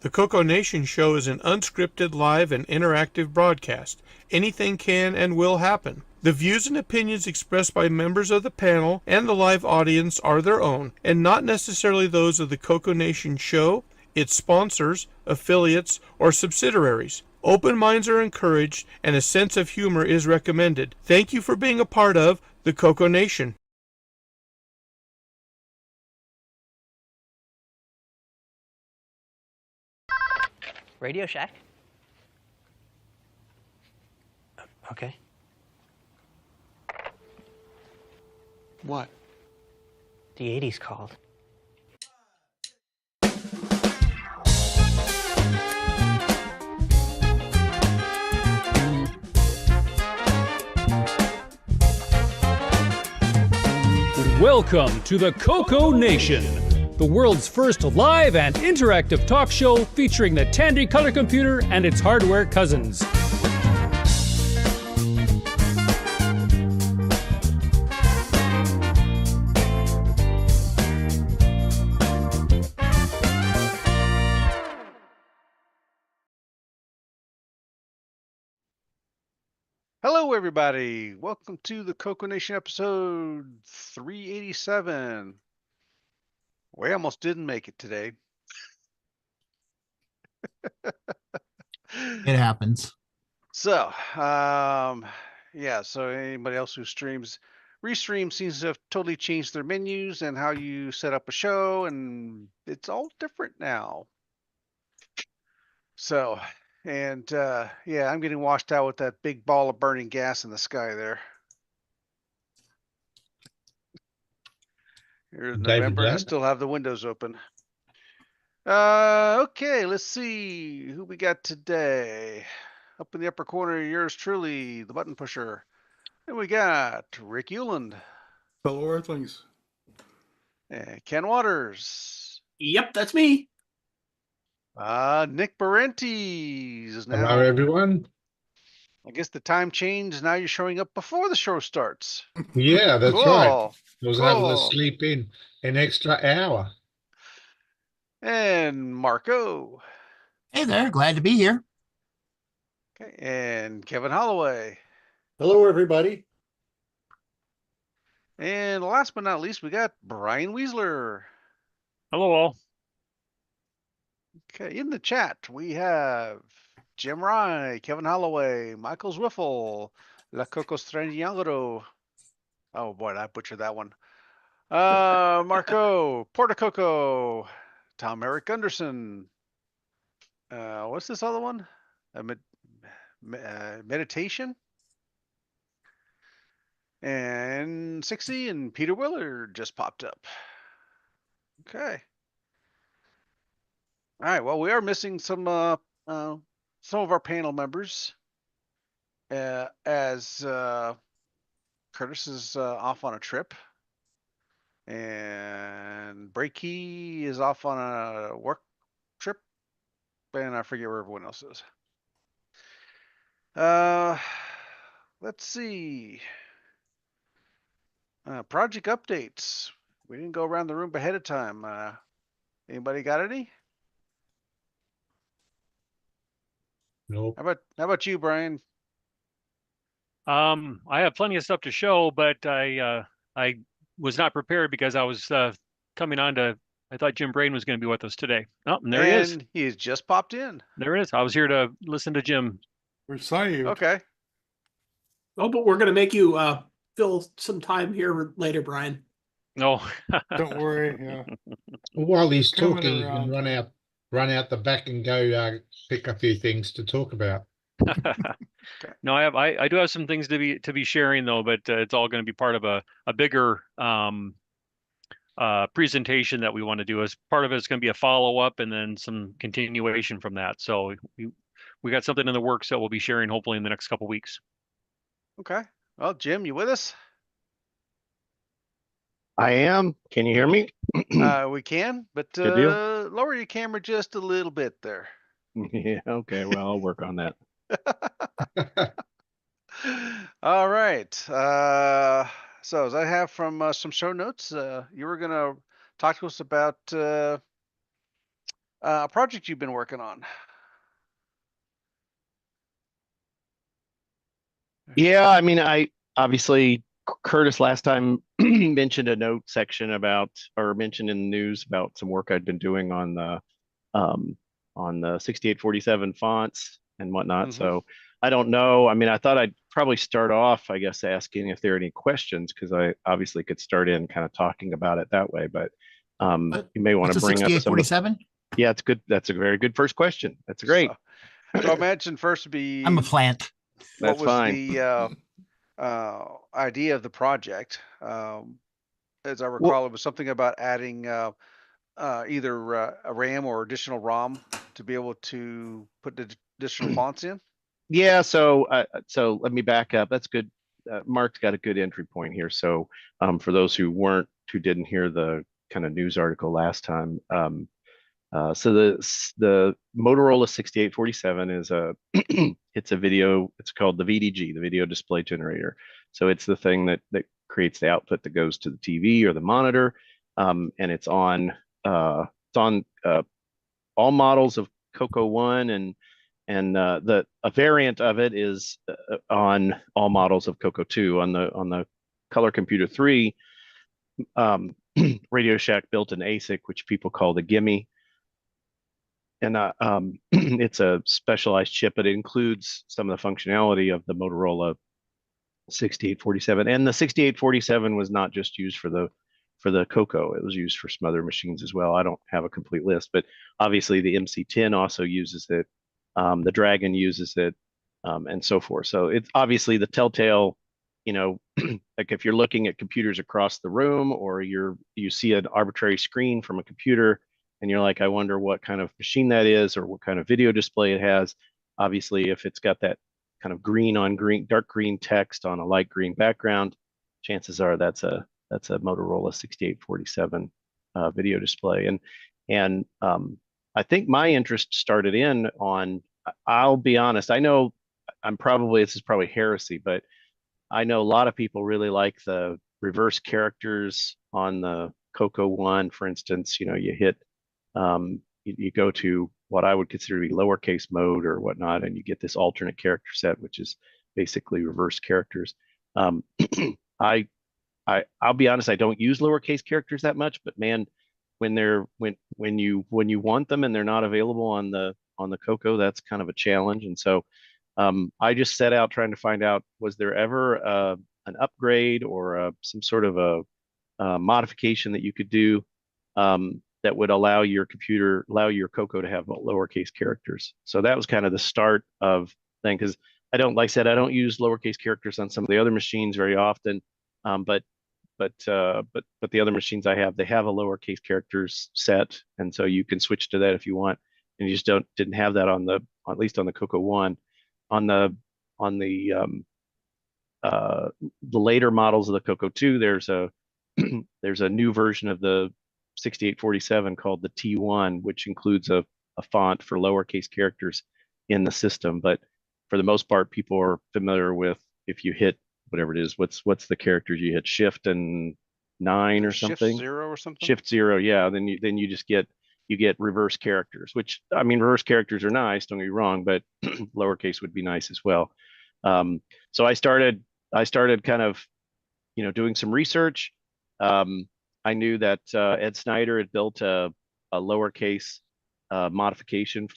The Coco Nation show is an unscripted, live, and interactive broadcast. Anything can and will happen. The views and opinions expressed by members of the panel and the live audience are their own, and not necessarily those of the Coco Nation show, its sponsors, affiliates, or subsidiaries. Open minds are encouraged, and a sense of humor is recommended. Thank you for being a part of the Coco Nation. Radio Shack? Okay. What? The 80s called. Welcome to the Coco Nation, the world's first live and interactive talk show featuring the Tandy color computer and its hardware cousins. Hello, everybody. Welcome to the Coco Nation episode 387. We almost didn't make it today. It happens. So, yeah, so anybody else who restream seems to have totally changed their menus and how you set up a show, and it's all different now. So, and yeah, I'm getting washed out with that big ball of burning gas in the sky there. Here's November, and I still have the windows open. Okay, let's see who we got today. Up in the upper corner, yours truly, the button pusher. And we got Rick Euland. Fellow Earthlings. And Ken Waters. Yep, that's me. Nick Barentes is now. Hello, everyone. I guess the time changed. Now you're showing up before the show starts. Yeah, that's Cool. right. I was able Cool. to sleep in an extra hour. And Marco. Hey there, glad to be here. Okay, and Kevin Holloway. Hello, everybody. And last but not least, we got Brian Weasler. Hello all. Okay, in the chat, we have Jim Rye, Kevin Holloway, Michael Zwiffel, La Coco Straniangro. Oh boy, I butchered that one. Marco, Portacoco, Tom Eric Gunderson. What's this other one? Meditation? And 60 and Peter Willard just popped up. Okay. All right. Well, we are missing some of our panel members, as Curtis is off on a trip, and Breaky is off on a work trip, and I forget where everyone else is. Let's see. Project updates. We didn't go around the room ahead of time. Anybody got any? Nope. How about you, Brian? I have plenty of stuff to show, but I was not prepared because I was coming on to. I thought Jim Brain was going to be with us today. Oh, and there he is. He has just popped in. There it is. I was here to listen to Jim. We're saved. Okay. Oh, but we're going to make you fill some time here later, Brian. No. Don't worry. Yeah. While he's Coming talking, you around. can run out the back and go pick a few things to talk about. No, I do have some things to be sharing though, but it's all going to be part of a bigger presentation that we want to do. As part of it, it's going to be a follow up and then some continuation from that. So we got something in the works that we'll be sharing hopefully in the next couple weeks. Okay. Well, Jim, you with us? I am. Can you hear me? We can, but Good deal. lower your camera just a little bit there. Yeah. Okay. Well, I'll work on that. All right. So as I have from some show notes, you were going to talk to us about A project you've been working on. Yeah, I mean, I obviously Curtis last time mentioned a note section about, or mentioned in the news about some work I'd been doing um, on the 6847 fonts and whatnot. Mm-hmm. So I don't know. I mean, I thought I'd probably start off, I guess, asking if there are any questions, because I obviously could start in kind of talking about it that way. But you may want What's to a bring up some of the. 6847? Yeah, it's good. That's a very good first question. That's great. So I imagine first would be I'm a plant. what That's was fine. the idea of the project? As I recall, Well, it was something about adding either a RAM or additional ROM to be able to put the additional fonts in. yeah. So let me back up. That's good. Mark's got a good entry point here. So for those who didn't hear the kind of news article last time, so the Motorola 6847 is it's a video. It's called the VDG, the video display generator. So it's the thing that creates the output that goes to the TV or the monitor, and it's on all models of Coco 1, and a variant of it is on all models of Coco 2. On the Color Computer 3, Radio Shack built an ASIC which people call the Gimme, and it's a specialized chip, but it includes some of the functionality of the Motorola 6847. And the 6847 was not just used for the CoCo; it was used for some other machines as well. I don't have a complete list, but obviously the MC10 also uses it. The Dragon uses it, and so forth. So it's obviously the telltale, like if you're looking at computers across the room, or you see an arbitrary screen from a computer, and you're like, I wonder what kind of machine that is, or what kind of video display it has. Obviously, if it's got that kind of green on green, dark green text on a light green background, chances are that's a Motorola 6847 video display. And I think my interest started in on. I'll be honest. I know this is probably heresy, but I know a lot of people really like the reverse characters on the Coco 1, for instance. You hit you go to what I would consider to be lowercase mode or whatnot, and you get this alternate character set, which is basically reverse characters. I I'll be honest, I don't use lowercase characters that much, but man, when you want them and they're not available on the Coco, that's kind of a challenge. And so I just set out trying to find out, was there ever an upgrade or some sort of a modification that you could do that would allow your Coco to have lowercase characters. So that was kind of the start of thing, because I don't use lowercase characters on some of the other machines very often, but the other machines I have, they have a lowercase characters set, and so you can switch to that if you want. And you just didn't have that at least on the Coco 1. On the later models of the Coco 2, there's a new version of the 6847 called the T1, which includes a font for lowercase characters in the system. But for the most part, people are familiar with, if you hit whatever it is, what's the characters you hit, Shift and 9 or something. Shift 0 or something. Shift 0, yeah. Then you just get reverse characters, which, I mean, reverse characters are nice, don't get me wrong, but lowercase would be nice as well. So I started kind of, doing some research. I knew that Ed Snyder had built a lowercase modification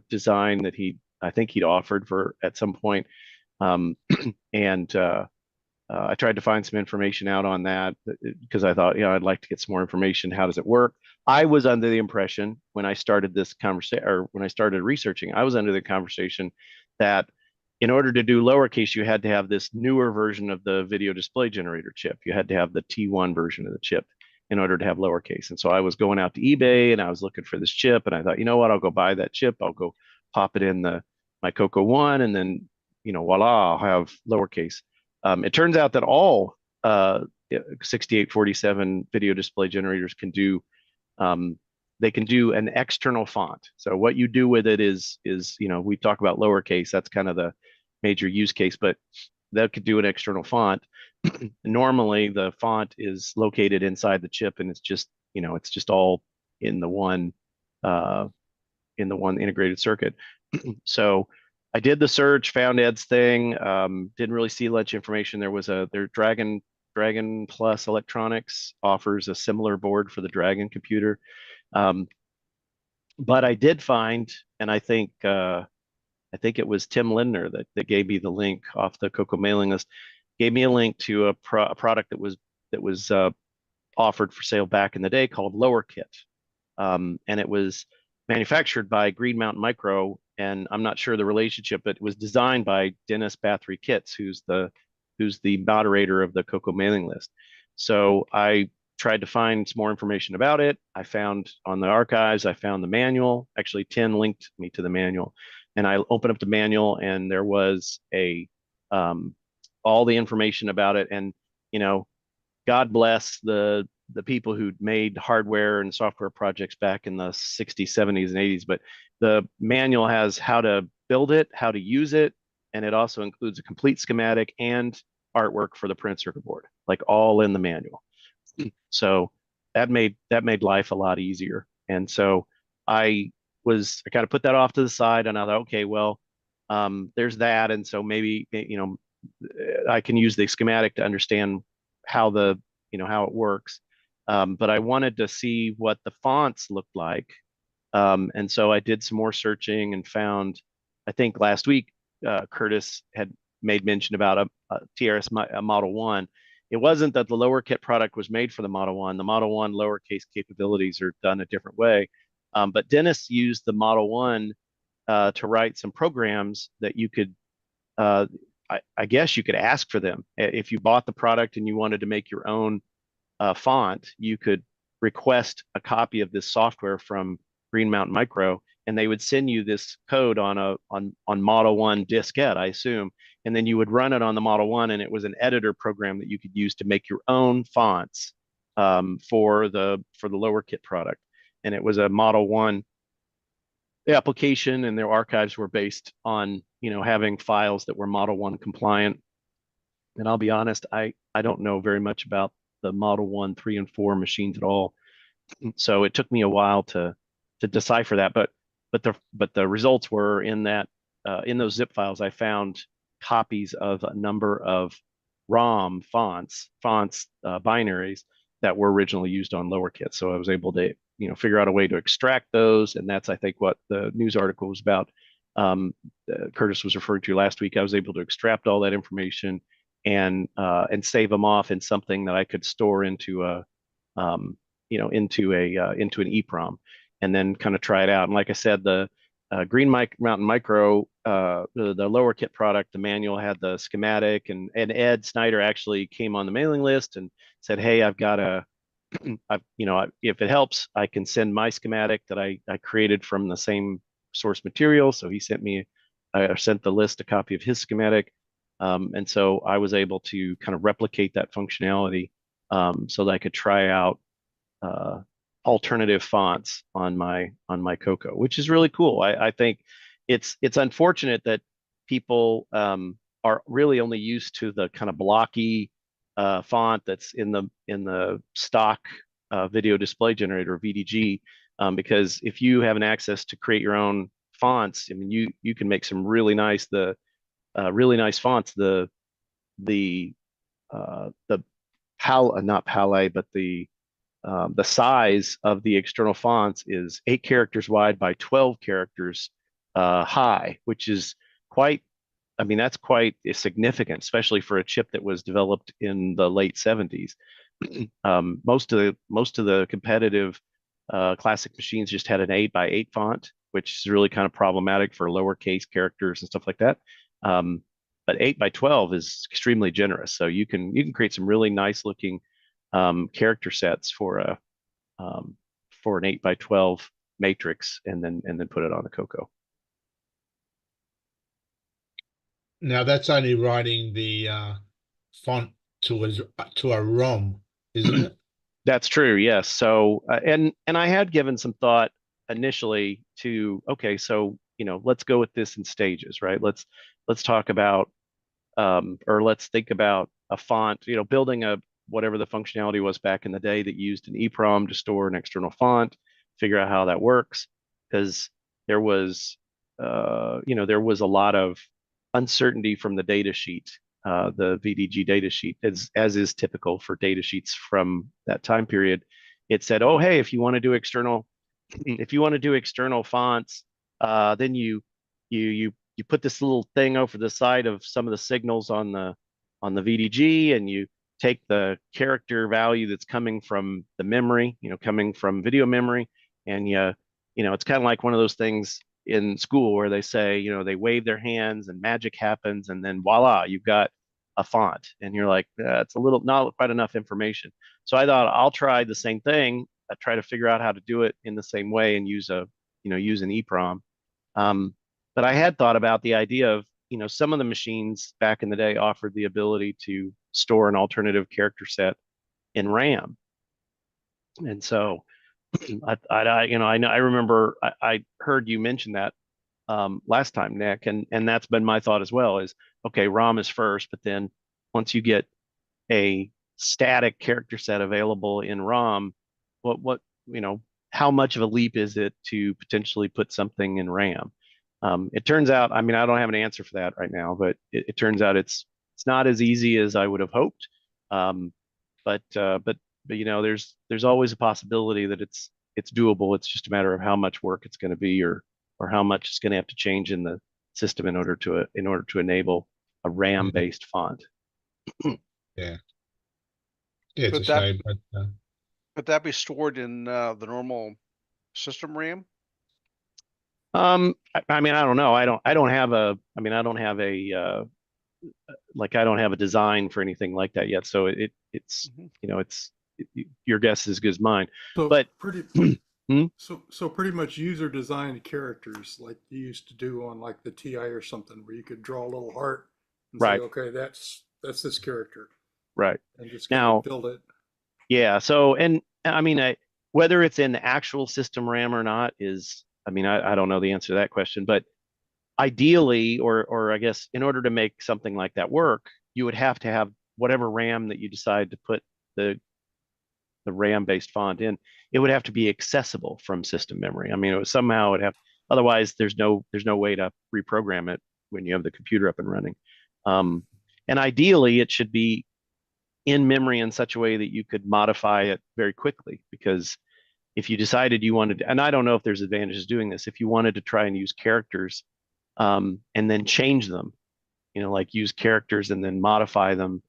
design that I think he'd offered for at some point. And I tried to find some information out on that, because I thought, I'd like to get some more information. How does it work? I was under the impression when I started this conversation, or when I started researching, I was under the conversation that in order to do lowercase, you had to have this newer version of the video display generator chip. You had to have the T1 version of the chip in order to have lowercase. And so I was going out to eBay and I was looking for this chip, and I thought, you know what, I'll go buy that chip. I'll go pop it in my Coco 1, and then, voila, I'll have lowercase. It turns out that all 6847 video display generators can do, they can do an external font. So what you do with it is we talk about lowercase, that's kind of the major use case, but that could do an external font. Normally the font is located inside the chip, and it's just all in the one in the one integrated circuit. So I did the search, found Ed's thing. Didn't really see much information. There was their Dragon Plus Electronics offers a similar board for the Dragon computer. But I did find, and I think it was Tim Lindner that gave me the link off the CoCo mailing list, gave me a link to a product that was offered for sale back in the day called Lowerkit. And it was manufactured by Green Mountain Micro, and I'm not sure the relationship, but it was designed by Dennis Bathory Kitts, who's the moderator of the CoCo mailing list. So I tried to find some more information about it. I found on the archives, I found the manual. Actually, Tim linked me to the manual, and I opened up the manual, and there was all the information about it. And God bless the people who made hardware and software projects back in the 60s, 70s, and 80s. But the manual has how to build it, how to use it, and it also includes a complete schematic and artwork for the printed circuit board, like all in the manual. So that made life a lot easier. And so I kind of put that off to the side, and I thought, okay, well, there's that, and so maybe I can use the schematic to understand how it works. But I wanted to see what the fonts looked like. And so I did some more searching and found, I think last week, Curtis had made mention about a TRS Model 1. It wasn't that the Lowerkit product was made for the Model 1. The Model 1 lowercase capabilities are done a different way. But Dennis used the Model 1 to write some programs that you could, I guess you could ask for them. If you bought the product and you wanted to make your own font, you could request a copy of this software from Green Mountain Micro, and they would send you this code on Model 1 diskette, I assume, and then you would run it on the Model 1, and it was an editor program that you could use to make your own fonts for the Lowerkit product. And it was a Model 1 application, and their archives were based on having files that were Model 1 compliant. And I'll be honest, I don't know very much about the Model 1, 3, and 4 machines at all. So it took me a while to decipher that. But the results were in in those zip files, I found copies of a number of ROM fonts binaries that were originally used on Lowerkit. So I was able to figure out a way to extract those, and that's, I think, what the news article was about. Curtis was referring to last week. I was able to extract all that information and save them off in something that I could store into an EEPROM, and then kind of try it out. And like I said, the Green Mountain Micro, the Lowerkit product, the manual had the schematic, and Ed Snyder actually came on the mailing list and said, "Hey, I've got if it helps, I can send my schematic that I created from the same source material." So he sent the list a copy of his schematic. And so I was able to kind of replicate that functionality so that I could try out alternative fonts on my CoCo, which is really cool. I think it's unfortunate that people are really only used to the kind of blocky font that's in the stock video display generator, VDG, because if you have an access to create your own fonts, I mean, you can make some really nice really nice fonts. Not Palette, but the size of the external fonts is 8 characters wide by 12 characters high, which is that's quite significant, especially for a chip that was developed in the late 70s. Most of the competitive classic machines just had an 8x8 font, which is really kind of problematic for lowercase characters and stuff like that. But 8x12 is extremely generous, so you can create some really nice looking character sets for an 8x12 matrix, and then put it on the CoCo. Now that's only writing the font to a ROM, isn't it? That's true, yes. So and I had given some thought initially to, okay, so let's go with this in stages, right? Let's talk about or let's think about a font, whatever the functionality was back in the day that used an EEPROM to store an external font, figure out how that works, because there was, there was a lot of uncertainty from the data sheet, the VDG data sheet, as is typical for data sheets from that time period. It said, oh, hey, if you want to do external fonts, then you put this little thing over the side of some of the signals on the VDG, and you take the character value that's coming from the memory, coming from video memory, and it's kind of like one of those things in school where they say, they wave their hands and magic happens, and then voila, you've got a font, and you're like, that's a little not quite enough information. So I thought I'll try the same thing. I try to figure out how to do it in the same way and use an EEPROM. But I had thought about the idea of, some of the machines back in the day offered the ability to store an alternative character set in RAM. And so I remember I heard you mention that last time, Nick, and that's been my thought as well, is okay, ROM is first, but then once you get a static character set available in ROM, how much of a leap is it to potentially put something in RAM? It turns out, I don't have an answer for that right now, but it turns out it's not as easy as I would have hoped. But there's always a possibility that it's doable. It's just a matter of how much work it's going to be, or how much it's going to have to change in the system in order to enable a RAM based font. Yeah. It's Could a that- shame, but Could that be stored in the normal system RAM? I don't know. I don't have a design for anything like that yet. So it's your guess is as good as mine. So But so pretty much user designed characters like you used to do on like the TI or something, where you could draw a little heart and Right. say, okay, that's this character, right. and just Now- build it. Yeah. So, and whether it's in the actual system RAM or not is, I don't know the answer to that question, but ideally, or I guess in order to make something like that work, you would have to have whatever RAM that you decide to put the RAM based font in. It would have to be accessible from system memory. Somehow it would have, otherwise there's no way to reprogram it when you have the computer up and running. And ideally it should be in memory in such a way that you could modify it very quickly, because if you decided you wanted to, and I don't know if there's advantages doing this, if you wanted to try and use characters and then change them, like use characters and then modify them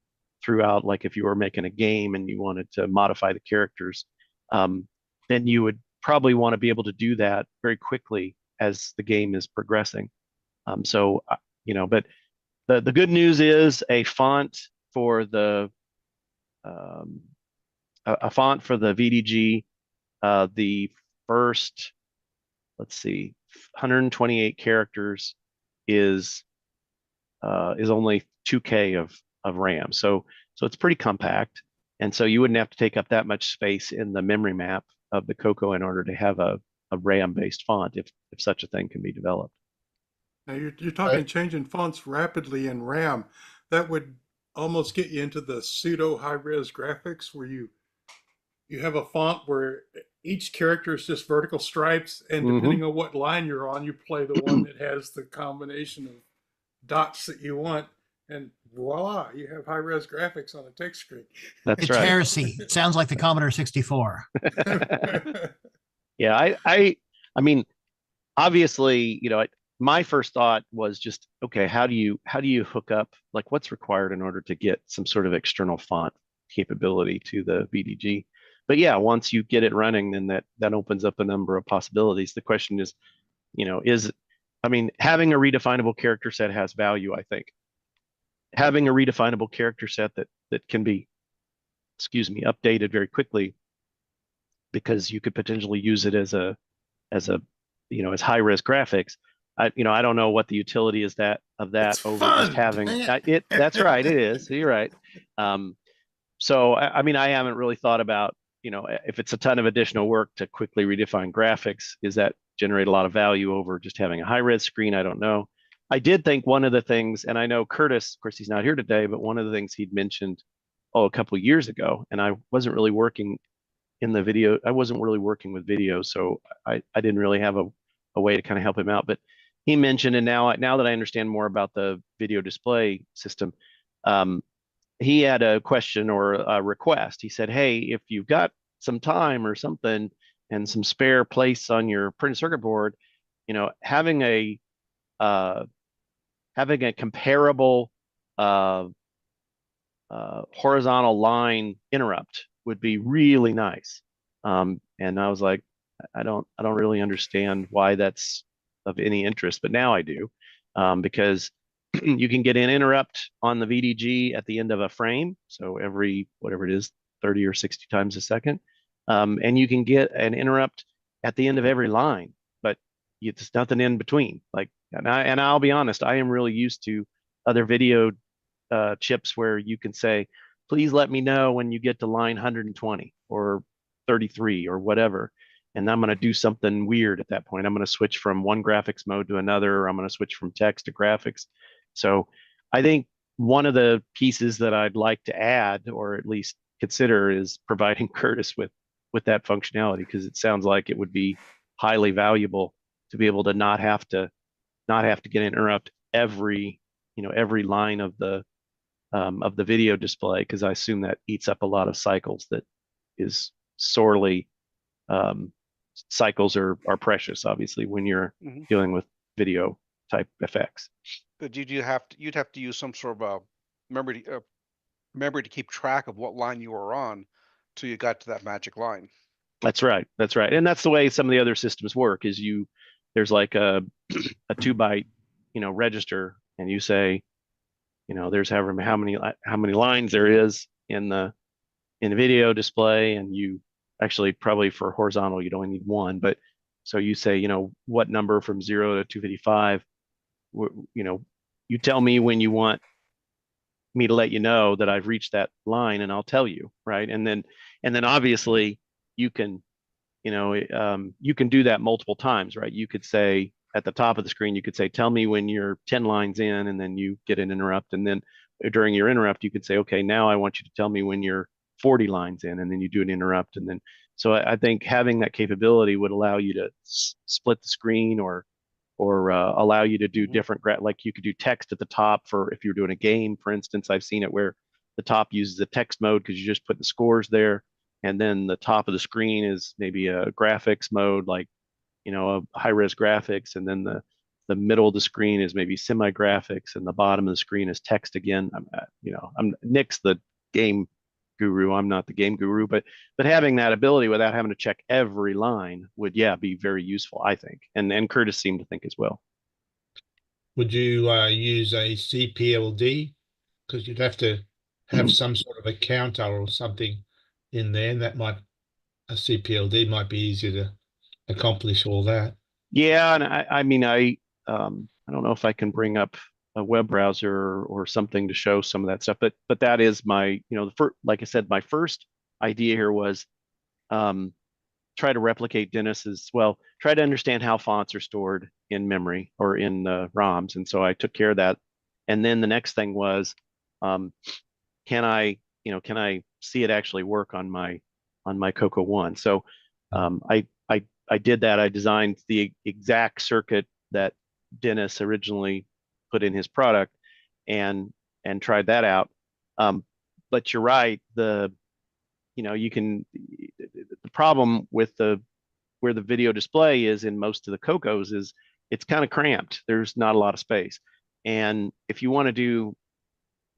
throughout, like if you were making a game and you wanted to modify the characters, then you would probably want to be able to do that very quickly as the game is progressing. But the good news is a font for the VDG, the first, 128 characters is only 2K of RAM. So it's pretty compact. And so you wouldn't have to take up that much space in the memory map of the CoCo in order to have a RAM based font, if such a thing can be developed. Now you're talking changing fonts rapidly in RAM. That would almost get you into the pseudo high-res graphics where you have a font where each character is just vertical stripes, and depending on what line you're on, you play the one that has the combination of dots that you want, and voila, you have high-res graphics on a text screen. That's It's right. heresy. It sounds like the Commodore 64. Yeah, obviously, my first thought was just, okay, how do you hook up, like what's required in order to get some sort of external font capability to the VDG? But yeah, once you get it running, then that opens up a number of possibilities. The question is, having a redefinable character set has value, I think. Having a redefinable character set that can be, updated very quickly, because you could potentially use it as high-res graphics. I don't know what the utility is of that It's over fun, just having dang it. That's right, it is. You're right. So I haven't really thought about, if it's a ton of additional work to quickly redefine graphics, is that generate a lot of value over just having a high-res screen? I don't know. I did think one of the things, and I know Curtis, of course, he's not here today, but one of the things he'd mentioned, a couple of years ago, and I wasn't really working in the video. I wasn't really working with video, so I didn't really have a way to kind of help him out. But he mentioned, and now that I understand more about the video display system, he had a question or a request. He said, "Hey, if you've got some time or something and some spare place on your printed circuit board, you know, having a comparable horizontal line interrupt would be really nice." And I was like, I don't really understand why that's of any interest, but now I do, because you can get an interrupt on the VDG at the end of a frame, so every whatever it is, 30 or 60 times a second, and you can get an interrupt at the end of every line, but it's nothing in between. Like, and I'll be honest, I am really used to other video chips where you can say, please let me know when you get to line 120 or 33 or whatever. And I'm going to do something weird at that point. I'm going to switch from one graphics mode to another, or I'm going to switch from text to graphics. So I think one of the pieces that I'd like to add, or at least consider, is providing Curtis with that functionality, because it sounds like it would be highly valuable to be able to not have to get an interrupt every line of the video display, because I assume that eats up a lot of cycles. That is sorely cycles are precious, obviously, when you're dealing with video type effects. But you'd have to use some sort of memory to keep track of what line you were on till you got to that magic line. That's right. And that's the way some of the other systems work, is there's like a 2-byte register, and you say, there's how many lines there is in the video display, and you actually, probably for horizontal you'd only need one, but so you say, what number from 0 to 255, you tell me when you want me to let you know that I've reached that line, and I'll tell you, right? And then obviously you can do that multiple times, right? You could say at the top of the screen, you could say, tell me when you're 10 lines in, and then you get an interrupt. And then during your interrupt, you could say, okay, now I want you to tell me when you're 40 lines in, and then you do an interrupt. And then, so I think having that capability would allow you to split the screen, or allow you to do different, like you could do text at the top for if you're doing a game, for instance. I've seen it where the top uses the text mode because you just put the scores there, and then the top of the screen is maybe a graphics mode, like a high-res graphics, and then the middle of the screen is maybe semi-graphics, and the bottom of the screen is text again. I'm Nick's the game guru. I'm not the game guru, but having that ability without having to check every line would, be very useful, I think. And Curtis seemed to think as well. Would you use a CPLD? Because you'd have to have some sort of a counter or something in there, and a CPLD might be easier to accomplish all that. Yeah, and I don't know if I can bring up a web browser or something to show some of that stuff, but that is my, like I said, my first idea here was try to replicate Dennis's, try to understand how fonts are stored in memory or in ROMs, and so I took care of that. And then the next thing was, can I see it actually work on my CoCo 1? So I did that. I designed the exact circuit that Dennis originally put in his product, and tried that out. But you're right. The problem with where the video display is in most of the CoCos is it's kind of cramped. There's not a lot of space. And if you want to do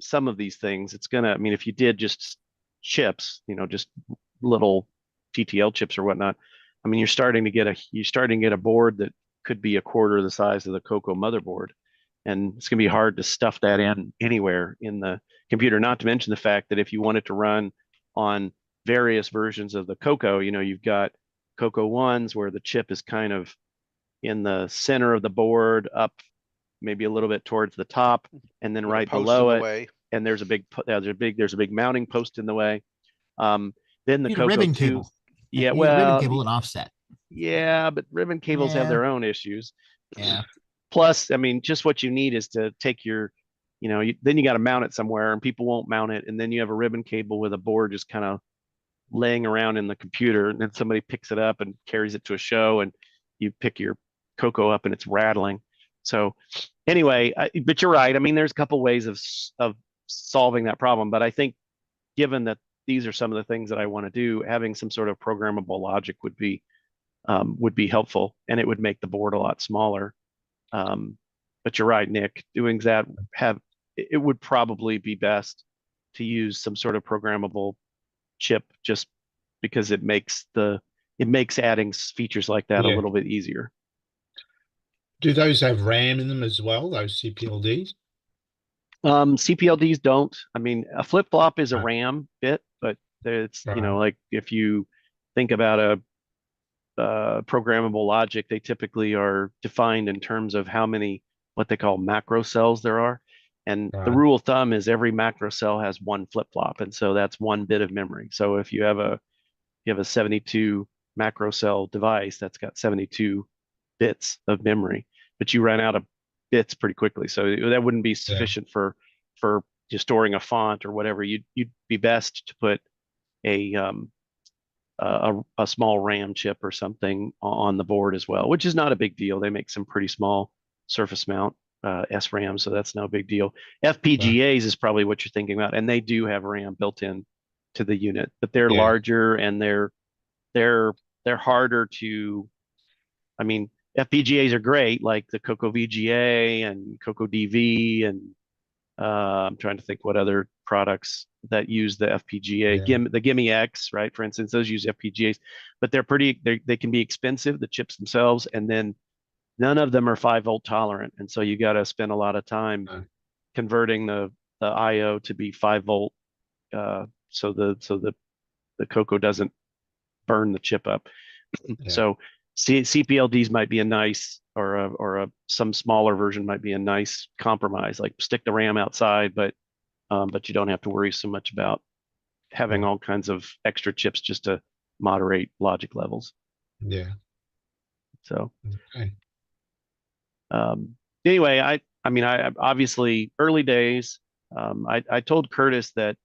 some of these things, if you did just chips, just little TTL chips or whatnot, you're starting to get a board that could be a quarter the size of the CoCo motherboard, and it's going to be hard to stuff that in anywhere in the computer. Not to mention the fact that if you want it to run on various versions of the CoCo, you've got CoCo 1s where the chip is kind of in the center of the board, up maybe a little bit towards the top, and then right below it, and there's a big mounting post in the way. Then the CoCo ribbon 2, cable. ribbon cable and offset. Yeah, but ribbon cables have their own issues. Yeah. Plus, just what you need is to take your, then you got to mount it somewhere, and people won't mount it, and then you have a ribbon cable with a board just kind of laying around in the computer, and then somebody picks it up and carries it to a show, and you pick your CoCo up and it's rattling. So anyway, but you're right. I mean, there's a couple ways of solving that problem, but I think given that these are some of the things that I want to do, having some sort of programmable logic would be helpful, and it would make the board a lot smaller. But you're right, Nick. Doing that it would probably be best to use some sort of programmable chip, just because it makes adding features like that a little bit easier. Do those have RAM in them as well, those CPLDs? CPLDs don't. I mean, a flip-flop is a RAM bit, but it's, like if you think about a programmable logic, they typically are defined in terms of how many what they call macro cells there are. And the rule of thumb is every macro cell has one flip-flop, and so that's one bit of memory. So if you have a 72 macro cell device, that's got 72 bits of memory, but you run out of bits pretty quickly. So that wouldn't be sufficient for just storing a font or whatever. You'd be best to put a small RAM chip or something on the board as well, which is not a big deal. They make some pretty small surface mount SRAM, so that's no big deal. FPGAs is probably what you're thinking about, and they do have RAM built in to the unit, but they're larger and they're harder to. I mean, FPGAs are great, like the Coco VGA and Coco DV, and I'm trying to think what other products that use the FPGA. The Gimme X, right? For instance, those use FPGAs, but they can be expensive, the chips themselves, and then none of them are 5-volt tolerant, and so you got to spend a lot of time converting the I/O to be 5-volt, so the CoCo doesn't burn the chip up. So CPLDs might be a nice, or some smaller version might be a nice compromise. Like stick the RAM outside, but you don't have to worry so much about having all kinds of extra chips just to moderate logic levels. Yeah. So. Anyway, I mean, I obviously early days. I told Curtis that,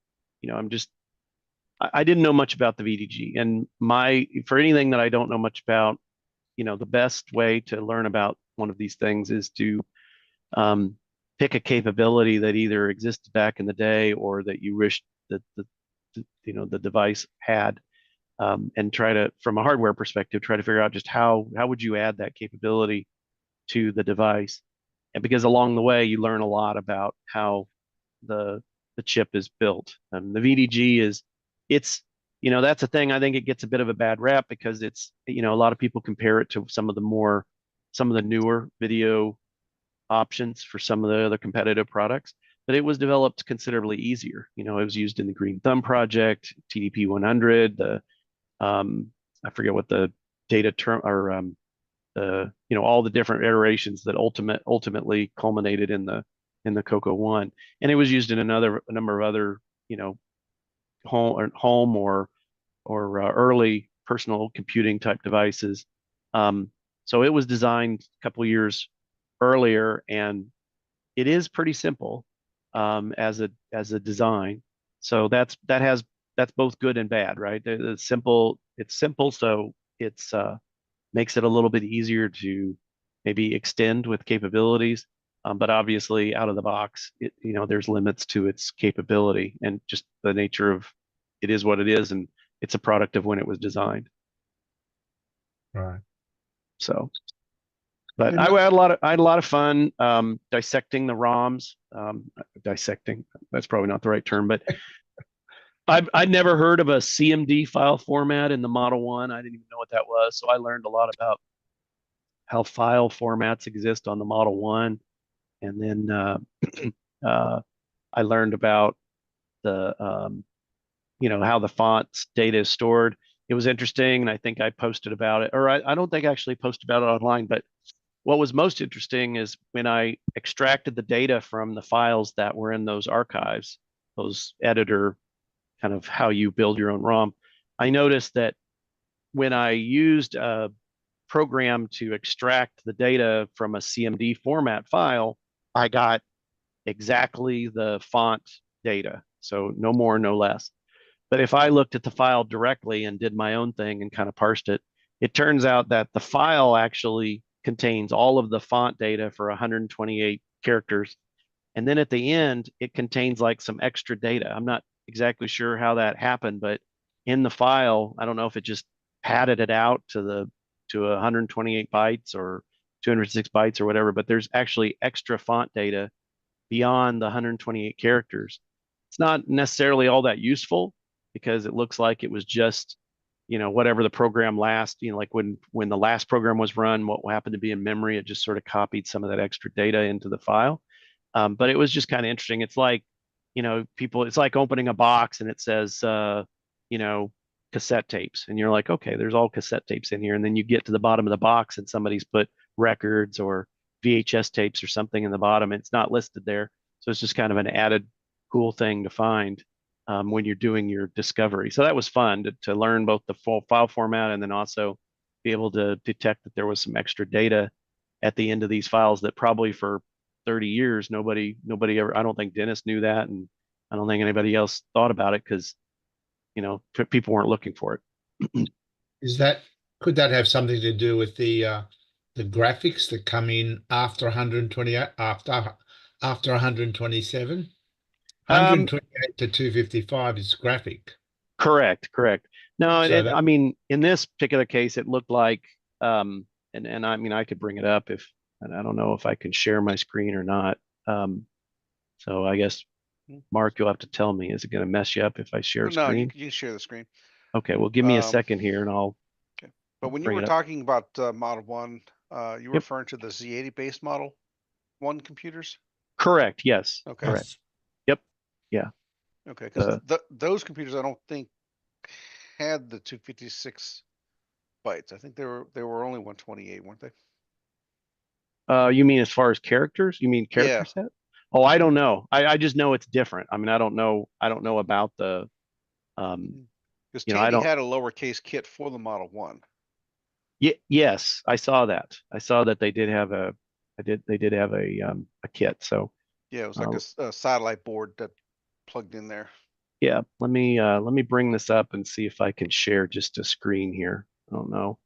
I didn't know much about the VDG, and for anything that I don't know much about, the best way to learn about one of these things is to pick a capability that either existed back in the day or that you wish that the device had, and try to, from a hardware perspective, try to figure out just how would you add that capability to the device. And because along the way you learn a lot about how the chip is built. The VDG that's a thing. I think it gets a bit of a bad rap because it's, a lot of people compare it to some of the newer video options for some of the other competitive products, but it was developed considerably easier. It was used in the Green Thumb project, TDP 100, I forget what the data term, or all the different iterations that ultimately culminated in the CoCo 1, and it was used in a number of other home or early personal computing type devices. So it was designed a couple years earlier, and it is pretty simple as a design. So that's both good and bad, right? It's simple, so it's makes it a little bit easier to maybe extend with capabilities. But obviously out of the box, there's limits to its capability, and just the nature of it is what it is, and it's a product of when it was designed. Right. So, but I had a lot of fun dissecting the ROMs. Dissecting, that's probably not the right term, but I'd never heard of a CMD file format in the Model 1. I didn't even know what that was. So I learned a lot about how file formats exist on the Model 1. And then I learned about the, how the font's data is stored. It was interesting, and I think I posted about it, or I don't think I actually posted about it online, but what was most interesting is when I extracted the data from the files that were in those archives, those editor, kind of how you build your own ROM, I noticed that when I used a program to extract the data from a CMD format file, I got exactly the font data. So no more, no less. But if I looked at the file directly and did my own thing and kind of parsed it, it turns out that the file actually contains all of the font data for 128 characters. And then at the end, it contains like some extra data. I'm not exactly sure how that happened, but in the file, I don't know if it just padded it out to 128 bytes or 206 bytes or whatever, but there's actually extra font data beyond the 128 characters. It's not necessarily all that useful because it looks like it was just, whatever the program last, like when the last program was run, what happened to be in memory, it just sort of copied some of that extra data into the file. But it was just kind of interesting. It's like, it's like opening a box and it says, cassette tapes. And you're like, okay, there's all cassette tapes in here. And then you get to the bottom of the box and somebody's put records or VHS tapes or something in the bottom. It's not listed there. So it's just kind of an added cool thing to find when you're doing your discovery. So that was fun to learn both the full file format and then also be able to detect that there was some extra data at the end of these files that probably for 30 years, nobody ever, I don't think Dennis knew that. And I don't think anybody else thought about it because, people weren't looking for it. Could that have something to do with the graphics that come in after 128, after 127? 128 to 255 is graphic. Correct. No, So I mean, in this particular case, it looked like, and I mean, I could bring it up and I don't know if I can share my screen or not. So I guess, Mark, you'll have to tell me, is it going to mess you up if I share No, screen? you can share the screen. Okay, well, give me a second here and I'll. Okay. But when you bring were it up. talking about Model 1, you were Yep. referring to the Z80 based Model 1 computers? Correct, yes. Okay. Correct. Yep. Yeah. Okay, because those computers I don't think had the 256 bytes. I think they were only 128, weren't they? You mean as far as characters? You mean character Yeah. set? Oh, I don't know. I just know it's different. I mean, I don't know about the Because I Tandy don't. had a lowercase kit for the Model 1. Yes, I saw that. I saw that they did have a kit. So Yeah, it was like a satellite board that plugged in there. yeah, let me bring this up and see if I can share just a screen here. I don't know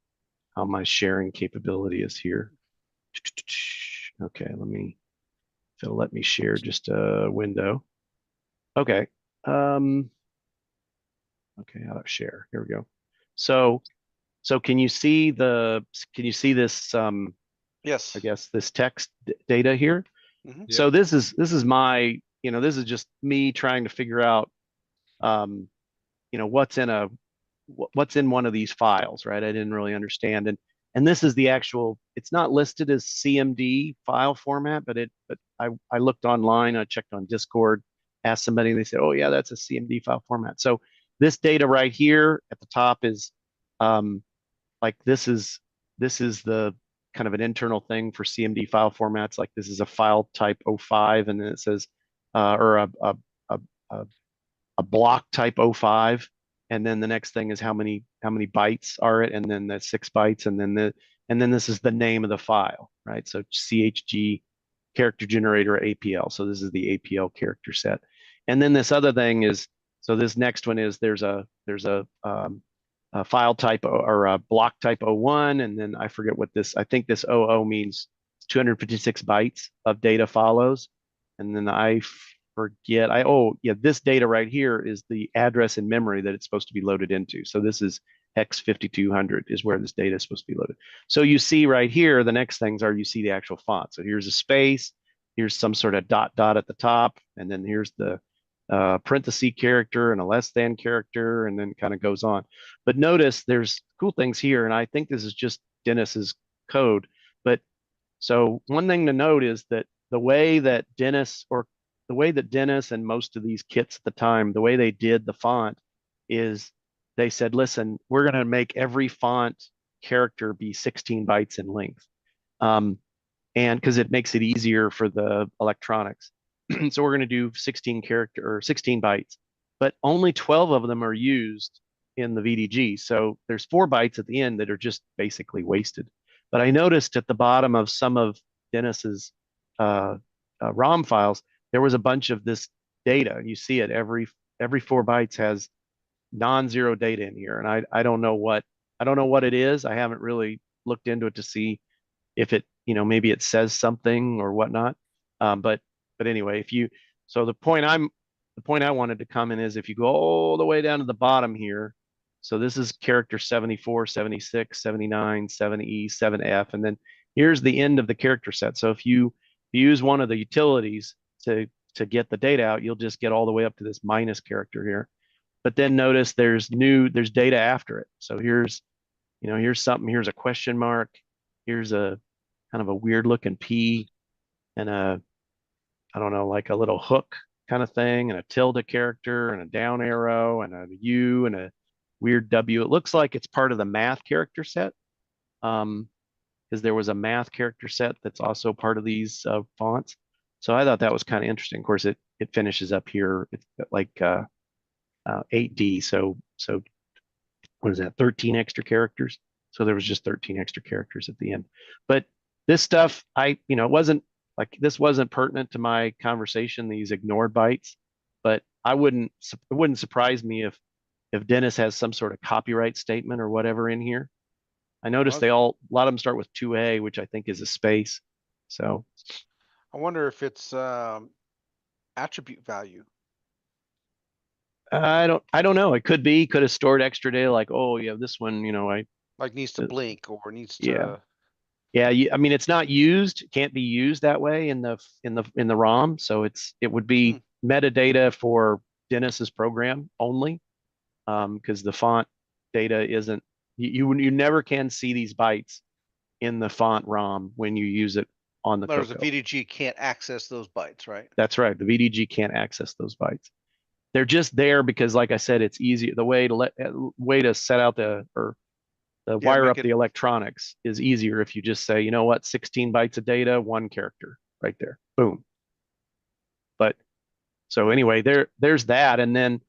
how my sharing capability is here. Okay, if it'll let me share just a window. Okay. Okay, how to share? Here we go. So can you see this Yes. I guess this text data here? Mhm. So this is my, this is just me trying to figure out what's in one of these files, right? I didn't really understand. And this is the actual, it's not listed as CMD file format, but I looked online, I checked on Discord, asked somebody, and they said, oh yeah, that's a CMD file format. So this data right here at the top is like this is the kind of an internal thing for CMD file formats. Like this is a file type 05, and then it says or a block type 05, and then the next thing is how many bytes are it, and then the 6 bytes, and then this is the name of the file, right? So CHG character generator APL. So this is the APL character set, and then this other thing is, so this next one is there's a file type or a block type 01, and then I forget what this, I think this 00 means 256 bytes of data follows, and then I forget, this data right here is the address in memory that it's supposed to be loaded into. So this is hex 5200 is where this data is supposed to be loaded. So you see right here, the next things are, you see the actual font. So here's a space, here's some sort of dot at the top, and then here's the parenthesis character and a less than character, and then kind of goes on. But notice there's cool things here, and I think this is just Dennis's code. But so one thing to note is that the way that Dennis and most of these kits at the time, the way they did the font is they said, listen, we're going to make every font character be 16 bytes in length. And because it makes it easier for the electronics. So we're going to do 16 bytes, but only 12 of them are used in the VDG. So there's 4 bytes at the end that are just basically wasted. But I noticed at the bottom of some of Dennis's ROM files, there was a bunch of this data. You see it every 4 bytes has non-zero data in here, and I don't know what it is. I haven't really looked into it to see if it, maybe it says something or whatnot. But anyway, so the point I wanted to come in is if you go all the way down to the bottom here, so this is character 74, 76, 79, 7E, 7F, and then here's the end of the character set. So if you use one of the utilities to get the data out, you'll just get all the way up to this minus character here. But then notice there's data after it. So here's something, here's a question mark, here's a kind of a weird looking P and I don't know, like a little hook kind of thing, and a tilde character and a down arrow and a U and a weird W. It looks like it's part of the math character set, because there was a math character set that's also part of these fonts. So I thought that was kind of interesting. Of course, it finishes up here. It's like 8D. So what is that? 13 extra characters. So there was just 13 extra characters at the end. But this stuff, this wasn't pertinent to my conversation, these ignored bytes, but it wouldn't surprise me if Dennis has some sort of copyright statement or whatever in here. I noticed a lot of them start with 2A, which I think is a space. So I wonder if it's attribute value. I don't know. It could have stored extra data, like, oh yeah, this one, like needs to blink or needs to. Yeah. Yeah, I mean, it's not used, can't be used that way in the ROM. So it would be metadata for Dennis's program only, because the font data isn't. You never can see these bytes in the font ROM when you use it on the CoCo. The VDG can't access those bytes, right? That's right. The VDG can't access those bytes. They're just there because, like I said, it's easy. The way to set out wire up the electronics is easier if you just say, 16 bytes of data, one character right there, boom. But so anyway, there's that. And then,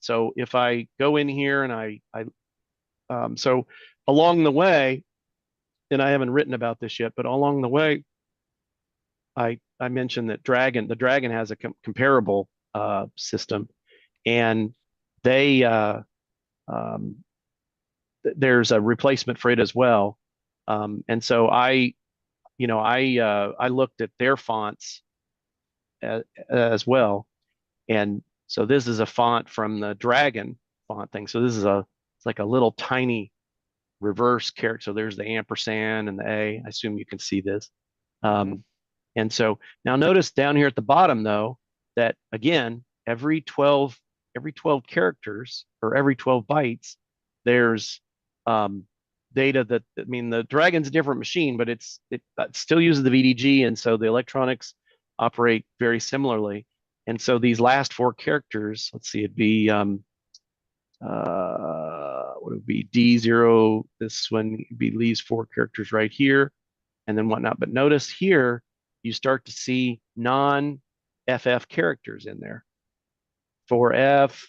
so if I go in here and so along the way, and I haven't written about this yet, but along the way, I mentioned that the Dragon has a comparable system, and there's a replacement for it as well. And so I looked at their fonts as well. And so this is a font from the Dragon font thing. So this is it's like a little tiny reverse character. So there's the ampersand and the A. I assume you can see this. And so now notice down here at the bottom, though, that again, every 12 characters or every 12 bytes, there's data that, the Dragon's a different machine, but it still uses the VDG, and so the electronics operate very similarly. And so these last 4 characters, let's see, it'd be what would it be, D0, this one would be these 4 characters right here, and then whatnot. But notice here, you start to see non-FF characters in there. 4F,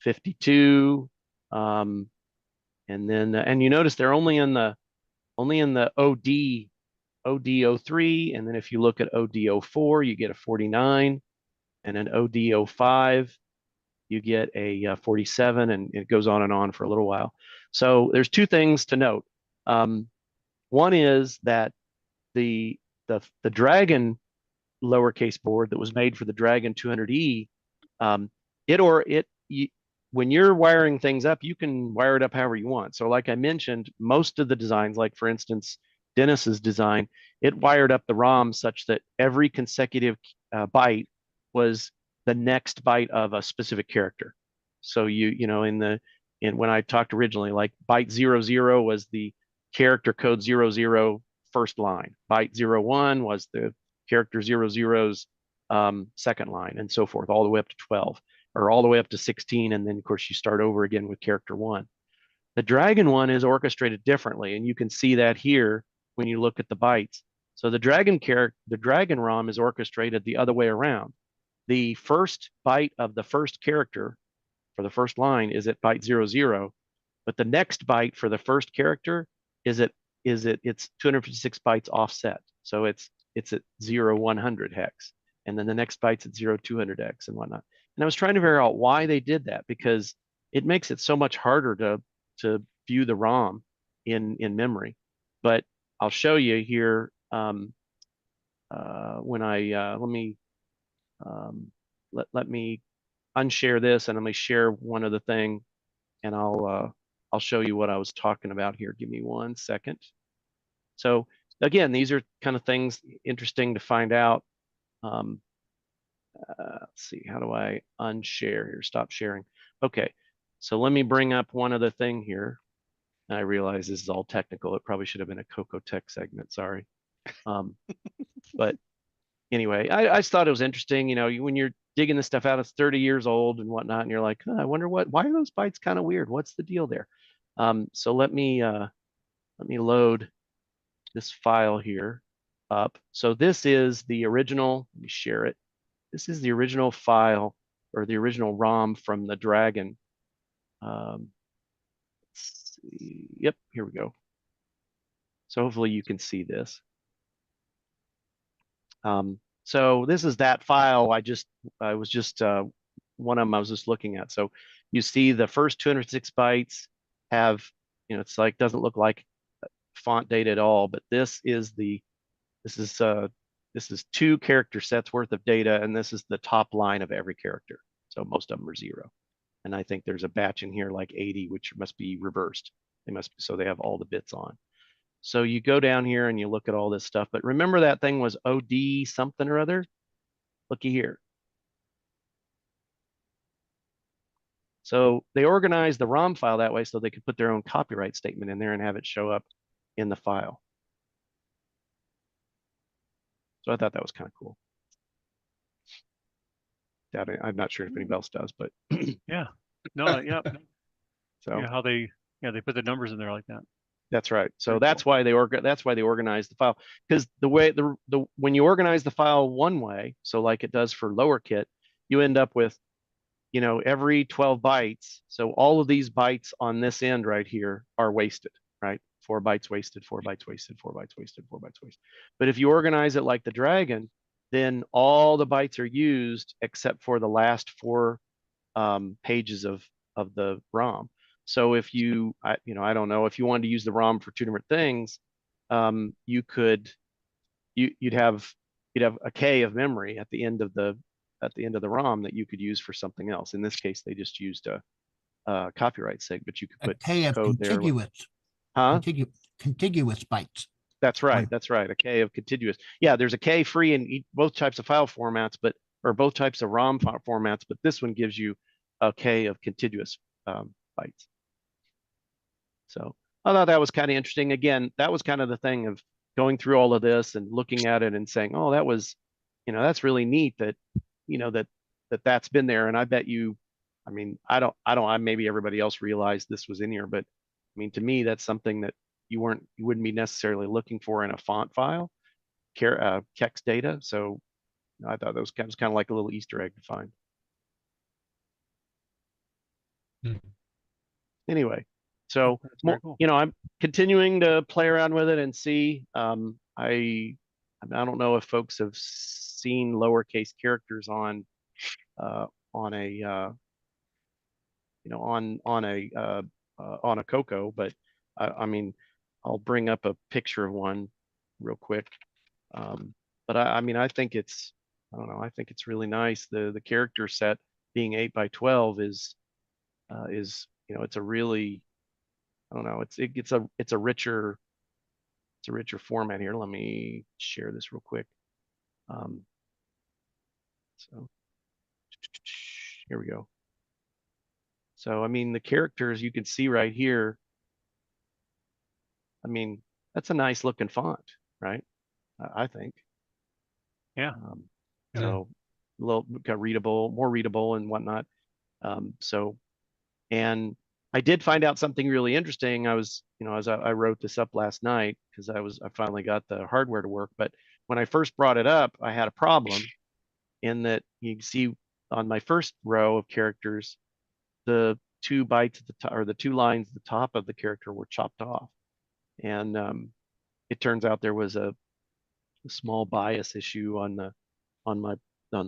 52, and then and you notice they're only in the OD03, and then if you look at OD04, you get a 49, and then OD05, you get a 47, and it goes on and on for a little while. So there's 2 things to note. One is that the Dragon lowercase board that was made for the Dragon 200E, when you're wiring things up, you can wire it up however you want. So like I mentioned, most of the designs, like for instance, Dennis's design, it wired up the ROM such that every consecutive byte was the next byte of a specific character. So when I talked originally, like byte 00 was the character code 00 first line. Byte 01 was the character 00's second line, and so forth, all the way up to 12, or all the way up to 16, and then of course you start over again with character 1. The Dragon one is orchestrated differently, and you can see that here when you look at the bytes. So the Dragon ROM is orchestrated the other way around. The first byte of the first character for the first line is at byte 00, but the next byte for the first character it's 256 bytes offset. So it's at 0100 hex, and then the next byte's at 0200 hex and whatnot. And I was trying to figure out why they did that, because it makes it so much harder to view the ROM in memory. But I'll show you here when I let me unshare this, and let me share one other thing, and I'll show you what I was talking about here. Give me 1 second. So again, these are kind of things interesting to find out. Let's see, how do I unshare here? Stop sharing. Okay, so let me bring up one other thing here. I realize this is all technical. It probably should have been a Coco Tech segment. Sorry. But anyway, I just thought it was interesting. You know, when you're digging this stuff out, it's 30 years old and whatnot, and you're like, oh, I wonder why are those bytes kind of weird? What's the deal there? So let me load this file here up. So this is the original. Let me share it. This is the original file, or the original ROM from the Dragon. Let's see. Yep, here we go. So hopefully you can see this. So this is that file I was just one of them I was just looking at. So you see the first 206 bytes have, you know, it's like, doesn't look like font data at all, but this is 2 character sets worth of data, and this is the top line of every character. So most of them are 0. And I think there's a batch in here like 80, which must be reversed. So they have all the bits on. So you go down here and you look at all this stuff, but remember that thing was OD something or other? Looky here. So they organized the ROM file that way so they could put their own copyright statement in there and have it show up in the file. So I thought that was kind of cool. I'm not sure if anybody else does, but yeah, no, yeah. So yeah, how they put the numbers in there like that. That's right. So that's why they organize the file, because the way when you organize the file one way, so like it does for Lowerkit, you end up with, you know, every 12 bytes. So all of these bytes on this end right here are wasted, right? 4 bytes wasted, 4 bytes wasted, 4 bytes wasted, 4 bytes wasted. But if you organize it like the Dragon, then all the bytes are used except for the last 4 pages of the ROM. So if you I don't know, if you wanted to use the ROM for 2 different things, you'd have a K of memory at the end of the ROM that you could use for something else. In this case, they just used a copyright sig, but you could put a K of code contiguous, there. contiguous bytes. That's right. That's right. A K of contiguous. Yeah, there's a K free in both types of file formats, or both types of ROM formats, but this one gives you a K of contiguous bytes. So I thought that was kind of interesting. Again, that was kind of the thing of going through all of this and looking at it and saying, oh, that was, you know, that's really neat that, you know, that's been there. And I bet you, I mean, I don't, maybe everybody else realized this was in here, but I mean, to me, that's something that you wouldn't be necessarily looking for in a font file, kex data. So I thought that was kind of like a little Easter egg to find. Anyway, so cool. You know, I'm continuing to play around with it and see. I don't know if folks have seen lowercase characters on a CoCo, but I mean, I'll bring up a picture of one real quick. But I mean, I think it's, I don't know, I think it's really nice. The character set being 8 by 12 is, you know, it's a really, I don't know, it's a richer format here. Let me share this real quick. So here we go. So, I mean, the characters you can see right here, I mean, that's a nice looking font, right? I think. Yeah. So a little readable, more readable and whatnot. So, and I did find out something really interesting. I was, you know, as I wrote this up last night, because I finally got the hardware to work. But when I first brought it up, I had a problem in that you can see on my first row of characters, the 2 bytes at the top, or the 2 lines at the top of the character were chopped off. And it turns out there was a small bias issue on the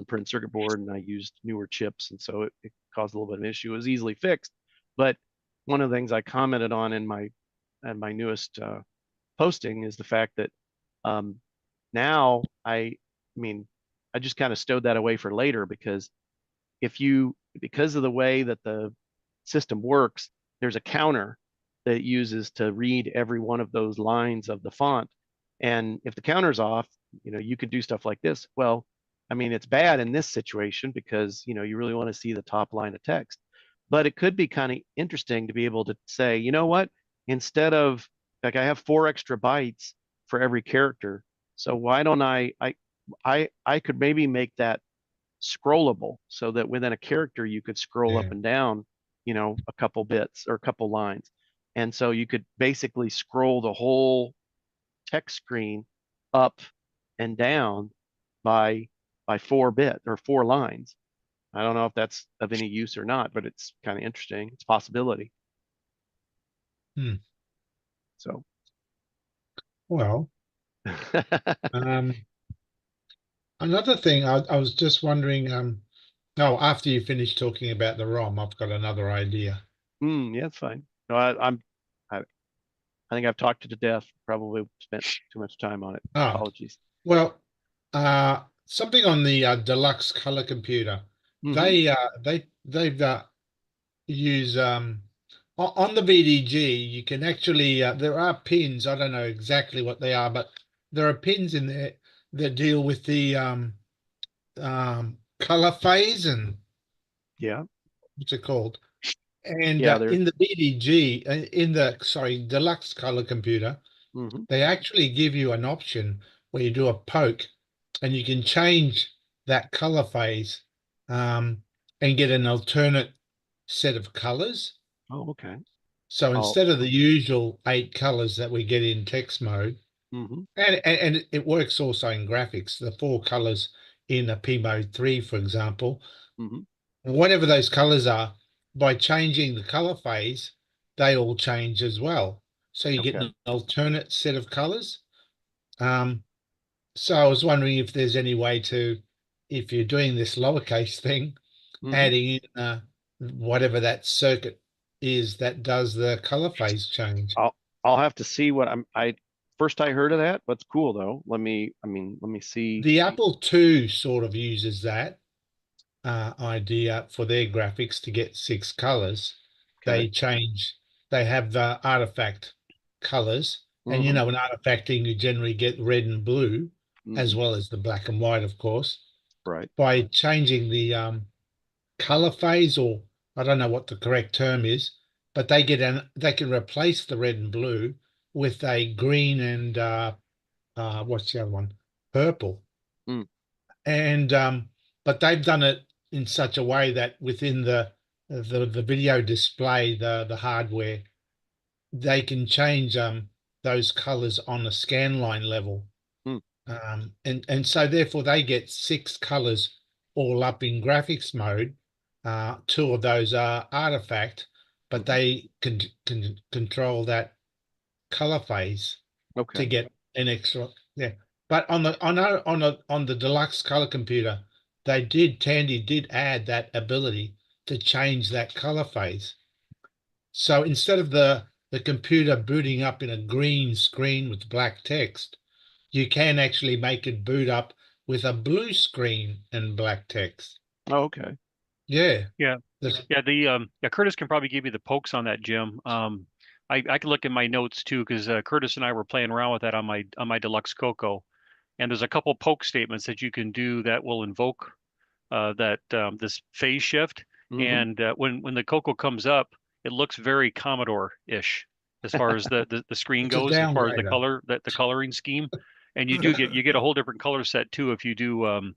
printed circuit board, and I used newer chips, and so it caused a little bit of an issue. It was easily fixed, But one of the things I commented on in my newest posting is the fact that now I mean, I just kind of stowed that away for later, because because of the way that the system works, there's a counter that it uses to read every one of those lines of the font. And if the counter's off, you could do stuff like this. Well, I mean, it's bad in this situation because, you really want to see the top line of text. But it could be kind of interesting to be able to say, you know what, instead of, like, I have 4 extra bytes for every character. So why don't I could maybe make that scrollable so that within a character you could scroll up Yeah. and down, a couple bits or a couple lines. And so you could basically scroll the whole text screen up and down by 4 bit or 4 lines. I don't know if that's of any use or not, but it's kind of interesting. It's a possibility. Hmm. So, Well, another thing I was just wondering, no, after you finish talking about the ROM, I've got another idea. yeah, it's fine. No, I think I've talked to death. Probably spent too much time on it. Ah, Apologies. well, something on the Deluxe color computer. Mhm. They've use on the VDG. You can actually there are pins. I don't know exactly what they are, but there are pins in there that deal with the color phase and Yeah. what's it called? And Yeah, they're in the VDG, in the Deluxe color computer, mhm. they actually give you an option where you do a poke and you can change that color phase and get an alternate set of colors. Oh, okay. So I'll instead of the usual 8 colors that we get in text mode, mhm. and it works also in graphics, the 4 colors in a P mode 3, for example, Mhm. whatever those colors are, by changing the color phase, they all change as well. So you get Okay. an alternate set of colors. Um, so I was wondering if there's any way to, if you're doing this lowercase thing, Mhm. adding in whatever that circuit is that does the color phase change. I'll have to see what I first I heard of that. What's cool though. Let me see. The Apple II sort of uses that idea for their graphics to get 6 colors. Okay. They change, they have the artifact colors. And Mhm. in artifacting, you generally get red and blue, as Mhm. well as the black and white, of course. Right. By changing the color phase, or I don't know what the correct term is, but they can replace the red and blue with a green and what's the other one? Purple. Mm. And but they've done it in such a way that within the video display, the hardware, they can change those colors on a scanline level. Mm. And so therefore they get 6 colors all up in graphics mode. 2 of those are artifact, but Mhm. they can control that color phase to Okay. get an extra. Yeah. But on the Deluxe color computer, Tandy did add that ability to change that color phase. So instead of the computer booting up in a green screen with black text, you can actually make it boot up with a blue screen and black text. Oh, okay. Yeah. Yeah. This- Yeah, yeah, Curtis can probably give you the pokes on that, Jim. I can look in my notes too, because Curtis and I were playing around with that on my Deluxe CoCo, and there's a couple poke statements that you can do that will invoke that this phase shift. Mhm. And when the CoCo comes up, it looks very Commodore-ish as far as the screen it's a goes, as far as the downgrader. color, the coloring scheme. And you get a whole different color set too if you do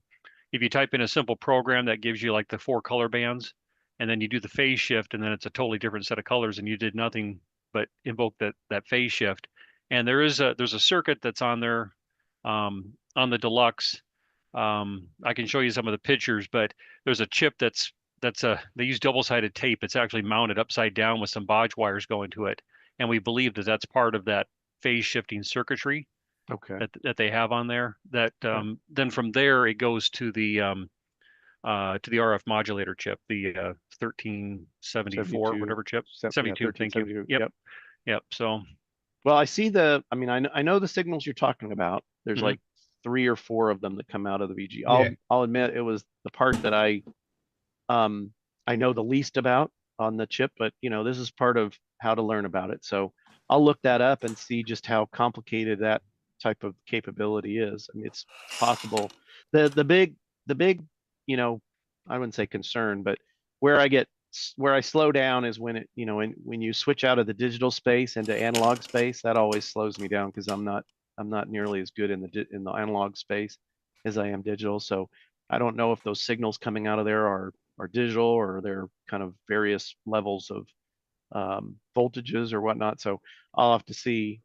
if you type in a simple program that gives you like the 4 color bands, and then you do the phase shift, and then it's a totally different set of colors, and you did nothing but invoke that phase shift. And there's a circuit that's on there on the Deluxe. I can show you some of the pictures, but there's a chip they use double-sided tape. It's actually mounted upside down with some bodge wires going to it, and we believe that that's part of that phase shifting circuitry Okay. that they have on there. That then from there it goes to to the RF modulator chip, the 1374, 72, whatever chip, yeah, 72. Thank you. 1372, Yep. yep. Yep. So Well, I see I mean, I know the signals you're talking about. There's Mhm. like 3 or 4 of them that come out of the VG. Yeah. I'll admit it was the part that I know the least about on the chip, but you know, this is part of how to learn about it. So I'll look that up and see just how complicated that type of capability is. I mean, it's possible. The big, you know, I wouldn't say concern, but where I slow down is when it, you know, when you switch out of the digital space into analog space, that always slows me down because I'm not nearly as good in the analog space as I am digital. So I don't know if those signals coming out of there are digital or they're kind of various levels of voltages or whatnot. So I'll have to see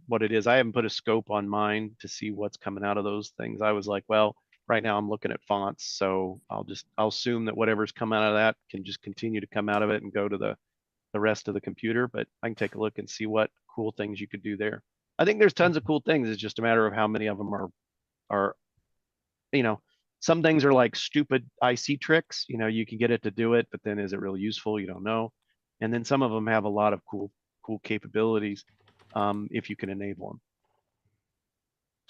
what it is. I haven't put a scope on mine to see what's coming out of those things. I was like, well, right now I'm looking at fonts, so I'll assume that whatever's come out of that can just continue to come out of it and go to the rest of the computer. But I can take a look and see what cool things you could do there. I think there's tons of cool things. It's just a matter of how many of them are you know, some things are like stupid IC tricks. You know, you can get it to do it, but then is it really useful? You don't know. And then some of them have a lot of cool capabilities if you can enable them.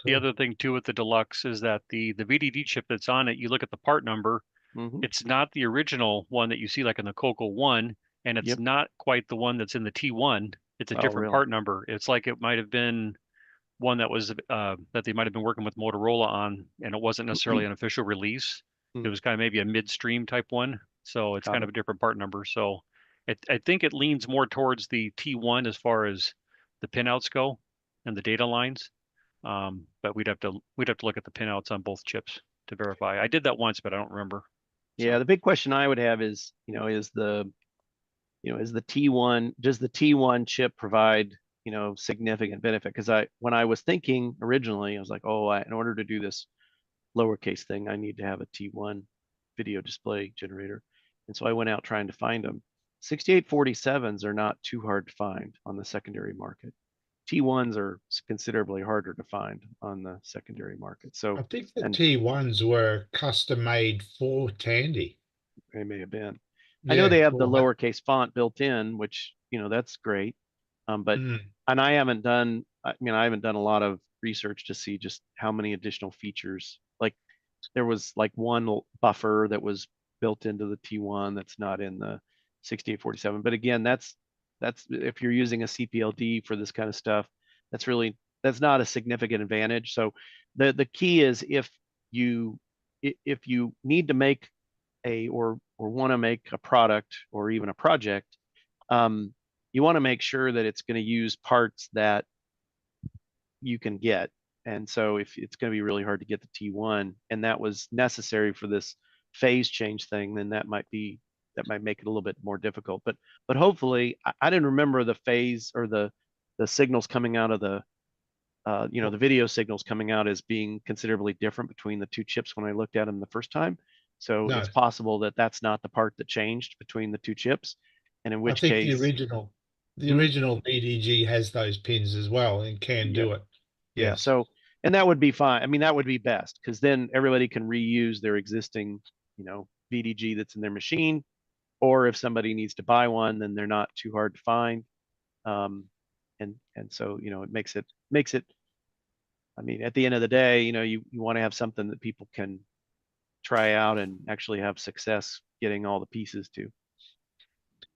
the other thing too with the Deluxe is that the VDD chip that's on it, you look at the part number, Mhm. it's not the original one that you see like in the Coco 1, and it's Yep. not quite the one that's in the T1. It's a Oh, different really? part number. It's like it might have been one that was that they might have been working with Motorola on, and it wasn't necessarily an official release. It Mm. was kind of maybe a midstream type one, so it's Got kind it. of a different part number. So I think it leans more towards the T1 as far as the pinouts go and the data lines. But we'd have to look at the pinouts on both chips to verify. I did that once, but I don't remember. Yeah, the big question I would have is, you know, is the T1, does the T1 chip provide, you know, significant benefit? Because when I was thinking originally, I was like, oh, in order to do this lowercase thing, I need to have a T1 video display generator. And so I went out trying to find them. 6847s are not too hard to find on the secondary market. T1s are considerably harder to find on the secondary market. I So think the and T1s were custom made for Tandy. they may have been. I know they have the lowercase font built in, which, you know, that's great. But and I haven't done a lot of research to see just how many additional features. Like there was like one buffer that was built into the T1 that's not in the 6847. But again, that's if you're using a CPLD for this kind of stuff, that's not a significant advantage. So the key is if you need to make or want to make a product or even a project, you want to make sure that it's going to use parts that you can get. And so if it's going to be really hard to get the T1 and that was necessary for this phase change thing, then that might make it a little bit more difficult. But hopefully, I didn't remember the phase or the signals coming out of the the video signals coming out as being considerably different between the two chips when I looked at them the first time. So No. it's possible that that's not the part that changed between the two chips, and in which I think case the original VDG has those pins as well and can do it. Yeah. Yes. So, and that would be fine. I mean, that would be best because then everybody can reuse their existing, you know, VDG that's in their machine, or if somebody needs to buy one, then they're not too hard to find. And so, you know, it makes it. I mean, at the end of the day, you know, you want to have something that people can try out and actually have success getting all the pieces to.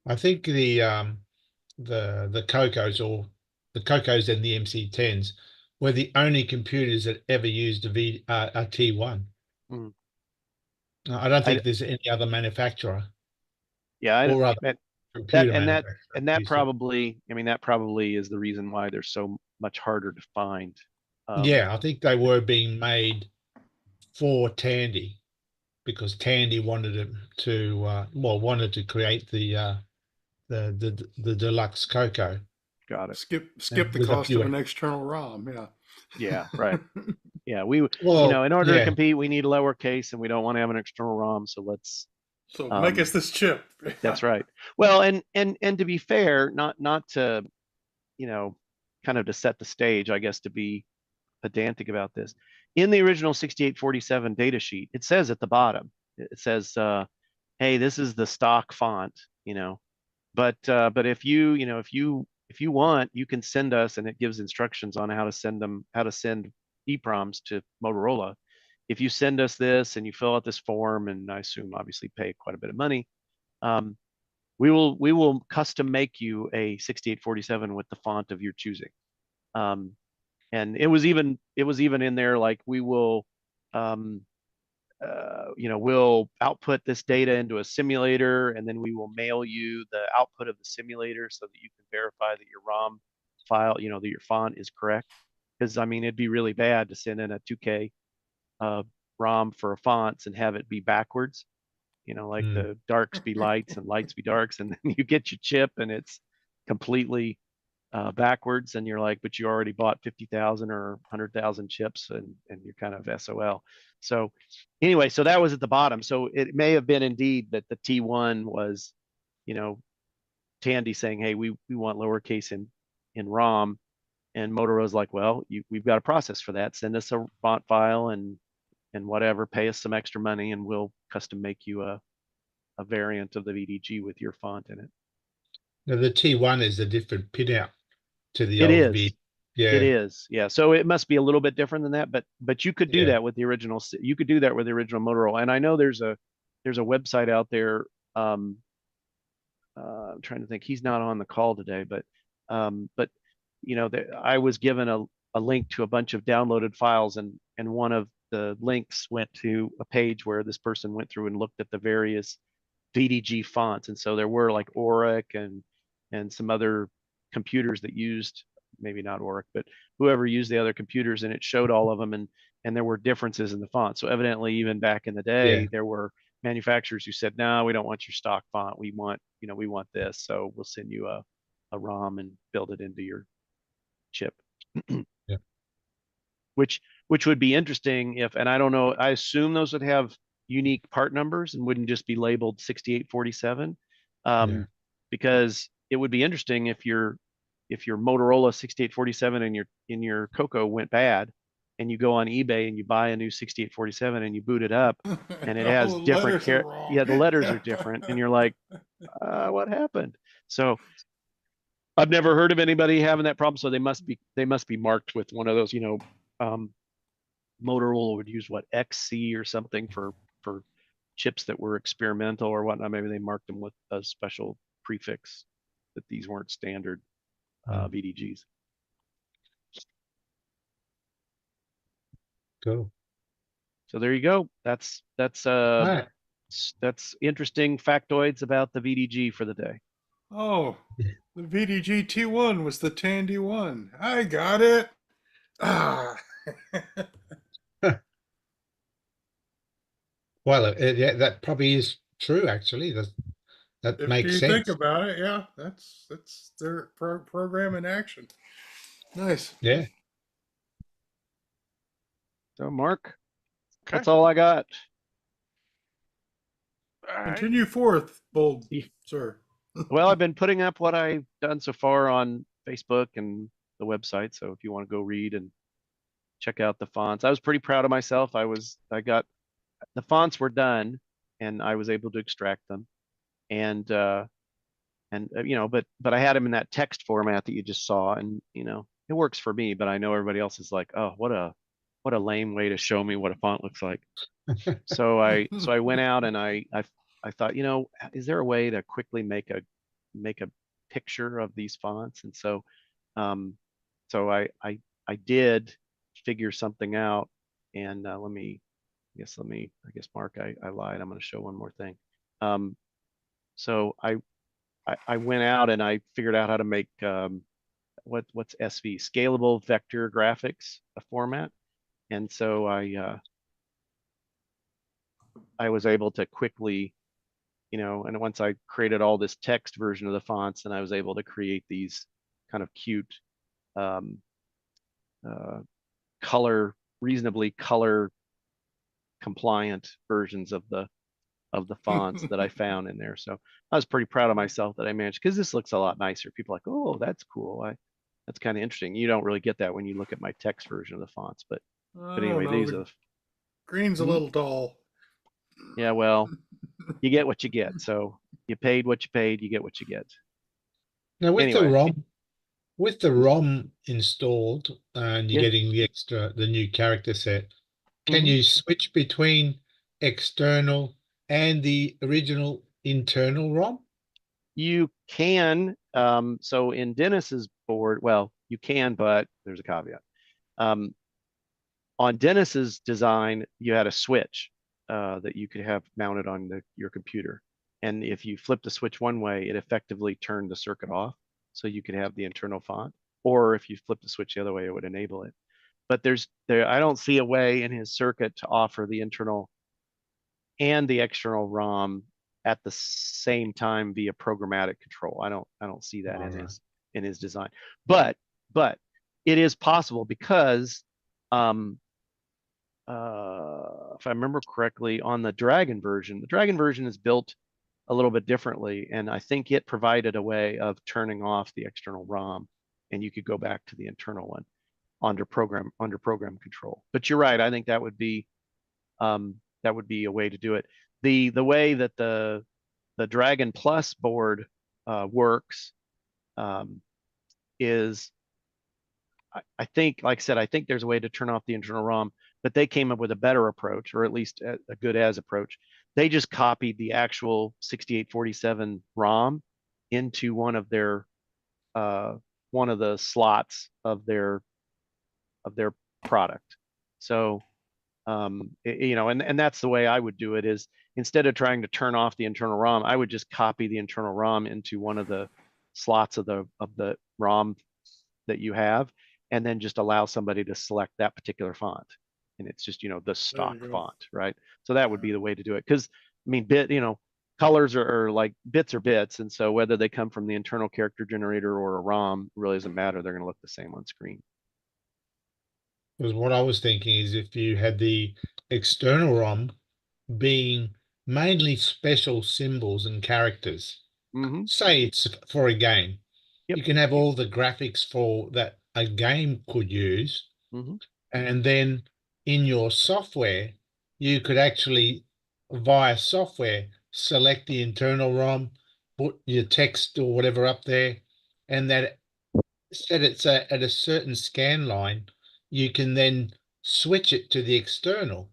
I think the CoCos or the CoCos and the MC10s were the only computers that ever used a T1. Mm. I don't think there's any other manufacturer. Yeah, or other computer manufacturer. that probably, I mean, that probably is the reason why they're so much harder to find. Yeah, I think they were being made for Tandy because Tandy wanted to create the Deluxe CoCo. Got it. Skip the cost of an external ROM. Yeah. Yeah. Right. Yeah. We, Well, you know, in order to compete, we need a lowercase and we don't want to have an external ROM. So let's. So make us this chip. That's right. Well, and to be fair, not to, you know, kind of to set the stage, I guess, to be pedantic about this. In the original 6847 data sheet, it says at the bottom, it says, hey, this is the stock font, you know, but if you, you know, if you want, you can send us, and it gives instructions on how to send EPROMs to Motorola. If you send us this and you fill out this form, and I assume obviously pay quite a bit of money, we will custom make you a 6847 with the font of your choosing. And it was even in there, like, we will, you know, we'll output this data into a simulator, and then we will mail you the output of the simulator so that you can verify that your ROM file, you know, that your font is correct. Because I mean, it'd be really bad to send in a 2K ROM for a fonts and have it be backwards. You know, like the darks be lights and lights be darks, and then you get your chip and it's completely backwards, and you're like, but you already bought 50,000 or 100,000 chips, and you're kind of SOL. So anyway, so that was at the bottom. So it may have been indeed that the T1 was, you know, Tandy saying, hey, we want lowercase in ROM, and Motorola's like, well, we've got a process for that. Send us a font file and whatever, pay us some extra money, and we'll custom make you a variant of the VDG with your font in it. Now the T1 is a different pinout to the It old is. V. Yeah. It is. Yeah. So it must be a little bit different than that, but you could do Yeah. that with the original. You could do that with the original Motorola. And I know there's a website out there. I'm trying to think. He's not on the call today, but you know, I was given a link to a bunch of downloaded files, and one of the links went to a page where this person went through and looked at the various VDG fonts. And so there were like Auric and some other computers that used, maybe not Auric, but whoever used the other computers, and it showed all of them, and there were differences in the font. So evidently, even back in the day, there were manufacturers who said, no, we don't want your stock font. We want this. So we'll send you a ROM and build it into your chip. Yeah. Which would be interesting if, and I don't know, I assume those would have unique part numbers and wouldn't just be labeled 6847. Because it would be interesting if your Motorola 6847 and your CoCo went bad, and you go on eBay and you buy a new 6847 and you boot it up, and it has different the letters are different, and you're like, what happened? So I've never heard of anybody having that problem. So they must be marked with one of those, you know, Motorola would use what, XC or something for chips that were experimental or whatnot. Maybe they marked them with a special prefix that these weren't standard VDGs. Cool. So there you go. That's Right. that's interesting factoids about the VDG for the day. Oh, the VDG T1 was the Tandy one. I got it. Ah. Well, yeah, that probably is true. Actually, that If makes you sense. think about it, yeah, that's their program in action. Nice. Yeah. So Mark, Okay. that's all I got. All right. Continue forth, bold sir. Well, I've been putting up what I've done so far on Facebook and the website. So if you want to go read and check out the fonts, I was pretty proud of myself. I got the fonts were done, and I was able to extract them, and you know, but I had them in that text format that you just saw, and you know, it works for me. But I know everybody else is like, oh, what a lame way to show me what a font looks like. So I went out and I thought, you know, is there a way to quickly make a picture of these fonts? And so I did figure something out, and I guess Mark, I lied. I'm going to show one more thing. So I went out and I figured out how to make what's SV, scalable vector graphics, a format. And so I was able to quickly, you know, and once I created all this text version of the fonts, and I was able to create these kind of cute reasonably color compliant versions of the fonts that I found in there. So I was pretty proud of myself that I managed, because this looks a lot nicer. People are like, oh, that's cool. That's kind of interesting. You don't really get that when you look at my text version of the fonts, but anyway, these are green's a little dull. Yeah, well, you get what you get. So you paid what you paid, you get what you get. Now Anyway, with the ROM installed and you're yeah. getting the new character set, can Mhm. you switch between external and the original internal ROM? You can. So in Dennis's board, well, you can, but there's a caveat. Um, on Dennis's design, you had a switch that you could have mounted on your computer. And if you flipped the switch one way, it effectively turned the circuit off. So you could have the internal font. Or if you flip the switch the other way, it would enable it. But I don't see a way in his circuit to offer the internal and the external ROM at the same time via programmatic control. I don't see that in his design. But it is possible because if I remember correctly, on the Dragon version is built a little bit differently, and I think it provided a way of turning off the external ROM, and you could go back to the internal one under program control. But you're right. I think that would be a way to do it. The way that the Dragon Plus board works is I think, like I said, I think there's a way to turn off the internal ROM, but they came up with a better approach, or at least a good as approach. They just copied the actual 6847 ROM into one of the slots of their product. So and that's the way I would do it, is instead of trying to turn off the internal ROM, I would just copy the internal ROM into one of the slots of the ROM that you have, and then just allow somebody to select that particular font. And it's just, the stock font, right? So that would be the way to do it. Because I mean, colors are like bits are bits. And so whether they come from the internal character generator or a ROM really doesn't matter. They're going to look the same on screen. Because what I was thinking is if you had the external ROM being mainly special symbols and characters, say it's for a game, you can have all the graphics for that a game could use, and then in your software, you could actually, via software, select the internal ROM, put your text or whatever up there, and that set it so at a certain scan line, you can then switch it to the external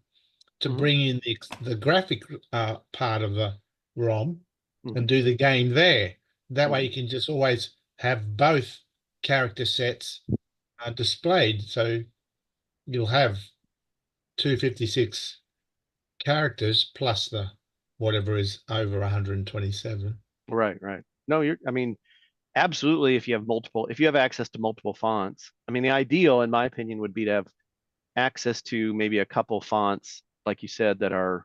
to bring in the graphic part of the ROM and do the game there. That way you can just always have both character sets displayed. So you'll have 256 characters plus the whatever is over 127. Right. No, I mean, absolutely. If you have access to multiple fonts, I mean, the ideal, in my opinion, would be to have access to maybe a couple fonts, like you said, that are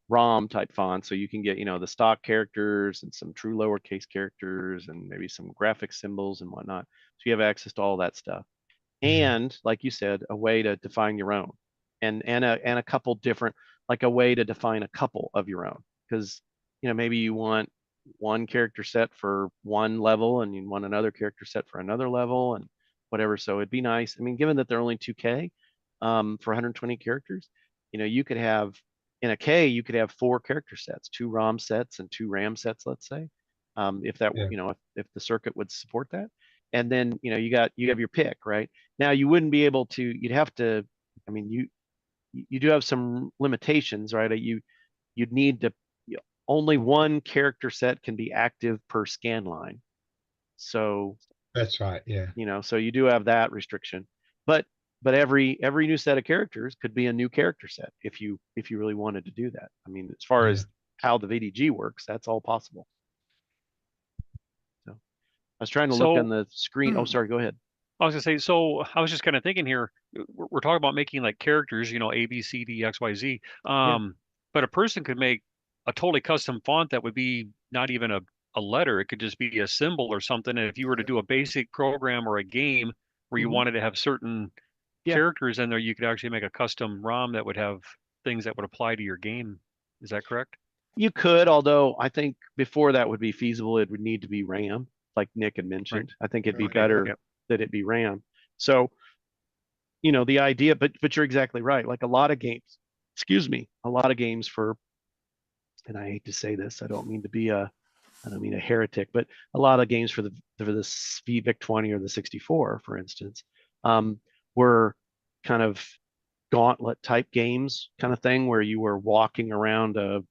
ROM type fonts. So you can get, the stock characters and some true lowercase characters and maybe some graphic symbols and whatnot. So you have access to all that stuff. And like you said, a way to define your own, and a couple different, like a way to define a couple of your own, because maybe you want one character set for one level and you want another character set for another level and whatever. So it'd be nice. I mean, given that they're only 2K for 120 characters, you could have in a K, you could have 4 character sets, 2 ROM sets and 2 RAM sets, let's say, if that if the circuit would support that. And then you have your pick, right? Now you wouldn't be able to. You'd have to. I mean, you do have some limitations, right? You'd need to. Only one character set can be active per scan line. So that's right. Yeah. So you do have that restriction, but every new set of characters could be a new character set if you really wanted to do that. I mean, as far as how the VDG works, that's all possible. So I was trying to look on the screen. Oh, sorry. Go ahead. I was gonna say, so I was just kind of thinking here, we're talking about making like characters, A, B, C, D, X, Y, Z. But a person could make a totally custom font that would be not even a letter. It could just be a symbol or something. And if you were to do a basic program or a game where you wanted to have certain characters in there, you could actually make a custom ROM that would have things that would apply to your game. Is that correct? You could, although I think before that would be feasible, it would need to be RAM, like Nick had mentioned. I think it'd be better that it be RAM. So, the idea, but you're exactly right. Like a lot of games for and I hate to say this, I don't mean a heretic, but a lot of games for the VIC-20 or the 64, for instance, were kind of gauntlet type games, kind of thing, where you were walking around a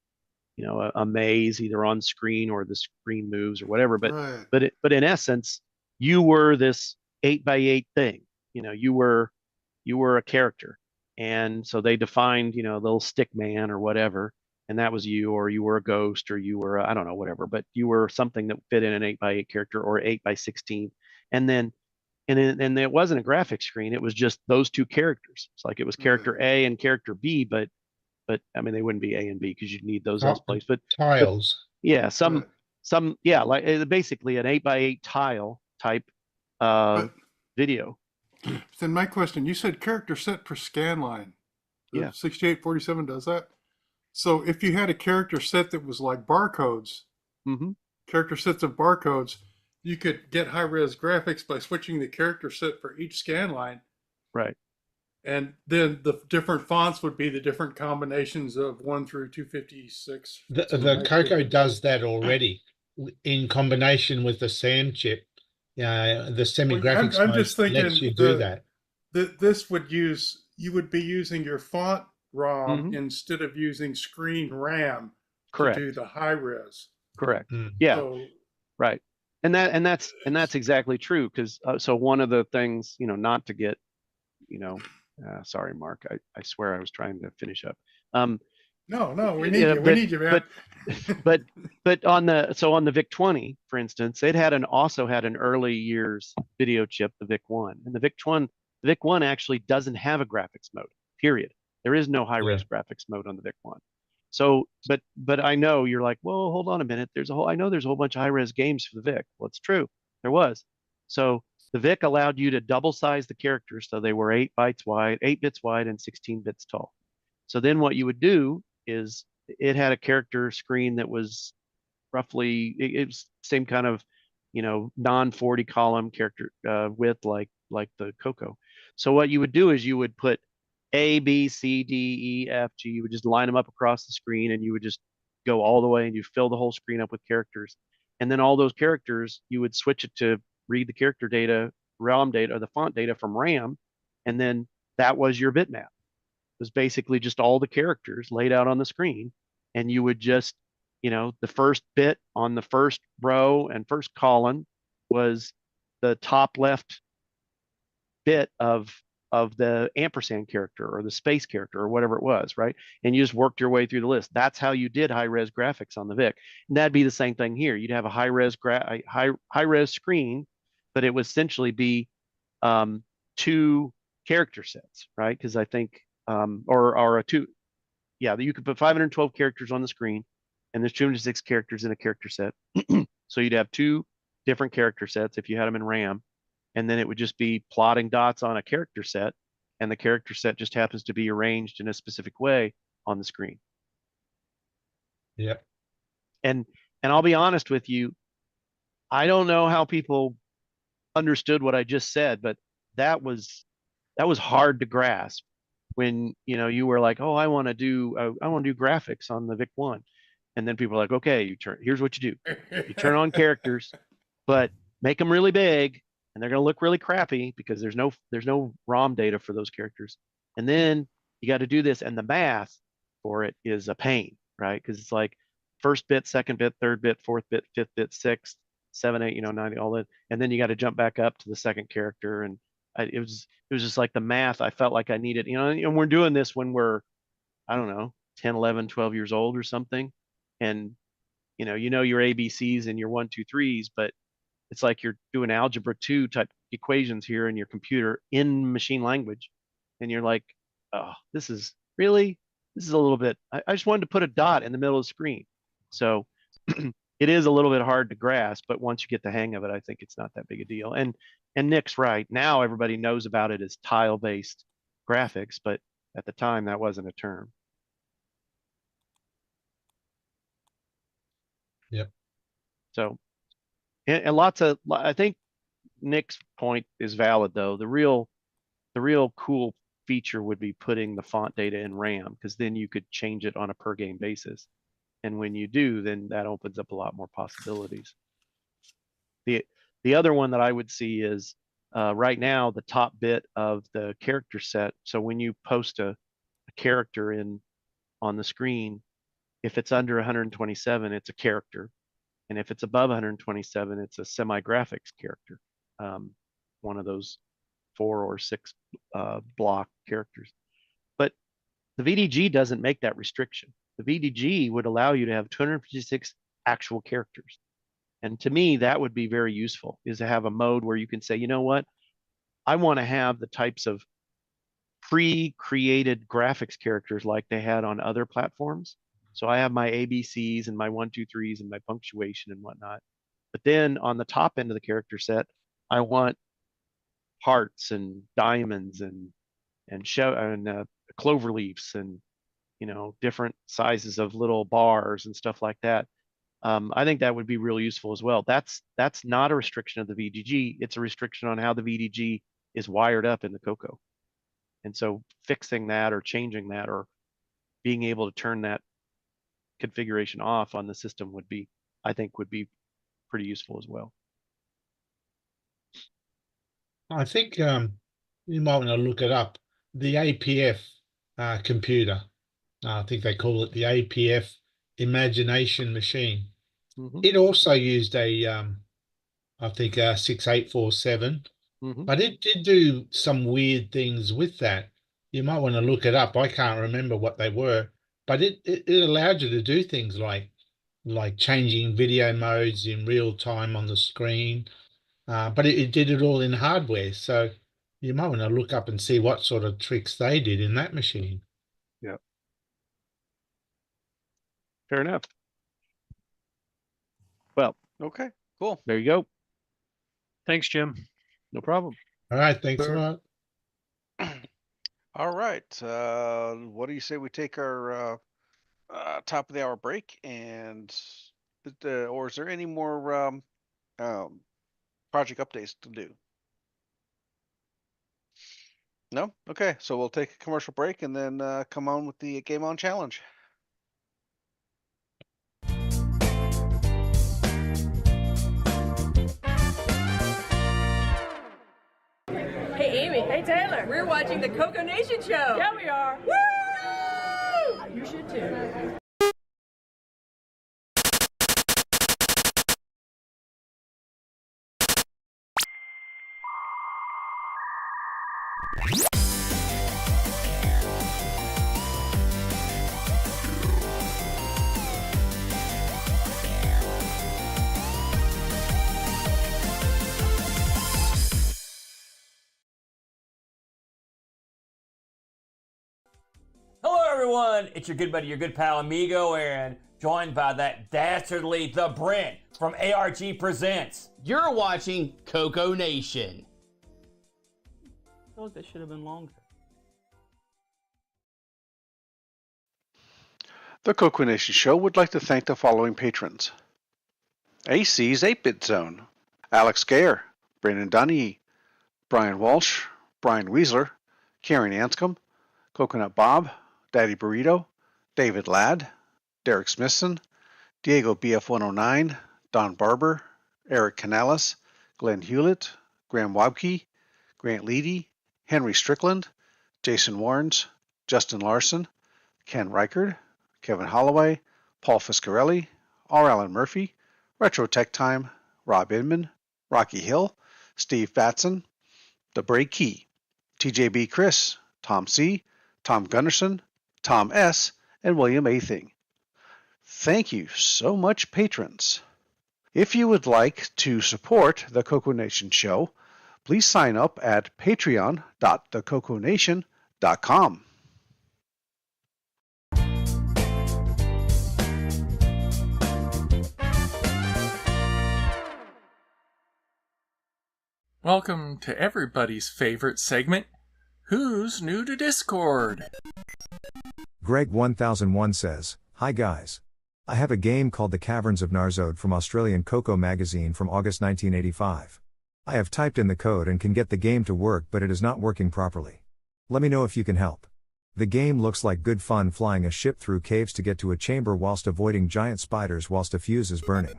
maze either on screen or the screen moves or whatever. Right. But in essence, you were this 8x8 thing. You were a character, and so they defined little stick man or whatever, and that was you, or you were a ghost, or you were I don't know, whatever, but you were something that fit in an 8x8 character or 8x16, and then and it wasn't a graphic screen, it was just those two characters. It's like it was character A and character B, but I mean they wouldn't be A and B because you'd need those places, but Tiles. yeah, Right. yeah, like basically an 8x8 tile type But video. then my question, you said character set per scanline. The Yeah. 6847 does that. So if you had a character set that was like barcodes, Mm-hmm. character sets of barcodes, you could get high-res graphics by switching the character set for each scanline. Right. And then the different fonts would be the different combinations of 1 through 256. The CoCo does that already in combination with the SAM chip. The semigraphics I'm mode just thinking lets you do that. This would you would be using your font ROM Mhm. instead of using screen RAM Correct. to do the high res. Correct. Mm. Yeah. So, Right. And that's exactly true, because so one of the things, not to get, sorry, Mark, I swear I was trying to finish up. no, we need Yeah, you. We need you, man. But on the VIC-20, for instance, it also had an early years video chip, the VIC-1, and the VIC-1 actually doesn't have a graphics mode. Period. There is no high-res graphics mode on the VIC-1. So, but I know you're like, well, hold on a minute. I know there's a whole bunch of high-res games for the VIC. Well, it's true. There was. So the VIC allowed you to double size the characters, so they were 8 bits wide, and 16 bits tall. So then what you would do is it had a character screen that was roughly it was same kind of non-40 column character width like the CoCo. So what you would do is you would put A, B, C, D, E, F, G. You would just line them up across the screen, and you would just go all the way, and you fill the whole screen up with characters. And then all those characters, you would switch it to read the character data, ROM data, or the font data from RAM, and then that was your bitmap. It was basically just all the characters laid out on the screen, and you would just, the first bit on the first row and first column was the top left bit of the ampersand character or the space character or whatever it was, right? And you just worked your way through the list. That's how you did high-res graphics on the VIC. And that'd be the same thing here. You'd have a high-res screen, but it would essentially be 2 character sets, right? Because I think or a 2, yeah, you could put 512 characters on the screen, and there's 206 characters in a character set. So you'd have 2 different character sets if you had them in RAM, and then it would just be plotting dots on a character set, and the character set just happens to be arranged in a specific way on the screen. Yep. And I'll be honest with you, I don't know how people understood what I just said, but that was hard to grasp when you were like, oh, I want to do graphics on the VIC-1, and then people are like, okay, here's what you do. You turn on characters, but make them really big, and they're going to look really crappy because there's no ROM data for those characters. And then you got to do this, and the math for it is a pain, right? Because it's like first bit, second bit, third bit, fourth bit, fifth bit, sixth, 7, 8, 90, all that, and then you got to jump back up to the second character, and it was just like the math. I felt like I needed, and we're doing this when we're, I don't know, 10, 11, 12 years old or something, and your ABCs and your 1, 2, 3s, but it's like you're doing algebra 2 type equations here in your computer in machine language, and you're like, oh, this is a little bit. I just wanted to put a dot in the middle of the screen, so it is a little bit hard to grasp, but once you get the hang of it, I think it's not that big a deal. And Nick's right. Now everybody knows about it as tile-based graphics, but at the time that wasn't a term. Yep. So, and I think Nick's point is valid though. The real cool feature would be putting the font data in RAM, because then you could change it on a per game basis. And when you do, then that opens up a lot more possibilities. The other one that I would see is right now the top bit of the character set. So when you post a character on the screen, if it's under 127, it's a character. And if it's above 127, it's a semi-graphics character. One of those 4 or 6 block characters. But the VDG doesn't make that restriction. The VDG would allow you to have 256 actual characters. And to me, that would be very useful, is to have a mode where you can say, you know what, I want to have the types of pre-created graphics characters like they had on other platforms. So I have my ABCs and my 1, 2, 3s and my punctuation and whatnot. But then on the top end of the character set, I want hearts and diamonds and clover leaves and, you know, different sizes of little bars and stuff like that. I think that would be really useful as well. That's not a restriction of the VDG. It's a restriction on how the VDG is wired up in the CoCo. And so fixing that or changing that or being able to turn that configuration off on the system would be, I think, would be pretty useful as well. I think you might want to look it up. The APF computer, I think they call it the APF Imagination Machine. It also used a, I think, 6847, but it did do some weird things with that. You might want to look it up. I can't remember what they were, but it allowed you to do things like changing video modes in real time on the screen, but it did it all in hardware. So you might want to look up and see what sort of tricks they did in that machine. Yeah. Fair enough. Well, Okay, cool. there you go. Thanks, Jim. No problem. All right, thanks a lot. All right. What do you say we take our top of the hour break and or is there any more project updates to do? No? Okay, so we'll take a commercial break and then come on with the Game On Challenge. Hey, Amy. Hey, Taylor. We're watching the Coco Nation show. Yeah, we are. Woo! You should too. Hello everyone, it's your good buddy, your good pal Amigo Aaron, joined by that dastardly The Brent from ARG Presents. You're watching Coco Nation. I feel like that should have been longer. The Coco Nation show would like to thank the following patrons. AC's 8-Bit Zone, Alex Gayer, Brandon Dunny, Brian Walsh, Brian Weasler, Karen Anscombe, Coconut Bob, Daddy Burrito, David Ladd, Derek Smithson, Diego BF109, Don Barber, Eric Canales, Glenn Hewlett, Graham Wabke, Grant Leedy, Henry Strickland, Jason Warrens, Justin Larson, Ken Reichard, Kevin Holloway, Paul Fiscarelli, R. Allen Murphy, Retro Tech Time, Rob Inman, Rocky Hill, Steve Batson, The Break Key, TJB Chris, Tom C., Tom Gunnarsson, Tom S., and William A. Thing. Thank you so much, patrons. If you would like to support the Coco Nation show, please sign up at patreon.thecoconation.com. Welcome to everybody's favorite segment, Who's New to Discord? Greg1001 says, Hi guys. I have a game called The Caverns of Narzode from Australian CoCo magazine from August 1985. I have typed in the code and can get the game to work, but it is not working properly. Let me know if you can help. The game looks like good fun flying a ship through caves to get to a chamber whilst avoiding giant spiders whilst a fuse is burning.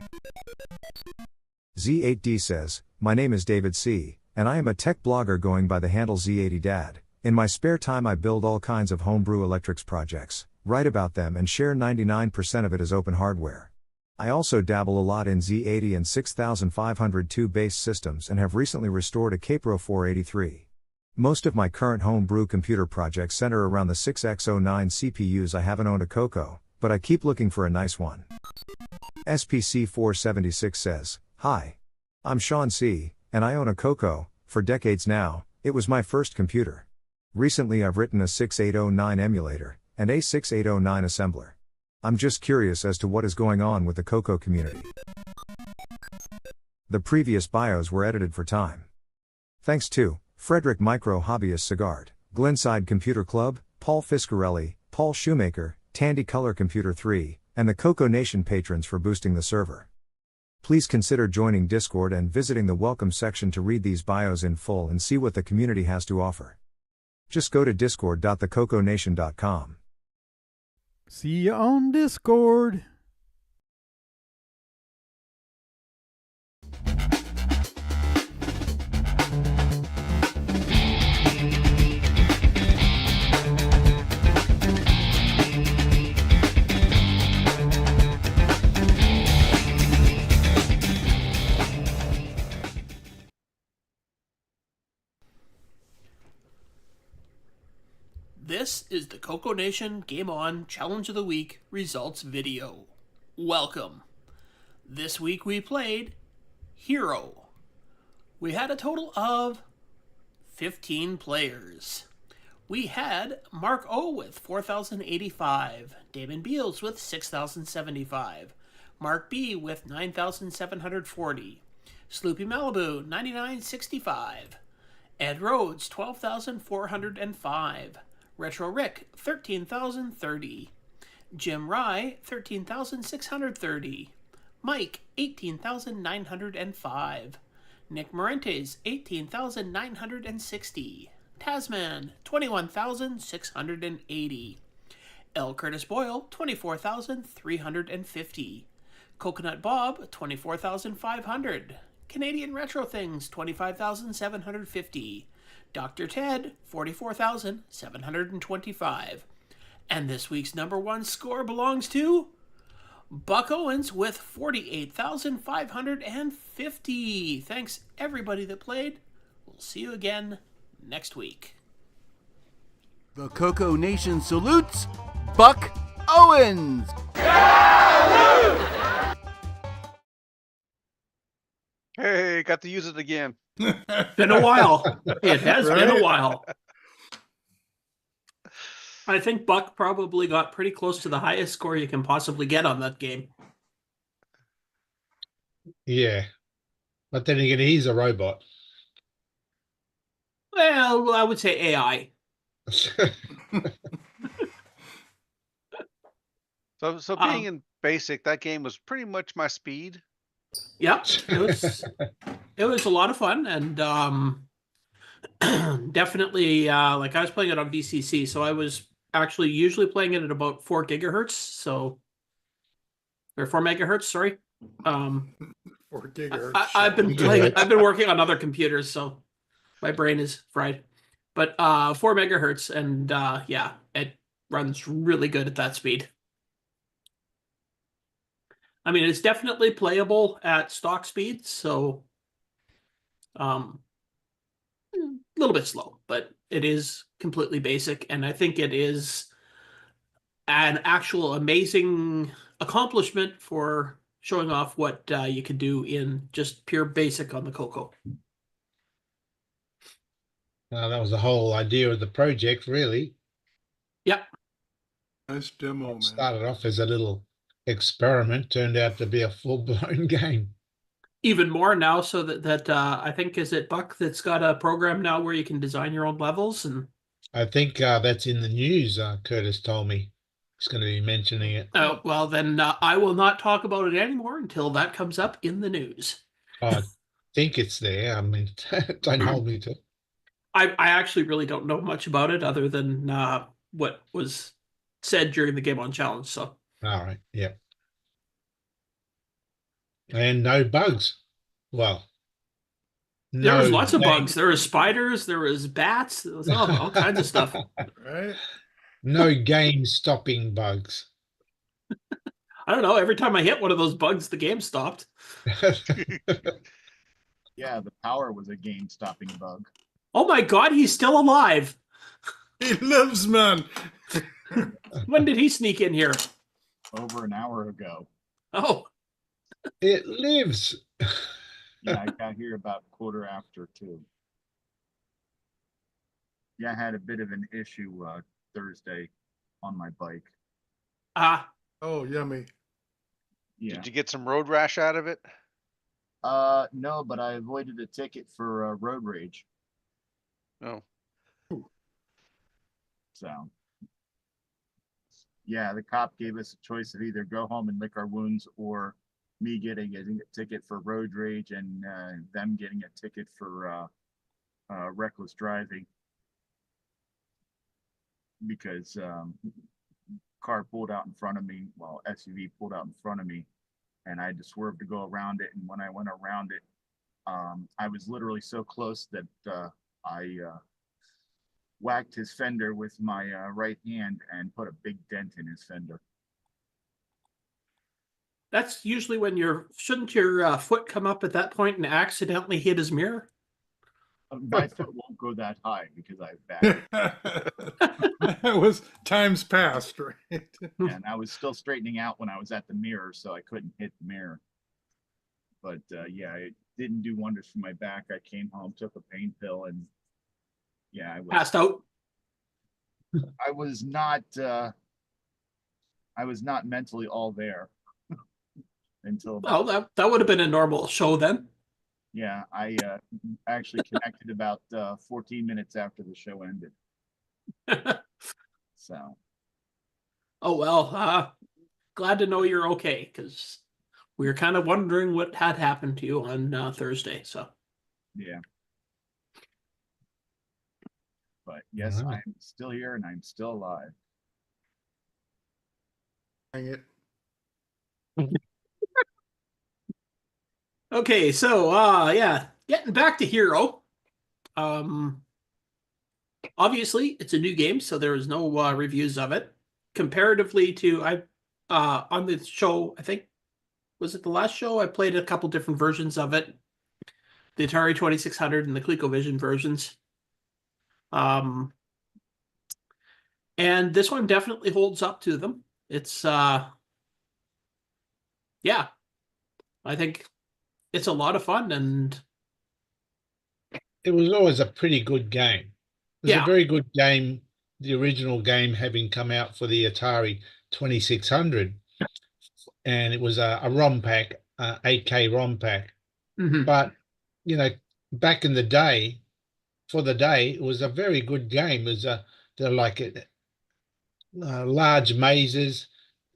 Z8D says, my name is David C., and I am a tech blogger going by the handle Z80Dad. In my spare time I build all kinds of homebrew electrics projects, write about them and share 99% of it as open hardware. I also dabble a lot in Z80 and 6502 based systems and have recently restored a Kaypro 483. Most of my current homebrew computer projects center around the 6X09 CPUs. I haven't owned a CoCo, but I keep looking for a nice one. SPC 476 says, hi. I'm Sean C., and I own a CoCo. For decades now, it was my first computer. Recently I've written a 6809 emulator, and a 6809 assembler. I'm just curious as to what is going on with the CoCo community. The previous bios were edited for time. Thanks to Frederick Micro Hobbyist Sigard, Glenside Computer Club, Paul Fiscarelli, Paul Shoemaker, Tandy Color Computer 3, and the Coco Nation patrons for boosting the server. Please consider joining Discord and visiting the welcome section to read these bios in full and see what the community has to offer. Just go to discord.thecoconation.com. See you on Discord. This is the Coco Nation Game On Challenge of the Week results video. Welcome. This week we played Hero. We had a total of 15 players. We had Mark O with 4,085, Damon Beals with 6,075, Mark B with 9,740, Sloopy Malibu 9,965, Ed Rhodes 12,405, Retro Rick 13,030, Jim Rye 13,630, Mike 18,905, Nick Morentes 18,960, Tasman 21,680, L. Curtis Boyle 24,350, Coconut Bob 24,500, Canadian Retro Things 25,750, Dr. Ted, 44,725. And this week's number one score belongs to Buck Owens with 48,550. Thanks everybody that played. We'll see you again next week. The Coco Nation salutes Buck Owens. Hey, got to use it again. Been a while. It has been a while. I think Buck probably got pretty close to the highest score you can possibly get on that game. Yeah. But then again, he's a robot. Well, I would say AI. So being in basic, that game was pretty much my speed. Yep, it was a lot of fun, and definitely like I was playing it on VCC, so I was actually usually playing it at about 4 gigahertz, so or 4 megahertz. Sorry, 4 gigahertz. I've been playing it. I've been working on other computers, so my brain is fried. But 4 megahertz, and yeah, it runs really good at that speed. I mean, it's definitely playable at stock speeds, so a little bit slow, but it is completely basic, and I think it is an actual amazing accomplishment for showing off what you could do in just pure basic on the CoCo. Well, that was the whole idea of the project, really. Yep. Nice demo, man. Started off as a little experiment, turned out to be a full-blown game. Even more now, so that I think, is it Buck that's got a program now where you can design your own levels? And I think that's in the news. Curtis told me he's going to be mentioning it. Oh, well, then I will not talk about it anymore until that comes up in the news. I think it's there. I mean, don't hold me to. I actually really don't know much about it other than what was said during the Game On Challenge. So, all right, yeah. And no bugs. Well, there was no lots of game- bugs. There was spiders. There was bats. There was all kinds of stuff. Right? no game-stopping bugs. I don't know. Every time I hit one of those bugs, the game stopped. Yeah, the power was a game-stopping bug. Oh my God, he's still alive. He lives, man. When did he sneak in here? Over an hour ago. Oh, It lives. Yeah, I got here about 2:15. Yeah, I had a bit of an issue Thursday on my bike. ah, Oh, yummy. Yeah. Did you get some road rash out of it? No, but I avoided a ticket for road rage. Oh. So, yeah, the cop gave us a choice of either go home and lick our wounds or me getting a ticket for road rage and them getting a ticket for reckless driving because car pulled out in front of me, well, SUV pulled out in front of me, and I had to swerve to go around it. And when I went around it, I was literally so close that I whacked his fender with my right hand and put a big dent in his fender. that's usually when shouldn't your foot come up at that point and accidentally hit his mirror? My foot won't go that high because I backed. That was times past, right? And I was still straightening out when I was at the mirror, so I couldn't hit the mirror. But yeah, it didn't do wonders for my back. I came home, took a pain pill, and yeah, I was Passed out. I was not mentally all there until about, Well, that would have been a normal show then. yeah, I actually connected about 14 minutes after the show ended. So, Oh well, glad to know you're okay because we were kind of wondering what had happened to you on Thursday. So, yeah. But yes, I'm still here and I'm still alive. Hang it. okay, so yeah, getting back to Hero. Obviously it's a new game, so there is no reviews of it. Comparatively to on the show, I think was it the last show? I played a couple different versions of it. The Atari 2600 and the ColecoVision versions. And this one definitely holds up to them. It's yeah, I think it's a lot of fun, and it was always a pretty good game. It was Yeah. a very good game, the original game having come out for the Atari 2600, and it was a ROM pack, 8K ROM pack. Mhm. But, you know, back in the day, for the day, it was a very good game. It was they're like large mazes,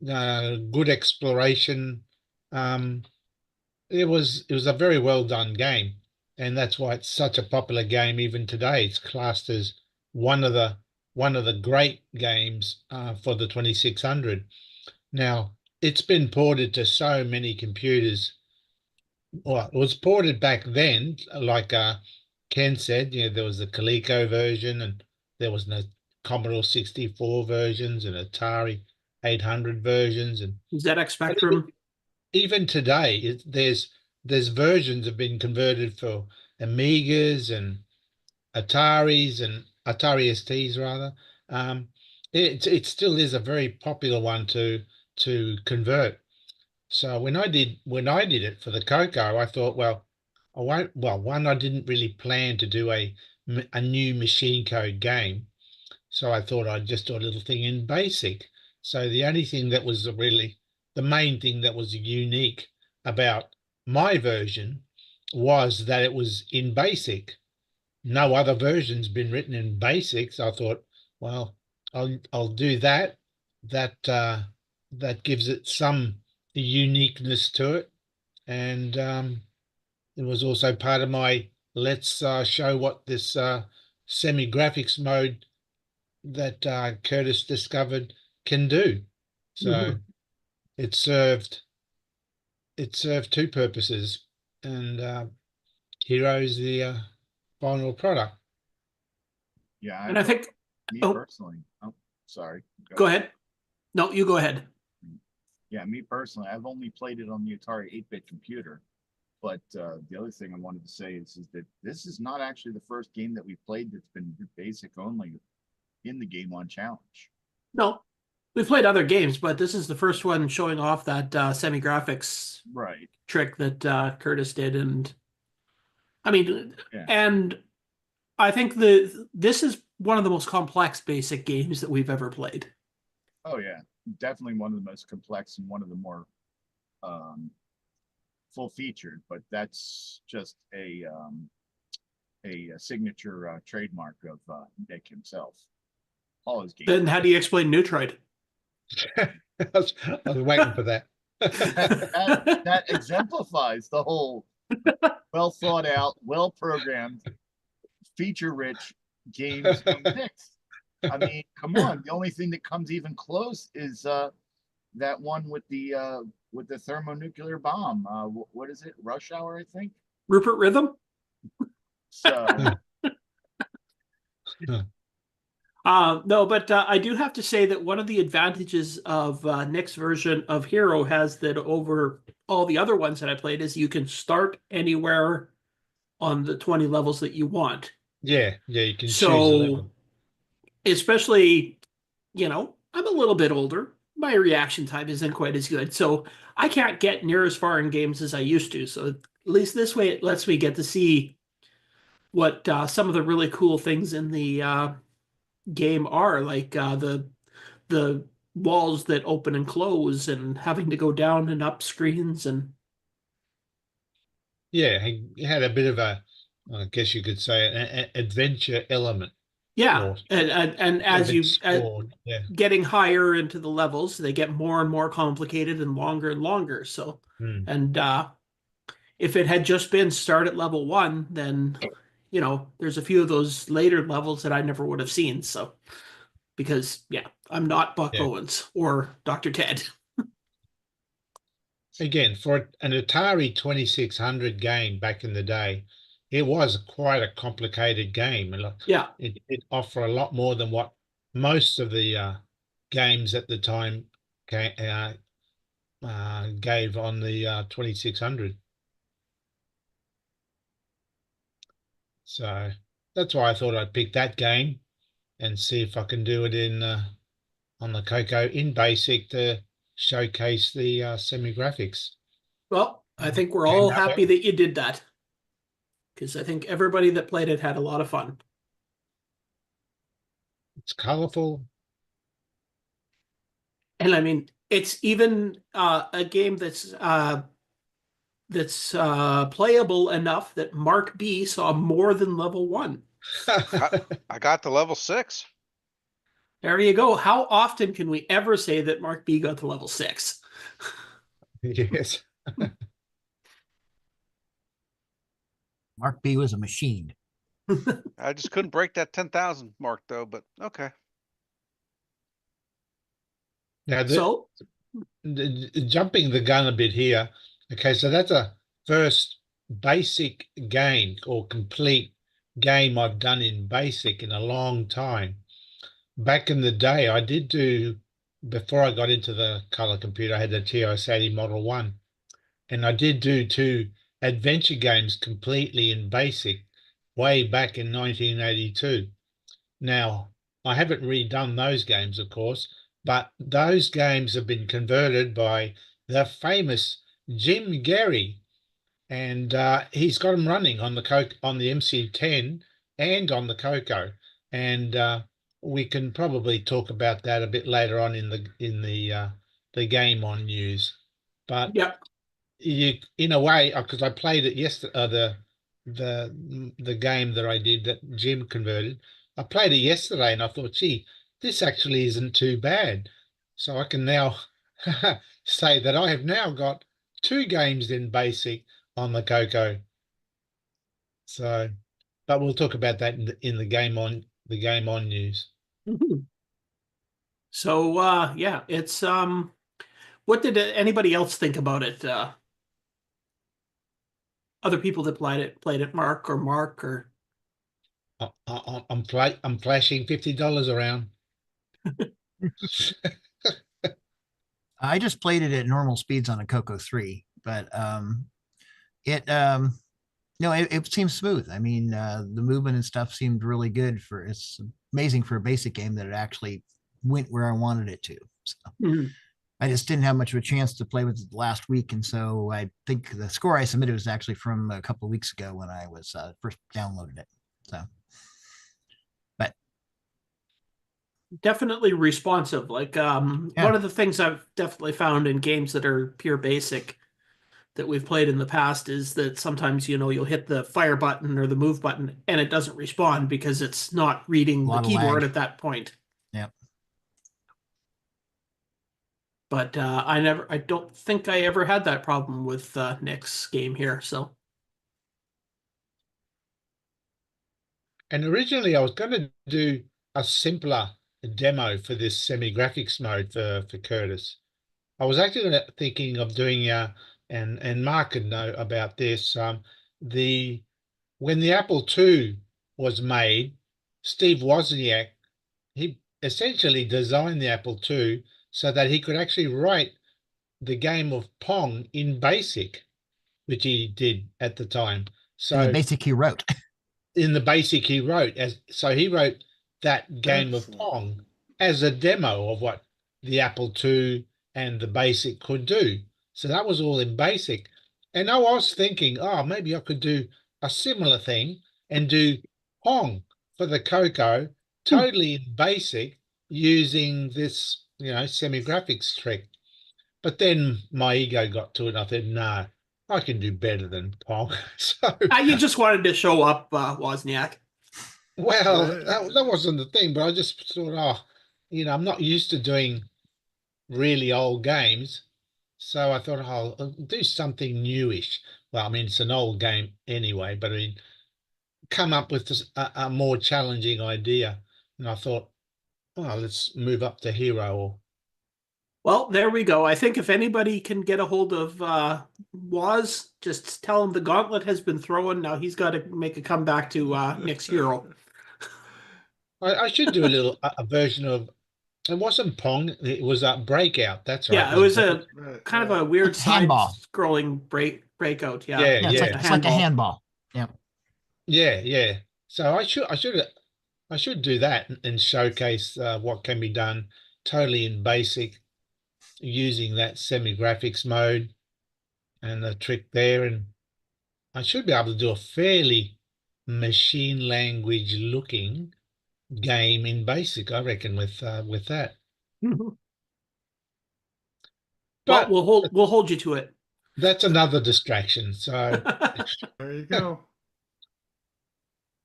good exploration. It was a very well done game, and that's why it's such a popular game even today. It's classed as one of the great games for the 2600. Now it's been ported to so many computers. Well, it was ported back then, like Ken said. You know, there was the Coleco version, and there was no Commodore 64 versions and Atari 800 versions, and ZX Spectrum. Even today, there's versions have been converted for Amigas and Ataris and Atari STs rather. It still is a very popular one to convert. So when I did it for the CoCo, I thought, well, I won't. Well, one, I didn't really plan to do a new machine code game, so I thought I'd just do a little thing in BASIC. So the only thing that was really the main thing that was unique about my version was that it was in BASIC. No other version's been written in BASIC. So I thought, well, I'll do that. That gives it some uniqueness to it, and it was also part of my let's show what this semi-graphics mode Curtis discovered can do. So it served two purposes, and Hero's the final product. Yeah, And I think me personally. Oh, sorry. Go ahead. No, you go ahead. Yeah, me personally, I've only played it on the Atari 8-bit computer. But the other thing I wanted to say is that this is not actually the first game that we played that's been basic only in the Game On Challenge. No, we played other games, but this is the first one showing off that semi-graphics trick that Curtis did. And I mean, and I think this is one of the most complex basic games that we've ever played. Oh yeah, definitely one of the most complex and one of the more full-featured. But that's just a signature trademark of Nick himself. All his games. Then how do you explain Neutroid? I was waiting for that. that exemplifies the whole well thought out, well programmed, feature rich games being picked. I mean, come on. The only thing that comes even close is that one with the thermonuclear bomb. What is it? Rush Hour, I think. Rupert Rhythm. So. No, but I do have to say that one of the advantages of Nick's version of Hero has that over all the other ones that I played is you can start anywhere on the 20 levels that you want. Yeah, you can choose a level. Especially, I'm a little bit older. My reaction time isn't quite as good, so I can't get near as far in games as I used to. So at least this way it lets me get to see what some of the really cool things in the game are, like the walls that open and close and having to go down and up screens. And yeah, he had a bit of a, I guess you could say, an adventure element. Yeah, and as you getting higher into the levels, they get more and more complicated and longer. So, and if it had just been start at level 1, then there's a few of those later levels that I never would have seen. So, because I'm not Buck Owens or Dr. Ted. Again, for an Atari 2600 game back in the day, it was quite a complicated game. It offered a lot more than what most of the games at the time gave on the 2600. So that's why I thought I'd pick that game and see if I can do it in on the CoCo in BASIC to showcase the semi-graphics. Well, I think we're all happy that you did that, because I think everybody that played it had a lot of fun. It's colorful. And I mean, it's even a game that's playable enough that Mark B saw more than level 1. I got to level 6. There you go. How often can we ever say that Mark B got to level 6? Yes. Mark B was a machine. I just couldn't break that 10,000 mark though, but okay. Now, jumping the gun a bit here. Okay, so that's a first basic game or complete game I've done in BASIC in a long time. Back in the day, I did do, before I got into the color computer, I had the TI-80 Model 1, and I did do 2 adventure games completely in BASIC way back in 1982. Now, I haven't redone those games, of course, but those games have been converted by the famous Jim Gary, and he's got them running on the MC10 and on the CoCo, and we can probably talk about that a bit later on in the game on news. But you, in a way, because I played it yesterday, the game that I did that Jim converted, I played it yesterday, and I thought, gee, this actually isn't too bad. So I can now say that I have now got 2 games in BASIC on the CoCo. So, but we'll talk about that in the game on news. Mhm. So yeah, it's what did anybody else think about it? Other people that played it, Mark or I'm flashing $50 around. I just played it at normal speeds on a Coco 3, but it no, it seems smooth. I mean, the movement and stuff seemed really good for it's amazing for a basic game that it actually went where I wanted it to. So Mhm. I just didn't have much of a chance to play with it last week, and so I think the score I submitted was actually from a couple of weeks ago when I was first downloaded it. So, but definitely responsive. Like one of the things I've definitely found in games that are pure basic that we've played in the past is that sometimes you'll hit the fire button or the move button and it doesn't respond because it's not reading the keyboard at that point. Yep. But I don't think I ever had that problem with Nick's game here. So And originally I was going to do a simpler demo for this semi-graphics mode for Curtis. I was actually thinking of doing and Mark could know about this. When the Apple II was made, Steve Wozniak, he essentially designed the Apple II so that he could actually write the game of Pong in BASIC, which he did at the time. So in the BASIC he wrote. In the BASIC he wrote, so he wrote that game of Pong as a demo of what the Apple II and the BASIC could do. So that was all in BASIC. And I was thinking, oh, maybe I could do a similar thing and do Pong for the CoCo, totally in BASIC, using this, semi-graphics trick. But then my ego got to it, and I said, no, I can do better than Pong. So you just wanted to show up, Wozniak. well, that wasn't the thing, but I just thought, I'm not used to doing really old games. So I thought, I'll do something newish. Well, I mean, it's an old game anyway, but I mean, come up with a more challenging idea. And I thought, well, let's move up to Hero. Well, there we go. I think if anybody can get a hold of Woz, just tell him the gauntlet has been thrown. Now he's got to make a comeback to Nick's Hero. I should do a version of. It wasn't Pong. It was a Breakout. That's right. Yeah, it was a kind of a weird side-scrolling breakout. Yeah, it's like a handball. Yeah. Yeah. So I should do that and showcase what can be done totally in BASIC using that semi-graphics mode and the trick there, and I should be able to do a fairly machine language looking game in BASIC, I reckon, with that. But we'll hold you to it. That's another distraction. So there you go.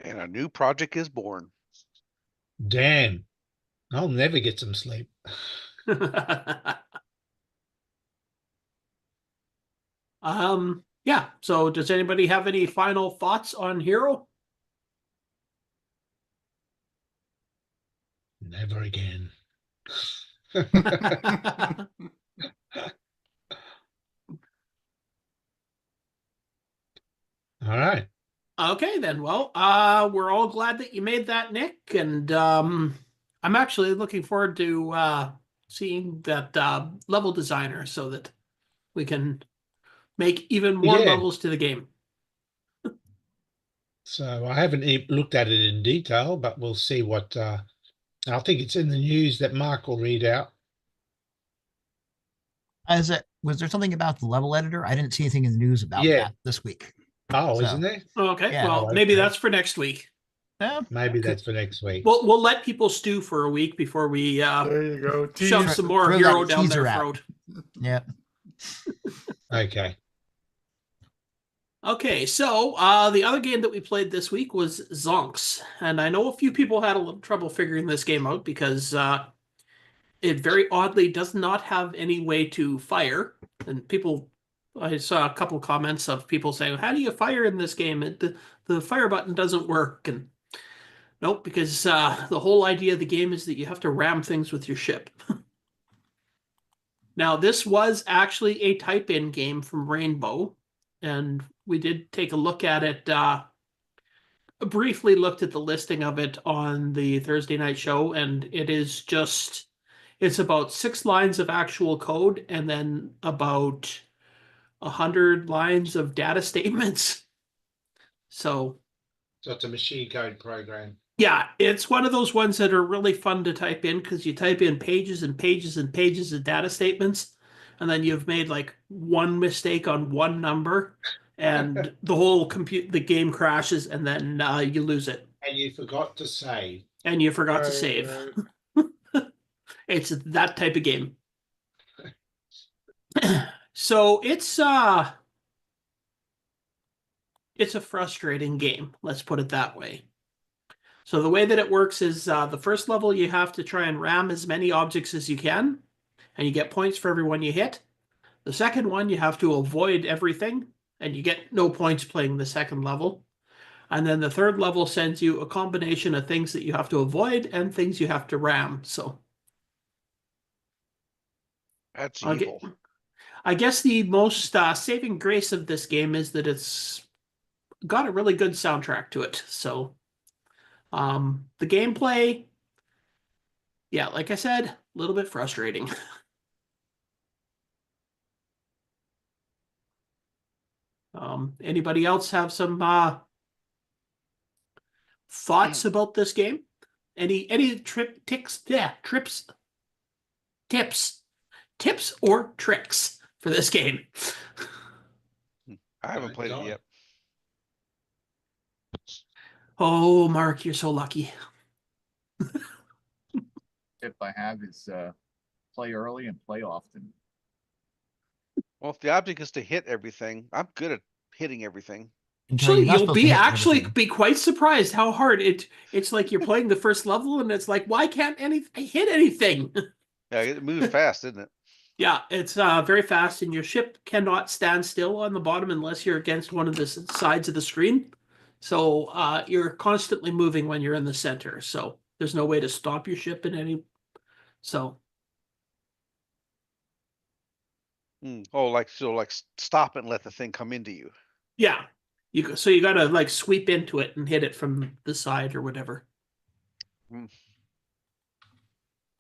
And a new project is born. Damn, I'll never get some sleep. Yeah. So does anybody have any final thoughts on Hero? Never again. All right. Okay, then. Well, we're all glad that you made that, Nick, and I'm actually looking forward to seeing that level designer so that we can make even more levels to the game. So I haven't looked at it in detail, but we'll see what. I think it's in the news that Mark will read out. Was there something about the level editor? I didn't see anything in the news about that this week. Oh, isn't there? Okay, Yeah. well, maybe that's for next week. Yeah. Maybe that's for next week. We'll let people stew for a week before we there you go. shove some more Hero down their throat. Yeah. Okay. Okay, so the other game that we played this week was Zonks, and I know a few people had a little trouble figuring this game out because it very oddly does not have any way to fire, and I saw a couple comments of people saying, "How do you fire in this game? The fire button doesn't work." And Nope, because the whole idea of the game is that you have to ram things with your ship. Now, this was actually a type-in game from Rainbow, and we did take a look at it, briefly looked at the listing of it on the Thursday night show, and it is just, it's about 6 lines of actual code and then about 100 lines of data statements. So it's a machine code program. yeah, it's one of those ones that are really fun to type in because you type in pages and pages and pages of data statements, and then you've made like one mistake on one number, and the game crashes, and then you lose it. And you forgot to save. And you forgot to save. It's that type of game. So it's a frustrating game, let's put it that way. So the way that it works is the first level you have to try and ram as many objects as you can, and you get points for every one you hit. The second one you have to avoid everything, and you get no points playing the second level. And then the third level sends you a combination of things that you have to avoid and things you have to ram. So that's evil. I guess the most saving grace of this game is that it's got a really good soundtrack to it. So the gameplay, yeah, like I said, a little bit frustrating. Anybody else have some thoughts about this game? Any tips or tricks for this game? I haven't played it yet. Oh, Mark, you're so lucky. Tip I have is play early and play often. Well, if the object is to hit everything, I'm good at hitting everything. So you'll be quite surprised how hard it's like you're playing the first level and it's like, why can't I hit anything? Yeah, it moves fast, isn't it? Yeah, it's very fast, and your ship cannot stand still on the bottom unless you're against one of the sides of the screen. So you're constantly moving when you're in the center. So there's no way to stop your ship in any. So. Like stop and let the thing come into you. Yeah, so you gotta like sweep into it and hit it from the side or whatever.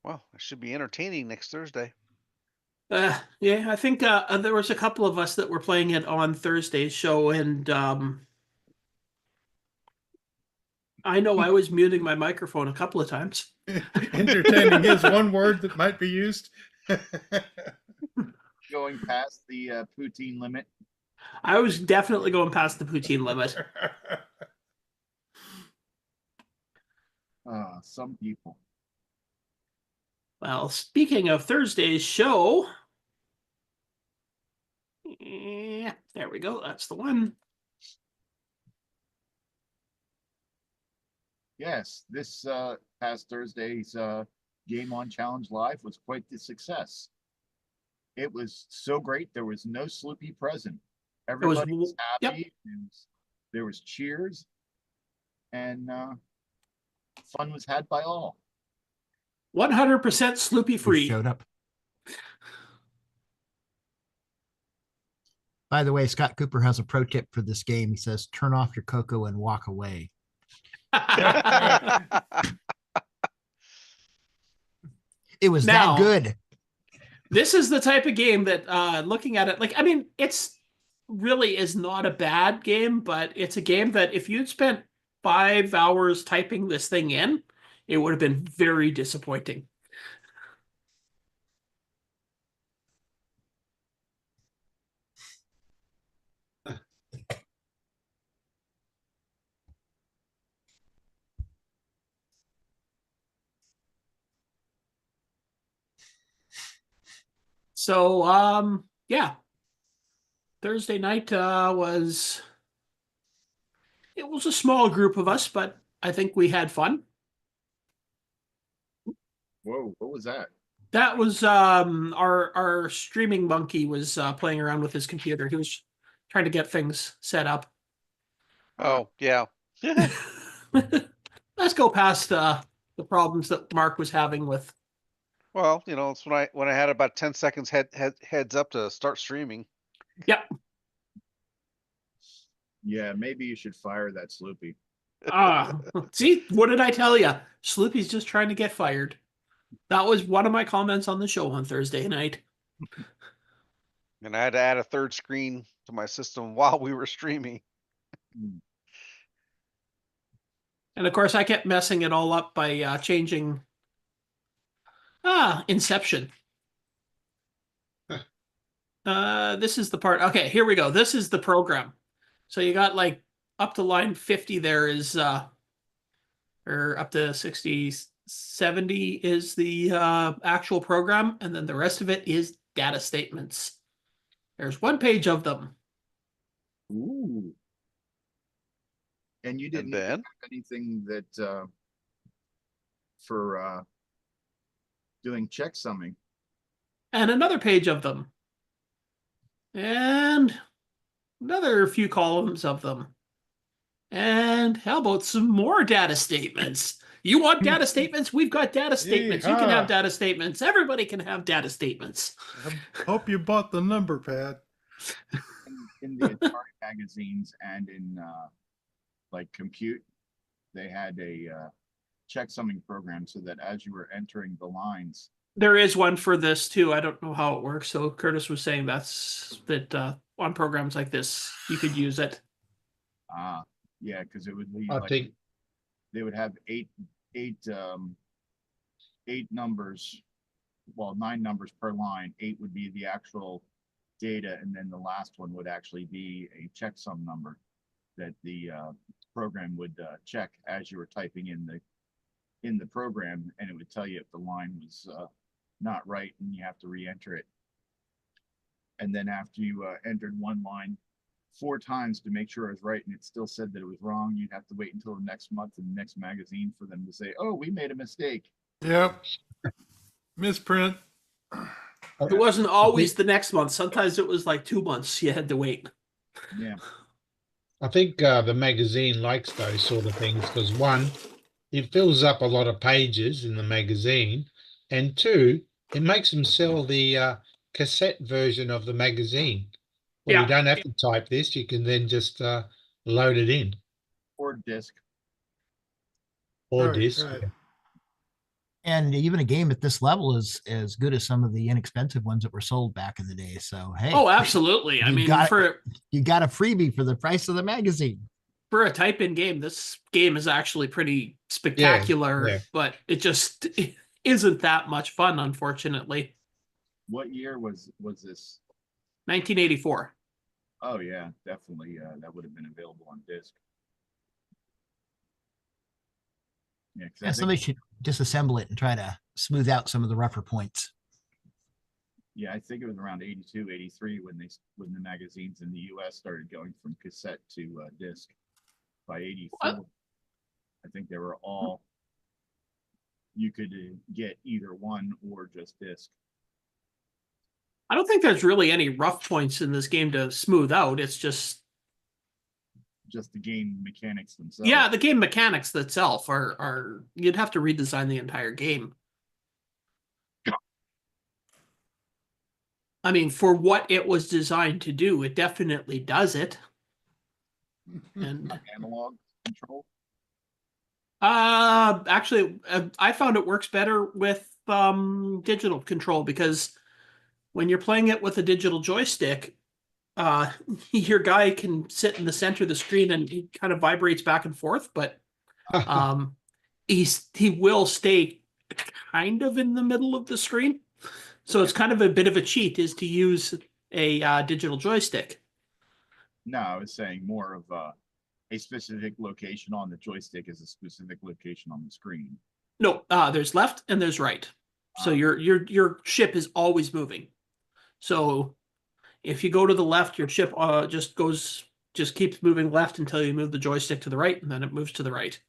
Well, it should be entertaining next Thursday. Yeah, I think there was a couple of us that were playing it on Thursday's show, and I know I was muting my microphone a couple of times. Entertaining is one word that might be used. Going past the poutine limit. I was definitely going past the poutine limit. Some people. Well, speaking of Thursday's show, yeah, there we go. That's the one. Yes, this past Thursday's Game On Challenge Live was quite the success. It was so great. There was no Sloopy present. Everybody was happy. Yep. There was cheers, and fun was had by all. 100% Sloopy free. Showed up. By the way, Scott Cooper has a pro tip for this game. He says, turn off your CoCo and walk away. It was that good. This is the type of game that, looking at it, like, I mean, it's really is not a bad game, but it's a game that if you'd spent 5 hours typing this thing in, it would have been very disappointing. So, yeah. Thursday night was a small group of us, but I think we had fun. Whoa, what was that? That was our streaming monkey was playing around with his computer. He was trying to get things set up. Oh, yeah. let's go past the problems that Mark was having with. Well, it's when I had about 10 seconds heads up to start streaming. Yep. Yeah, maybe you should fire that Sloopy. See, what did I tell you? Sloopy's just trying to get fired. That was one of my comments on the show on Thursday night. And I had to add a third screen to my system while we were streaming. And of course, I kept messing it all up by changing Inception. This is the part. Okay, here we go. This is the program. So you got like up to line 50 there is or up to 60, 70 is the actual program, and then the rest of it is data statements. There's one page of them. Ooh. And you didn't have anything that for doing checksumming. And another page of them. And another few columns of them. And how about some more data statements? You want data statements? We've got data statements. You can have data statements. Everybody can have data statements. I hope you bought the number pad. In the Atari magazines and in like Compute, they had a checksumming program so that as you were entering the lines. There is one for this too. I don't know how it works. So Curtis was saying that on programs like this, you could use it. Yeah, because it would be they would have eight numbers, well, 9 numbers per line. 8 would be the actual data, and then the last one would actually be a checksum number that the program would check as you were typing in the program, and it would tell you if the line was not right, and you have to re-enter it. And then after you entered one line 4 times to make sure it was right, and it still said that it was wrong, you'd have to wait until the next month in the next magazine for them to say, "Oh, we made a mistake." Yep. Misprint. It wasn't always the next month. Sometimes it was like 2 months you had to wait. Yeah. I think the magazine likes those sort of things because 1, it fills up a lot of pages in the magazine, and 2, it makes them sell the cassette version of the magazine. Well, you don't have to type this. You can then just load it in. Or disc. Or disc. Right. Yeah. And even a game at this level is as good as some of the inexpensive ones that were sold back in the day. So, hey. Oh, absolutely. I mean, you got a freebie for the price of the magazine. For a type-in game, this game is actually pretty spectacular, but it just isn't that much fun, unfortunately. What year was this? 1984. Oh yeah, definitely. That would have been available on disc. Yeah, somebody should disassemble it and try to smooth out some of the rougher points. Yeah, I think it was around 82, 83 when the magazines in the US started going from cassette to disc. By 84, I think they were all, you could get either one or just disc. I don't think there's really any rough points in this game to smooth out. It's just the game mechanics themselves. Yeah, the game mechanics itself are you'd have to redesign the entire game. I mean, for what it was designed to do, it definitely does it. And analog control. Actually, I found it works better with digital control because when you're playing it with a digital joystick, your guy can sit in the center of the screen and he kind of vibrates back and forth, but he will stay kind of in the middle of the screen. So it's kind of a bit of a cheat is to use a digital joystick. No, I was saying more of a specific location on the joystick is a specific location on the screen. No, there's left and there's right. So your ship is always moving. So if you go to the left, your ship just keeps moving left until you move the joystick to the right, and then it moves to the right.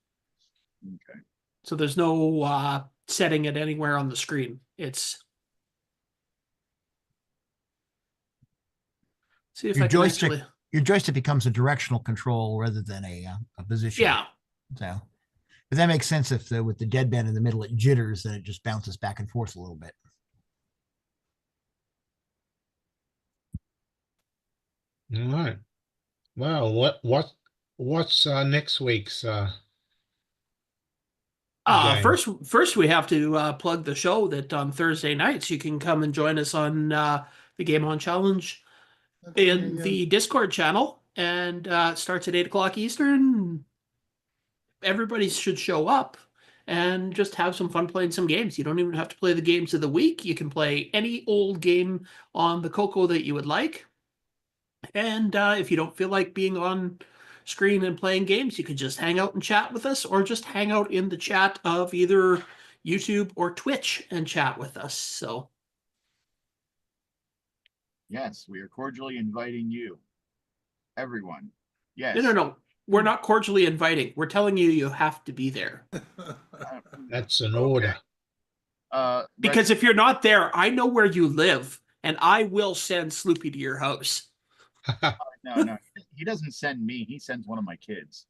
Okay. So there's no setting it anywhere on the screen. It's see if your I can joystick. actually... Your joystick becomes a directional control rather than a position. Yeah. So But that makes sense if with the deadband in the middle, it jitters, then it just bounces back and forth a little bit. All right. Well, what's next week's game? First we have to plug the show that on Thursday nights you can come and join us on the Game On Challenge in the Discord channel, and it starts at 8 o'clock Eastern. Everybody should show up and just have some fun playing some games. You don't even have to play the games of the week. You can play any old game on the CoCo that you would like. And if you don't feel like being on screen and playing games, you could just hang out and chat with us, or just hang out in the chat of either YouTube or Twitch and chat with us. So Yes, we are cordially inviting you, everyone. Yes. No. We're not cordially inviting. We're telling you you have to be there. That's an order. Because if you're not there, I know where you live, and I will send Sloopy to your house. No, he doesn't send me. He sends one of my kids.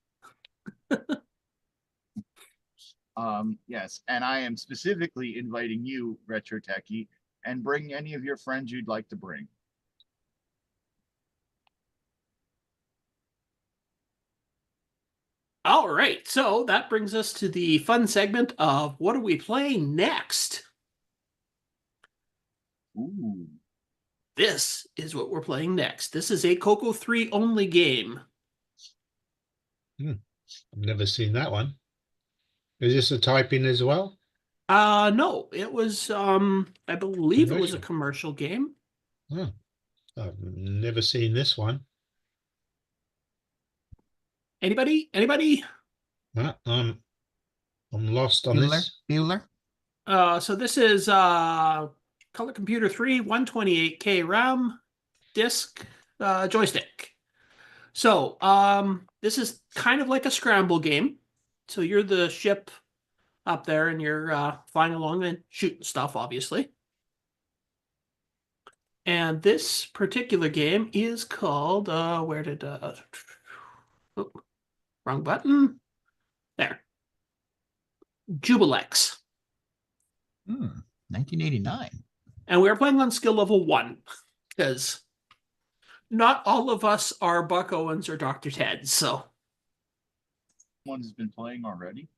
Yes, and I am specifically inviting you, Retro Techie, and bring any of your friends you'd like to bring. All right, so that brings us to the fun segment of what are we playing next? Ooh. This is what we're playing next. This is a CoCo 3 only game. I've never seen that one. Is this a type-in as well? No, it was, I believe it was a commercial game. Oh, I've never seen this one. Anybody? I'm lost on this. Bueller? So this is Color Computer 3, 128K RAM, disc, joystick. So this is kind of like a scramble game. So you're the ship up there, and you're flying along and shooting stuff, obviously. And this particular game is called, where did, oh, wrong button. There. Jubilex. 1989. And we're playing on skill level 1, because not all of us are Buck Owens or Dr. Ted, so. One's been playing already?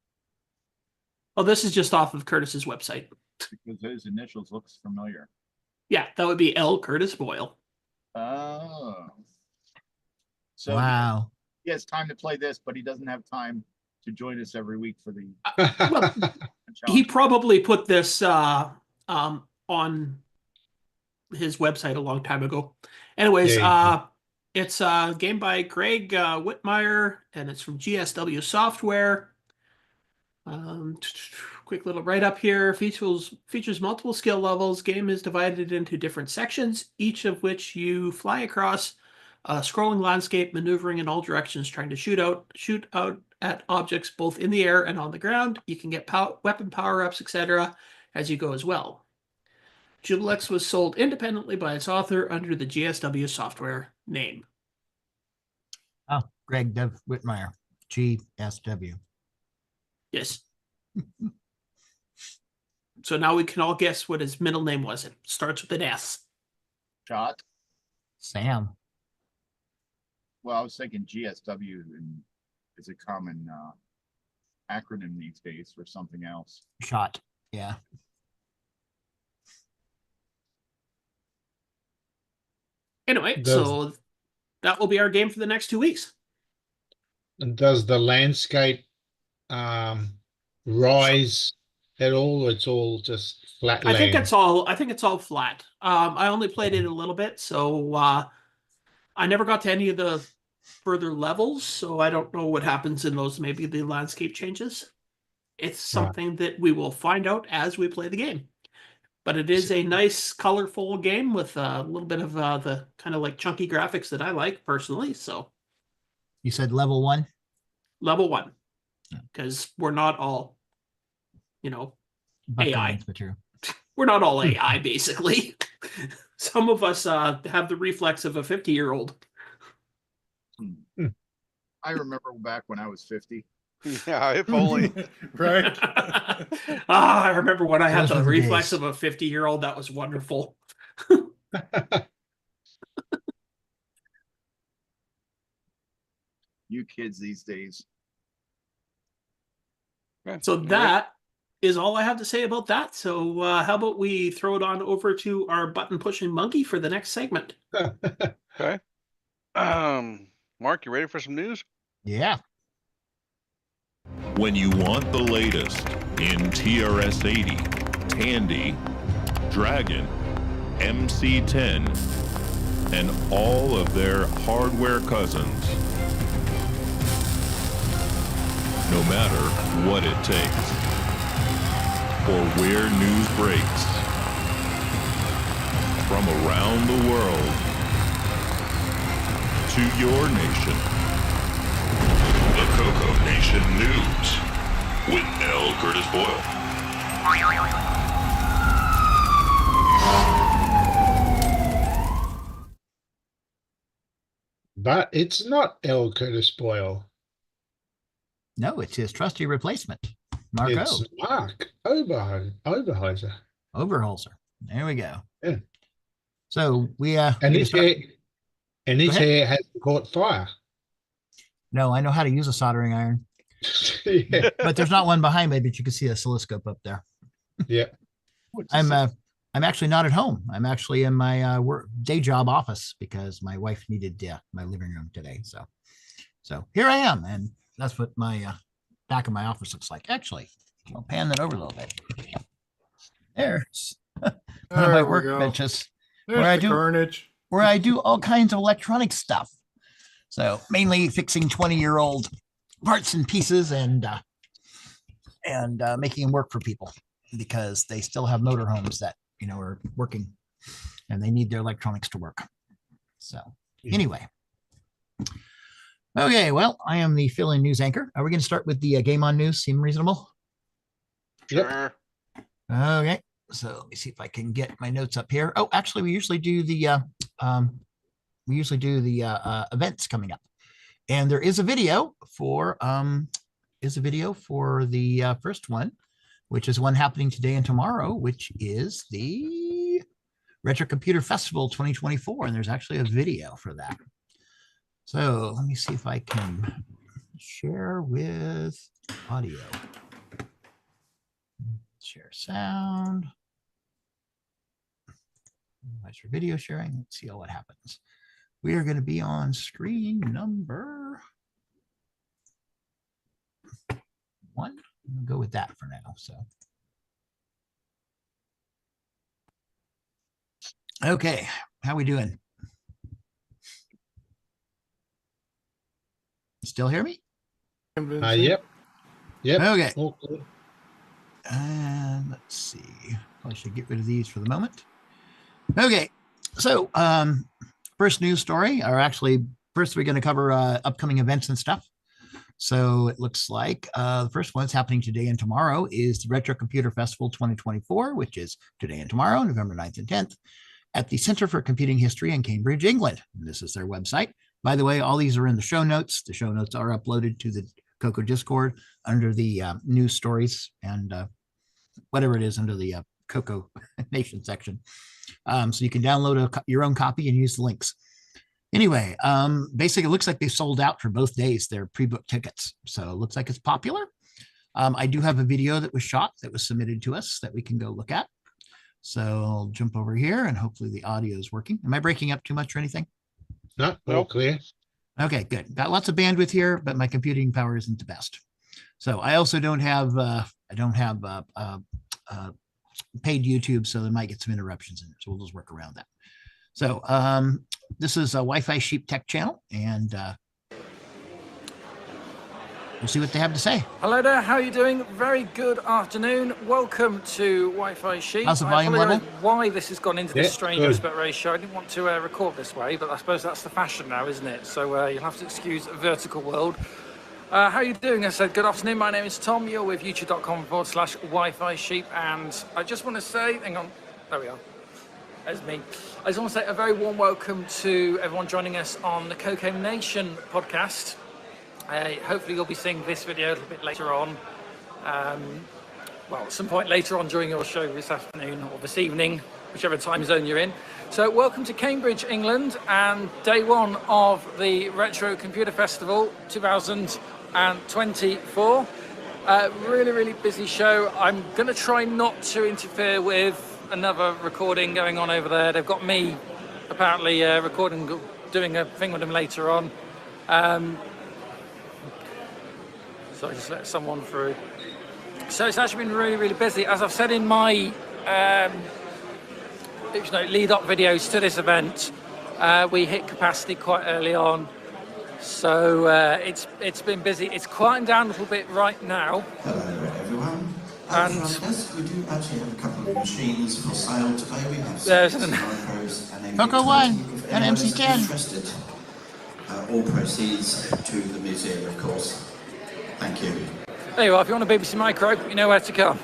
Oh, this is just off of Curtis's website. Because those initials looks familiar. Yeah, that would be L. Curtis Boyle. Oh. So wow. He has time to play this, but he doesn't have time to join us every week for the well, he probably put this on his website a long time ago. Anyways, it's a game by Greg Whitmire, and it's from GSW Software. Quick little write-up here. Features multiple skill levels. Game is divided into different sections, each of which you fly across a scrolling landscape, maneuvering in all directions, trying to shoot out at objects both in the air and on the ground. You can get weapon power-ups, etc. as you go as well. Jubilex was sold independently by its author under the GSW Software name. Oh, Greg Dev Whitmire, GSW. Yes. So now we can all guess what his middle name was. It starts with an S. Shot. Sam. Well, I was thinking GSW is a common acronym these days for something else. Shot. Yeah. Anyway, so that will be our game for the next 2 weeks. And does the landscape rise at all? It's all just flat land. I think it's all flat. I only played it a little bit, so I never got to any of the further levels, so I don't know what happens in those. Maybe the landscape changes. It's something that we will find out as we play the game. But it is a nice, colorful game with a little bit of the kind of like chunky graphics that I like personally. So you said level 1? Level 1, because we're not all, AI. We're not all AI, basically. Some of us have the reflex of a 50-year-old. I remember back when I was 50. Yeah, if only. Right. I remember when I had Those the were the reflex days. of a 50-year-old. That was wonderful. You kids these days. So that is all I have to say about that. So how about we throw it on over to our button-pushing monkey for the next segment? Okay. Mark, you ready for some news? Yeah. When you want the latest in TRS-80, Tandy, Dragon, MC-10, and all of their hardware cousins, no matter what it takes, or where news breaks, from around the world to your nation. The Coco Nation News with L. Curtis Boyle. But it's not L. Curtis Boyle. No, it's his trusty replacement, Marco. It's Mark Oberheiser. Overholzer. There we go. Yeah. So we and his hair has caught fire. No, I know how to use a soldering iron. Yeah. But there's not one behind me, but you can see a oscilloscope up there. Yeah. I'm actually not at home. I'm actually in my day job office because my wife needed my living room today. So here I am, and that's what my back of my office looks like. Actually, I'll pan that over a little bit. There's one of my workbenches where I do all kinds of electronic stuff. So mainly fixing 20-year-old parts and pieces and making them work for people because they still have motorhomes that are working and they need their electronics to work. So anyway. Okay, well, I am the fill-in news anchor. Are we going to start with the game on news? Seem reasonable? Sure. Okay, so let me see if I can get my notes up here. Oh, actually, we usually do the events coming up, and there is a video for the first one, which is one happening today and tomorrow, which is the Retro Computer Festival 2024, and there's actually a video for that. So let me see if I can share with audio. Share sound. Nice for video sharing. Let's see what happens. We are going to be on screen number 1. We'll go with that for now. So, okay, how we doing? Still hear me? Yep. Okay. Okay. And let's see. I should get rid of these for the moment. Okay. So first news story, or actually first we're going to cover upcoming events and stuff. So it looks like the first one that's happening today and tomorrow is the Retro Computer Festival 2024, which is today and tomorrow, November 9th and 10th, at the Center for Computing History in Cambridge, England. And this is their website. By the way, all these are in the show notes. The show notes are uploaded to the CoCo Discord under the news stories and whatever it is under the Coco Nation section. So you can download your own copy and use the links. Anyway, basically it looks like they sold out for both days, their pre-booked tickets. So it looks like it's popular. I do have a video that was shot that was submitted to us that we can go look at. So I'll jump over here and hopefully the audio is working. Am I breaking up too much or anything? No, all clear. Okay, good. Got lots of bandwidth here, but my computing power isn't the best. So I also don't have paid YouTube, so there might get some interruptions in there. So we'll just work around that. So this is a Wi-Fi Sheep Tech channel, and we'll see what they have to say. Hello there, how are you doing? Very good afternoon. Welcome to Wi-Fi Sheep. How's the volume level? Why this has gone into this strange good. aspect ratio. I didn't want to record this way, but I suppose that's the fashion now, isn't it? So you'll have to excuse Vertical World. How are you doing? I said good afternoon. My name is Tom. You're with youtube.com/Wi-Fi Sheep, and I just want to say, hang on, there we are. That's me. I just want to say a very warm welcome to everyone joining us on the Coco Nation podcast. Hopefully you'll be seeing this video a little bit later on. Well, at some point later on during your show this afternoon or this evening, whichever time zone you're in. So welcome to Cambridge, England, and day one of the Retro Computer Festival 2024. Really busy show. I'm going to try not to interfere with another recording going on over there. They've got me apparently recording, doing a thing with them later on. So I just let someone through. So it's actually been really busy. As I've said in my lead up videos to this event, we hit capacity quite early on. So it's been busy. It's quieting down a little bit right now. Hello everyone. And yes, we do actually have a couple of machines for sale today. We have Lowercase and Coco 1 and MC10. Interested. All proceeds to the museum, of course. Thank you. There you are. If you want a BBC Micro, you know where to come.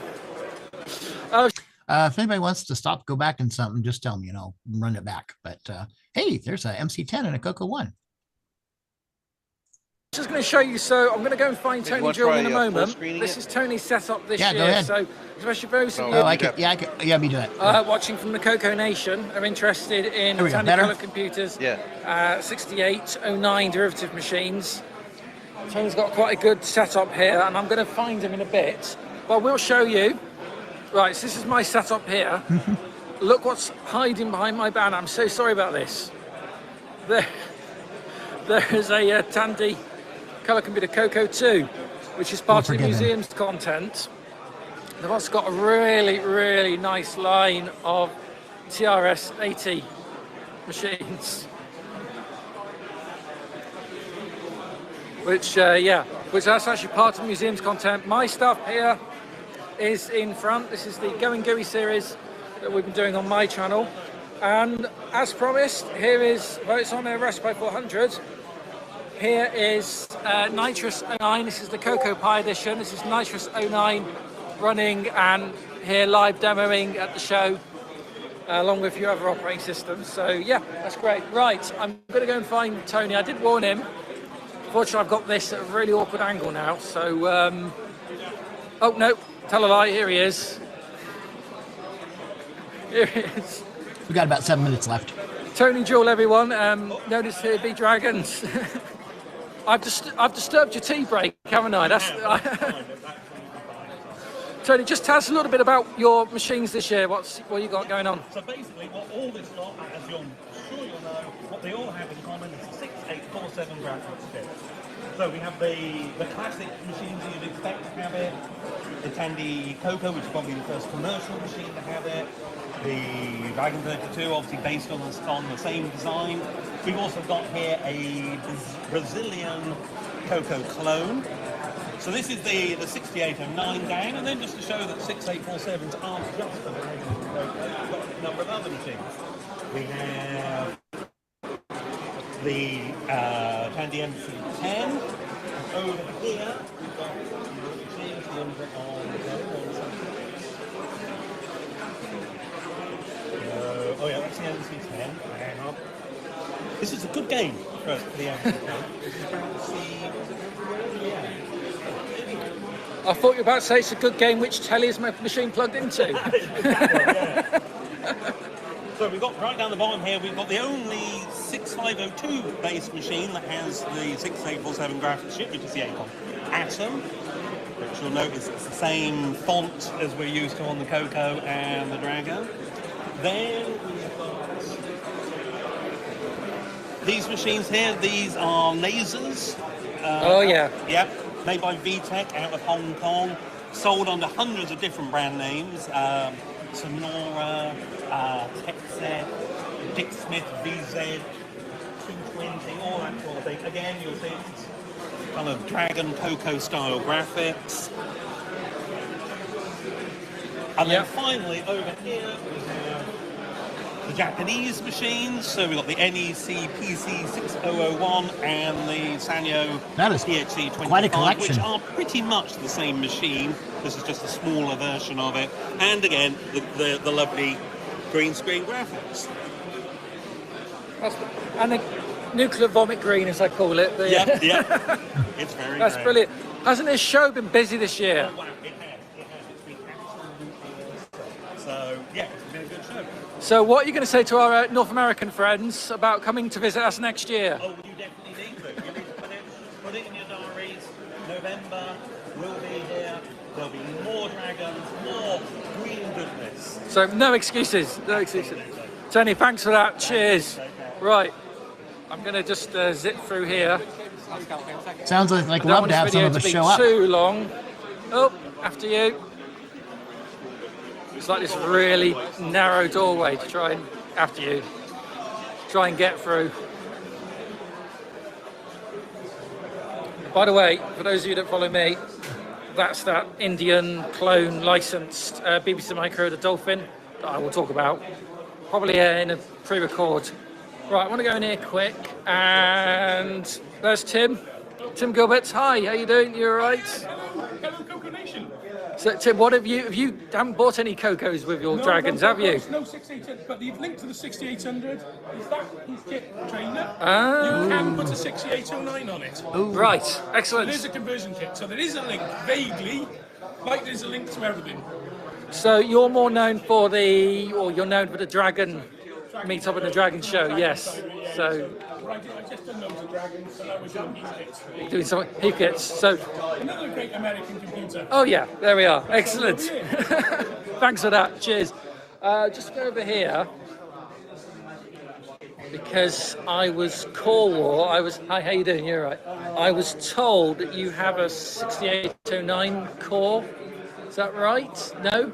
If anybody wants to stop, go back in something, just tell me and I'll run it back. But hey, there's a MC10 and a Coco 1. Just going to show you, so I'm going to go and find Tony during in a moment. This is Tony's setup this year, go ahead. so especially those of you me do that. watching from the Coco Nation are interested in Tandy Color Computers 6809 derivative machines. Tony's got quite a good setup here, and I'm going to find him in a bit, but we'll show you. Right, so this is my setup here. Look what's hiding behind my banner. I'm so sorry about this. There is a Tandy Color Computer CoCo 2, which is part of the museum's content. They've also got a really nice line of TRS 80 machines, which that's actually part of the museum's content. My stuff here is in front. This is the Going Gooey series that we've been doing on my channel, and as promised, here is, well, it's on a Raspberry 400. Here is Nitrous 09. This is the Coco Pi edition. This is Nitrous 09 running and here live demoing at the show, along with a few other operating systems. So yeah, that's great. Right, I'm going to go and find Tony. I did warn him. Fortunately, I've got this at a really awkward angle now. So, oh no, tell a lie. Here he is. Here he is. We've got about 7 minutes left. Tony Jewel, everyone. Notice here, be dragons. I've disturbed your tea break, haven't I? Tony, just tell us a little bit about your machines this year. What you got going on? So basically, what all this lot, as you'll know, what they all have in common is a 6847 graphics chip. So we have the classic machines you'd expect to have it, the Tandy CoCo, which is probably the first commercial machine to have it, the Dragon 32, obviously based on the same design. We've also got here a Brazilian CoCo clone. So this is the 6809 gang, and then just to show that 6847s aren't just for the regular CoCo, we've got a number of other machines. We have the Tandy MC10. Over here, we've got change the number on the oh yeah, that's the MC10. Hang on. This is a good game for the MC10. I thought you were about to say it's a good game. Which telly is my machine plugged into? So we've got right down the bottom here, we've got the only 6502 based machine that has the 6847 graphics chip, which is the Acom Atom, which you'll notice it's the same font as we're used to on the CoCo and the Dragon. Then we've got these machines here. These are lasers. Yep, made by VTech out of Hong Kong, sold under hundreds of different brand names. Sonora, Texet, Dick Smith, VZ, 220, all that sort of thing. Again, you'll see it's kind of Dragon CoCo style graphics. And then finally, over here, we have the Japanese machines. So we've got the NEC PC6001 and the Sanyo PHC25, quite a collection, which are pretty much the same machine. This is just a smaller version of it. And again, the lovely green screen graphics. nuclear vomit green, as I call it. Yeah. It's very That's great. brilliant. Hasn't this show been busy this year? Oh, wow, it has. It's been absolutely so, yeah, it's been a good show. So what are you going to say to our North American friends about coming to visit us next year? Oh, you definitely need to. You need to put it in your diaries. November, we'll be here. There'll be more dragons, more green goodness. So no excuses, no excuses. Tony, thanks for that. Cheers. Right, I'm going to just zip through here. Sounds like I don't love want to have this some video of us to be show up. too long. Oh, after you. It's like this really narrow doorway to try and, after you, try and get through. By the way, for those of you that follow me, that's that Indian clone licensed BBC Micro, the Dolphin, that I will talk about, probably in a pre-record. Right, I want to go in here quick, and there's Tim Gilbert. Hi, how you doing? You all right? Hello, Coco Nation. So Tim, what have you haven't bought any CoCos with your dragons, have you? No 6800, but the link to the 6800 is that his kit trainer. Ah. You can put a 6809 on it. Right, excellent. There's a conversion kit, so there is a link, vaguely, like there's a link to everything. So you're more known for you're known for the Dragon meetup and the Dragon show, yes. So Right, I just done loads of dragons, so now we're doing his kits. doing some he kits. So Another great American computer. oh yeah, there we are. Excellent. Thanks for that. Cheers. Just go over here because I was hi, how you doing? You're right. I was told that you have a 6809 core. Is that right? No?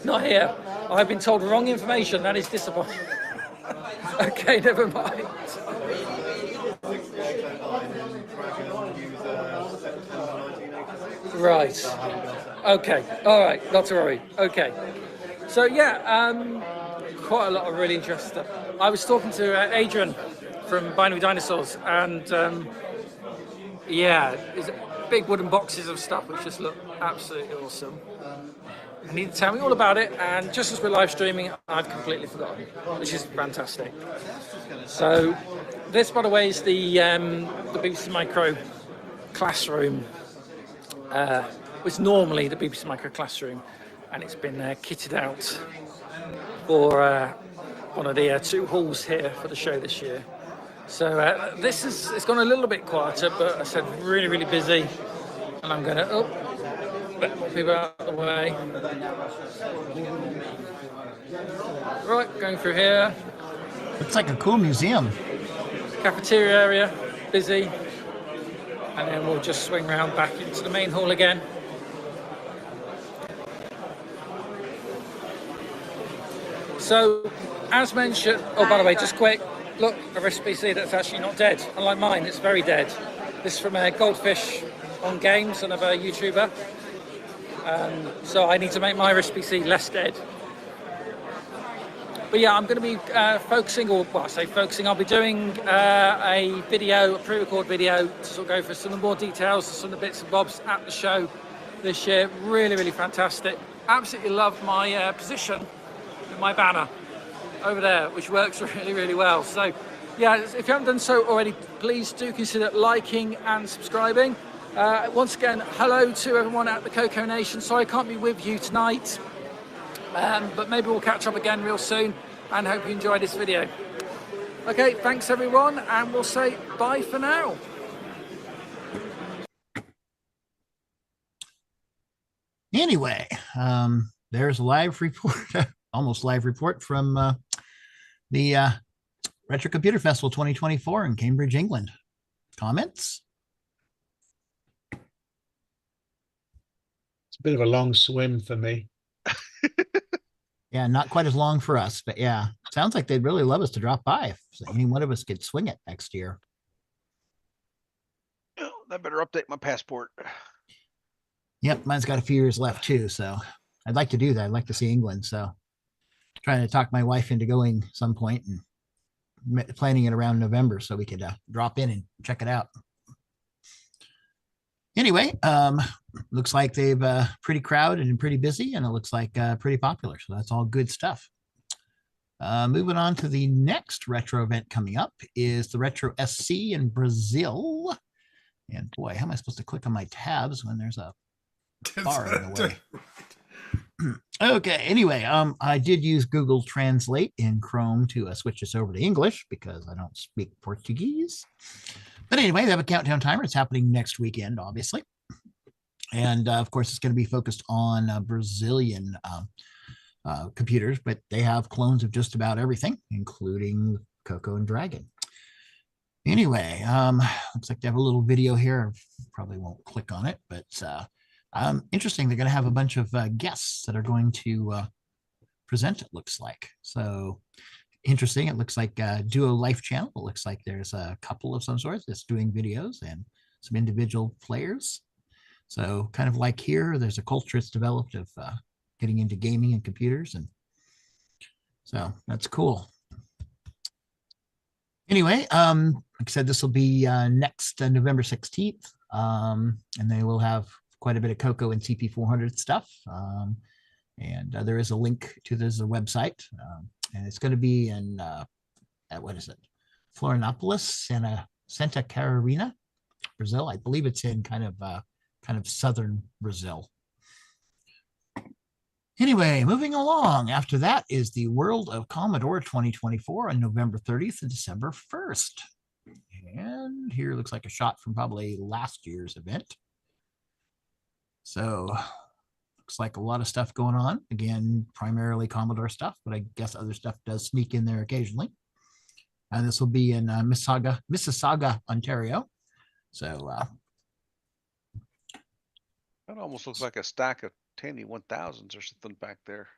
Not here. I've been told wrong information. That is disappointing. Okay, never mind. Right. Okay. All right. Not to worry. Okay. So yeah, quite a lot of really interesting stuff. I was talking to Adrian from Binary Dinosaurs, and yeah, it's big wooden boxes of stuff which just look absolutely awesome. And he tell me all about it, and just as we're live streaming, I've completely forgotten, which is fantastic. So this, by the way, is the BBC Micro classroom. It's normally the BBC Micro classroom, and it's been kitted out for one of the two halls here for the show this year. So it's gone a little bit quieter, but I said really, really busy, and I'm going to let people out of the way. Right, going through here. Looks like a cool museum. Cafeteria area, busy. And then we'll just swing round back into the main hall again. So, as mentioned, oh, by the way, just quick, look, a PC that's actually not dead. Unlike mine, it's very dead. This is from Goldfish on Games, another YouTuber. So I need to make my PC less dead. But yeah, I'm going to be focusing, I'll be doing a pre-record video to sort of go for some more details, some of the bits and bobs at the show this year. Really, really fantastic. Absolutely love my position with my banner over there, which works really, really well. So yeah, if you haven't done so already, please do consider liking and subscribing. Once again, hello to everyone at the Coco Nation. Sorry I can't be with you tonight. But maybe we'll catch up again real soon, and hope you enjoyed this video. Okay, thanks everyone, and we'll say bye for now. Anyway, there's a live report, almost live report from the Retro Computer Festival 2024 in Cambridge, England. Comments? It's a bit of a long swim for me. Yeah, not quite as long for us, but yeah, sounds like they'd really love us to drop by if any one of us could swing it next year. Oh, I better update my passport. Yep, mine's got a few years left too, so I'd like to do that. I'd like to see England, so trying to talk my wife into going some point and planning it around November so we could drop in and check it out. Anyway, looks like they've pretty crowded and pretty busy, and it looks like pretty popular. So that's all good stuff. Moving on to the next retro event coming up is the Retro SC in Brazil. And boy, how am I supposed to click on my tabs when there's a bar in the way? Okay, anyway, I did use Google Translate in Chrome to switch this over to English because I don't speak Portuguese. But anyway, they have a countdown timer. It's happening next weekend, obviously. And of course, it's going to be focused on Brazilian computers, but they have clones of just about everything, including Coco and Dragon. Anyway, looks like they have a little video here. Probably won't click on it, but interesting. They're going to have a bunch of guests that are going to present, it looks like. So interesting. It looks like Duo Life Channel. It looks like there's a couple of some sorts that's doing videos and some individual players. So kind of like here, there's a culture that's developed of getting into gaming and computers. And so that's cool. Anyway, like I said, this will be next November 16th. And they will have quite a bit of Coco and CP400 stuff. And there is a link to this website. And it's going to be in, what is it? Florianopolis, Santa Catarina, Brazil. I believe it's in kind of southern Brazil. Anyway, moving along. After that is the World of Commodore 2024 on November 30th and December 1st. And here looks like a shot from probably last year's event. So looks like a lot of stuff going on. Again, primarily Commodore stuff, but I guess other stuff does sneak in there occasionally. And this will be in Mississauga, Ontario. So that almost looks like a stack of Tandy 1000s or something back there.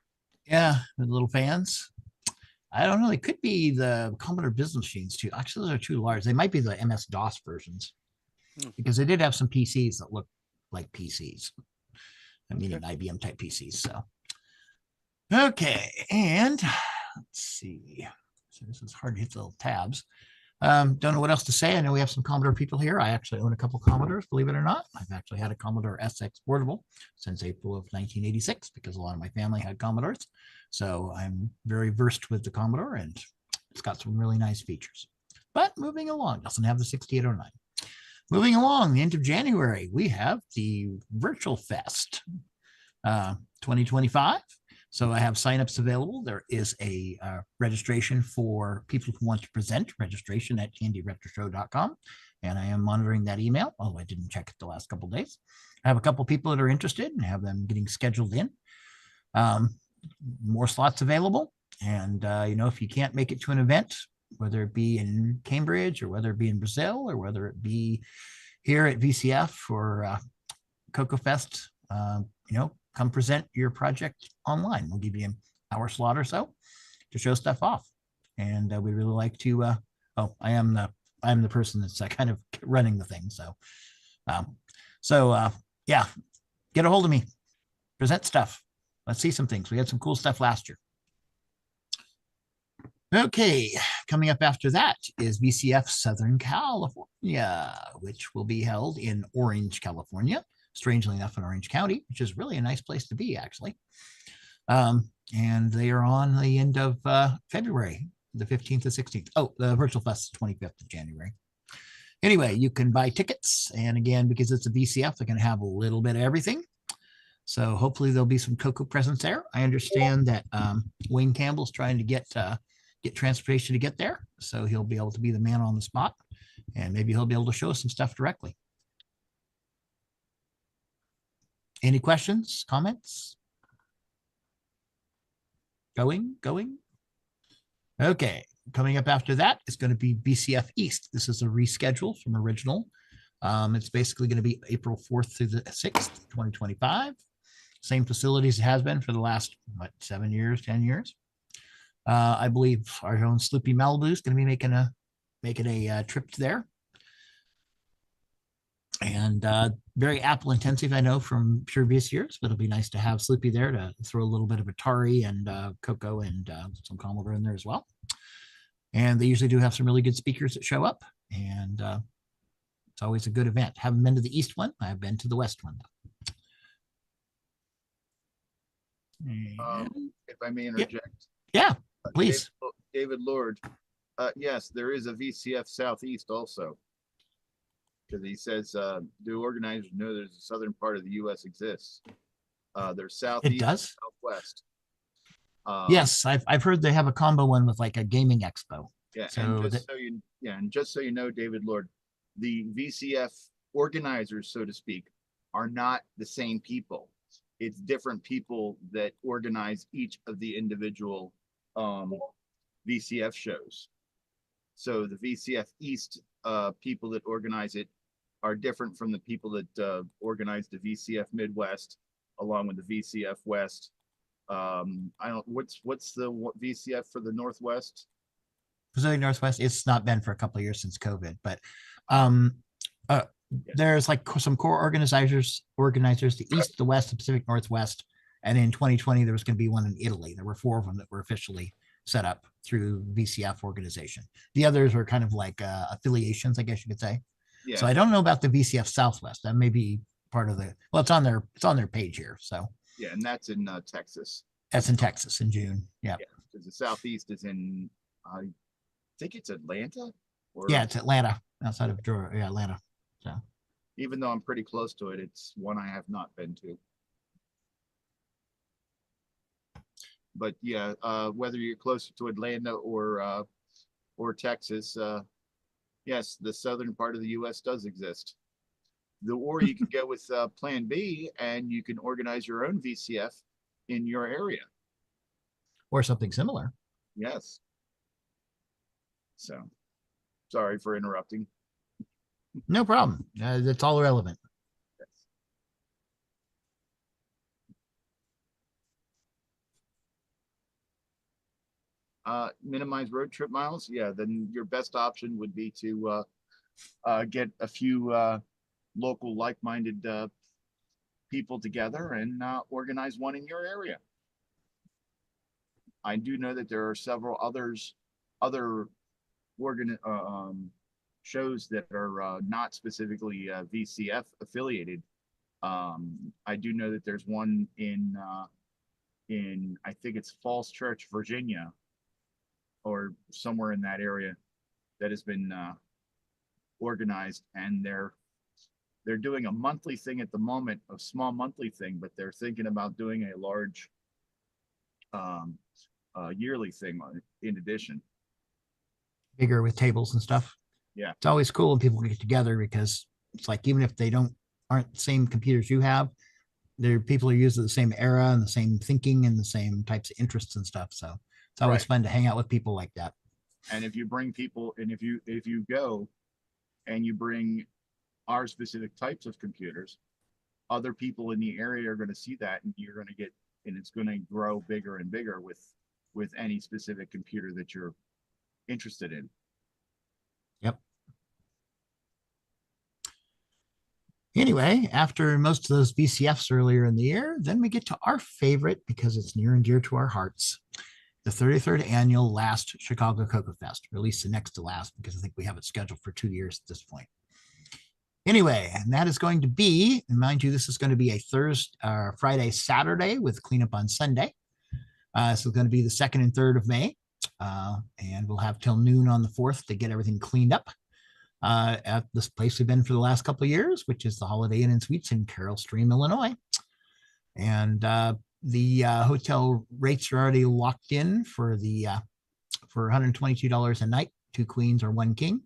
yeah, the little fans. I don't know. They could be the Commodore business machines too. Actually, those are too large. They might be the MS-DOS versions because they did have some PCs that look like PCs. I mean, an IBM type PCs. So, okay. And let's see. So this is hard to hit the little tabs. Don't know what else to say. I know we have some Commodore people here. I actually own a couple Commodores, believe it or not. I've actually had a Commodore SX portable since April of 1986 because a lot of my family had Commodores. So I'm very versed with the Commodore and it's got some really nice features. But moving along, doesn't have the 6809. Moving along, the end of January, we have the Virtual Fest 2025. So I have signups available. There is a registration for people who want to present, registration at candyretroshow.com. And I am monitoring that email, although I didn't check it the last couple of days. I have a couple of people that are interested and have them getting scheduled in. More slots available. And, you know, if you can't make it to an event, whether it be in Cambridge or whether it be in Brazil or whether it be here at VCF or Coco Fest, you know, come present your project online. We'll give you an hour slot or so to show stuff off. And we really like to, I am the person that's kind of running the thing. So, yeah, get a hold of me, present stuff. Let's see some things. We had some cool stuff last year. Okay, coming up after that is VCF Southern California, which will be held in Orange, California. Strangely enough, in Orange County, which is really a nice place to be, actually. And they are on the end of February, the 15th to 16th. Oh, the Virtual Fest is 25th of January. Anyway, you can buy tickets. And again, because it's a VCF, they're going to have a little bit of everything. So hopefully there'll be some Coco presence there. I understand that Wayne Campbell's trying to get transportation to get there. So he'll be able to be the man on the spot. And maybe he'll be able to show us some stuff directly. Any questions, comments? Going? Okay, coming up after that is going to be BCF East. This is a reschedule from original. It's basically going to be April 4th through the 6th, 2025. Same facilities it has been for the last, 7 years, 10 years. I believe our own Sloopy Malibu is going to be making a trip there. And very Apple intensive, I know, from previous years, but it'll be nice to have Sloopy there to throw a little bit of Atari and Coco and some Commodore in there as well. And they usually do have some really good speakers that show up, and it's always a good event. Haven't been to the East one. I've been to the West one. If I may interject. Yeah. Please. David Lord. Yes, there is a VCF Southeast also. Because he says, do organizers know there's a southern part of the U.S. exists? There's Southeast, It does? Southwest. Yes, I've heard they have a combo one with like a gaming expo. Yeah, So and just so you know, David Lord, the VCF organizers, so to speak, are not the same people. It's different people that organize each of the individual VCF shows. So the VCF East people that organize it are different from the people that organize the VCF Midwest, along with the VCF West. I don't. What's the VCF for the Northwest? Pacific Northwest. It's not been for a couple of years since COVID, but there's like some core organizers, the East, the West, the Pacific Northwest. And in 2020, there was going to be one in Italy. There were 4 of them that were officially set up through VCF organization. The others are kind of like affiliations, I guess you could say. Yeah. So I don't know about the VCF Southwest. That may be part of the, well, it's on their page here. So Yeah, and that's in Texas. that's in Texas in June. Yeah. Because the Southeast is in, I think it's Atlanta. Or, Yeah, it's Atlanta, outside of Atlanta. So even though I'm pretty close to it, it's one I have not been to. But yeah, whether you're closer to Atlanta or Texas, yes, the southern part of the U.S. does exist. Or you can go with Plan B, and you can organize your own VCF in your area. Or something similar. Yes. So, sorry for interrupting. No problem. That's all relevant. Minimize road trip miles. Yeah, then your best option would be to get a few local like-minded people together and organize one in your area. I do know that there are several other shows that are not specifically VCF affiliated. I do know that there's one in I think it's Falls Church, Virginia, or somewhere in that area, that has been organized, and they're doing a monthly thing at the moment, a small monthly thing, but they're thinking about doing a large yearly thing in addition. Bigger with tables and stuff. Yeah. It's always cool when people get together, because it's like, even if they aren't the same computers you have, people are used to the same era and the same thinking and the same types of interests and stuff. So it's always fun to hang out with people like that. And if you bring people, and if you go and you bring our specific types of computers, other people in the area are going to see that, and you're going to get, and it's going to grow bigger and bigger with any specific computer that you're interested in. Yep. Anyway, after most of those VCFs earlier in the year, then we get to our favorite, because it's near and dear to our hearts, the 33rd annual last Chicago CoCo Fest, or at least the next to last, because I think we have it scheduled for 2 years at this point. Anyway, and that is going to be, and mind you, this is going to be a Friday, Saturday with cleanup on Sunday. So it's going to be the 2nd and 3rd of May. And we'll have till noon on the 4th to get everything cleaned up at this place we've been for the last couple of years, which is the Holiday Inn and Suites in Carroll Stream, Illinois. And the hotel rates are already locked in for $122 a night, 2 queens or 1 king.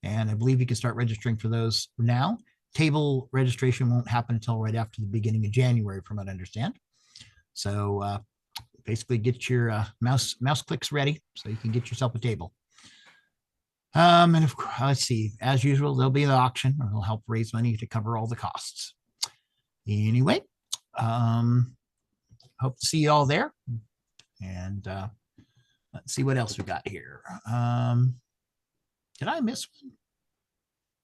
And I believe you can start registering for those now. Table registration won't happen until right after the beginning of January, from what I understand. So basically get your mouse clicks ready so you can get yourself a table. And of course, let's see, as usual, there'll be an auction, or it'll help raise money to cover all the costs. Anyway, hope to see you all there. And let's see what else we got here. Did I miss one?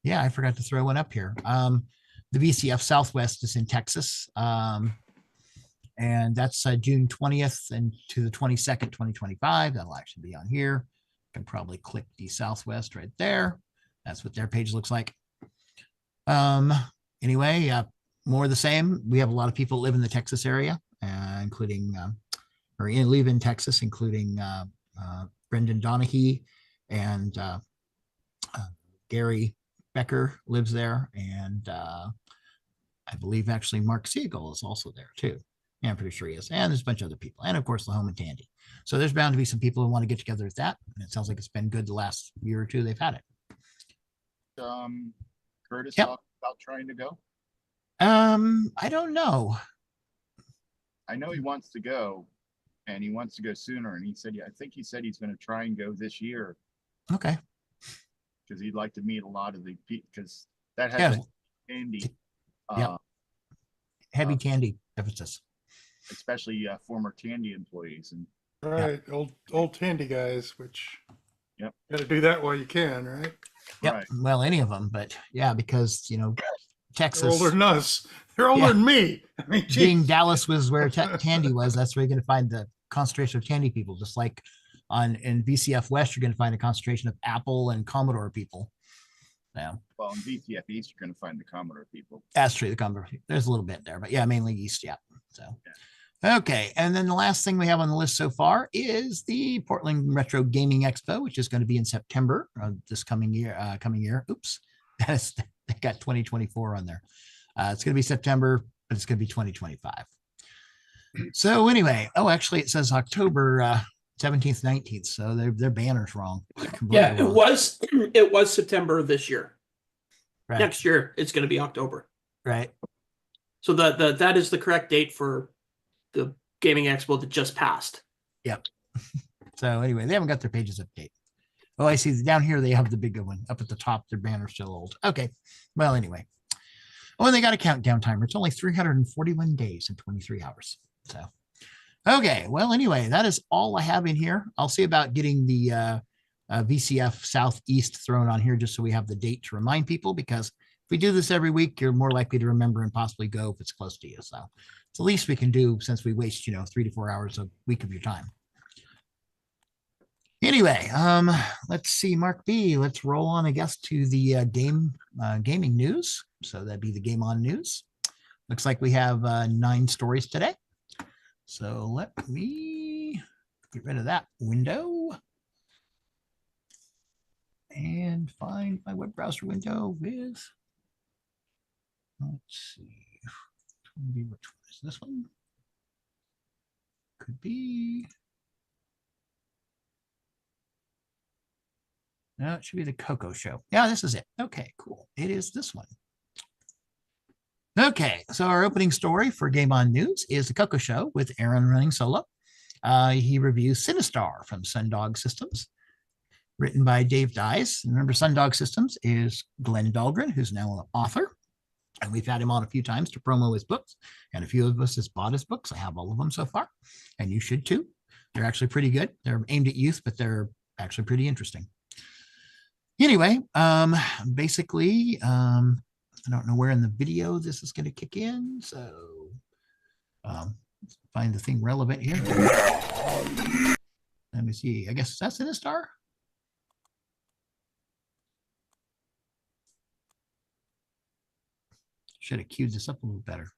Yeah, I forgot to throw one up here. The VCF Southwest is in Texas. And that's June 20th and to the 22nd, 2025. That'll actually be on here. You can probably click the Southwest right there. That's what their page looks like. Anyway, more of the same. We have a lot of people live in the Texas area, including, or live in Texas, including Brendan Donahue and Gary Becker lives there, and I believe actually Mark Siegel is also there too. Yeah, I'm pretty sure he is. And there's a bunch of other people, and of course the home and Tandy. So there's bound to be some people who want to get together with that. And it sounds like it's been good the last year or two they've had it. Curtis Yep. talked about trying to go. I don't know. I know he wants to go, and he wants to go sooner. And he said, I think he said he's going to try and go this year. Okay. Because he'd like to meet a lot of the people, because that has Yeah. Tandy. Yep. Heavy Tandy emphasis. Especially former Tandy employees. And Right, old Tandy guys, which Yep. got to do that while you can, right? Yep. Right. Well, any of them, but yeah, because Texas. They're older than us. They're older than me. I mean, being geez. Dallas was where Tandy was. That's where you're going to find the concentration of Tandy people. Just like in VCF West, you're going to find a concentration of Apple and Commodore people. Yeah. Well, in VCF East, you're going to find the Commodore people. That's true. The Commodore. There's a little bit there, but yeah, mainly East. Yeah. So. Okay, and then the last thing we have on the list so far is the Portland Retro Gaming Expo, which is going to be in September of this coming year. Oops, they got 2024 on there. It's going to be September, but it's going to be 2025. So anyway, actually, it says October 17th, 19th. So their banner's wrong. Yeah, it was September of this year. Right. Next year, it's going to be October. Right. So that is the correct date for the gaming expo that just passed. Yep. So anyway, they haven't got their pages update. Oh, I see. Down here they have the big one up at the top. Their banner's still old. Okay. Well, anyway. Oh, and they got a countdown timer. It's only 341 days and 23 hours. So, okay. Well, anyway, that is all I have in here. I'll see about getting the VCF Southeast thrown on here just so we have the date to remind people, because if we do this every week, you're more likely to remember and possibly go if it's close to you. So it's the least we can do since we waste, 3 to 4 hours a week of your time. Anyway, let's see, Mark B. Let's roll on, I guess, to the gaming news. So that'd be the Game On news. Looks like we have 9 stories today. So let me get rid of that window and find my web browser window with, let's see, which one is this one? Could be. No, it should be the CoCo show. Yeah, this is it. Okay, cool. It is this one. Okay, so our opening story for Game On News is the CoCo show with Aaron running solo. He reviews Sinistar from Sundog Systems, written by Dave Dyes. Remember, Sundog Systems is Glenn Dahlgren, who's now an author. And we've had him on a few times to promo his books. And a few of us has bought his books. I have all of them so far. And you should too. They're actually pretty good. They're aimed at youth, but they're actually pretty interesting. Anyway, basically, I don't know where in the video this is going to kick in. So let's find the thing relevant here. Let me see. I guess that's in a star. Should have queued this up a little better.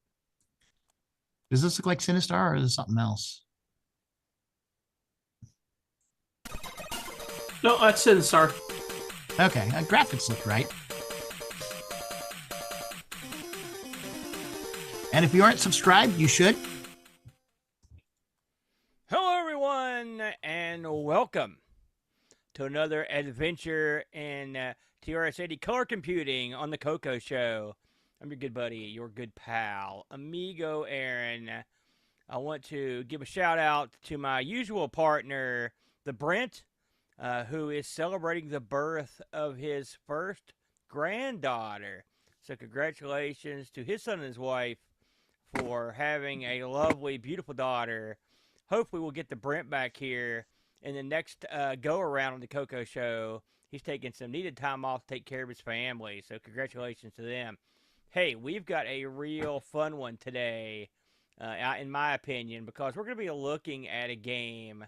Does this look like Sinistar or is it something else? No, that's Sinistar. Okay, graphics look right. And if you aren't subscribed, you should. Hello, everyone, and welcome to another adventure in TRS-80 color computing on the CoCo show. I'm your good buddy, your good pal, amigo Aaron. I want to give a shout out to my usual partner, the Brent, who is celebrating the birth of his first granddaughter. So congratulations to his son and his wife for having a lovely, beautiful daughter. Hopefully we'll get the Brent back here in the next go-around on the CoCo show. He's taking some needed time off to take care of his family, so congratulations to them. Hey, we've got a real fun one today, in my opinion, because we're going to be looking at a game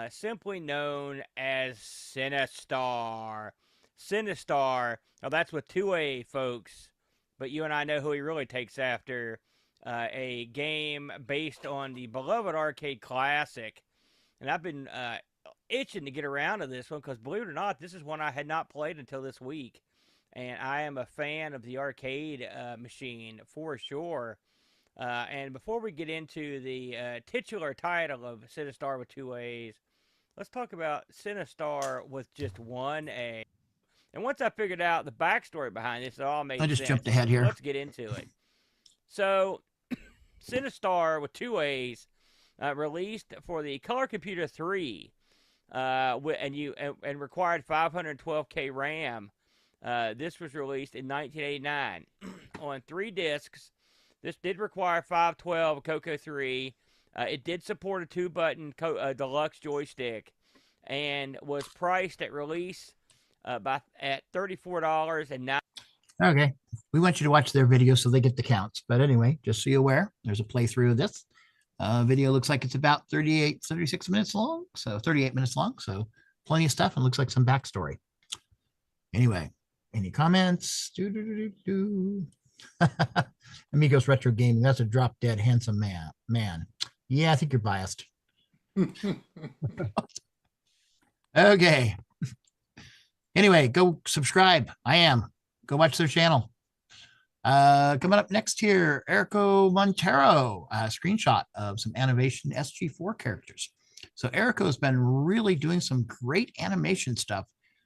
simply known as Sinistar. Sinistar, now that's with 2A, folks, but you and I know who he really takes after. A game based on the beloved arcade classic. And I've been itching to get around to this one because, believe it or not, this is one I had not played until this week. And I am a fan of the arcade machine for sure. And before we get into the titular title of Sinistar with 2 A's, let's talk about Sinistar with just 1 A. And once I figured out the backstory behind this, it all made sense. I just jumped ahead here. Let's get into it. So, Sinistar with 2 A's released for the Color Computer 3 and required 512K RAM. This was released in 1989 on 3 discs. This did require 512 CoCo 3. It did support a 2-button deluxe joystick and was priced at release at $34 and not. Okay. We want you to watch their video so they get the counts. But anyway, just so you're aware, there's a playthrough of this. Video looks like it's about 36 minutes long. So 38 minutes long. So plenty of stuff and looks like some backstory. Anyway, any comments? Amigos Retro Gaming. That's a drop dead handsome man. Yeah, I think you're biased. Okay. Anyway, go subscribe. I am. Go watch their channel. Coming up next here, Erico Montero, a screenshot of some animation SG4 characters. So Erico has been really doing some great animation stuff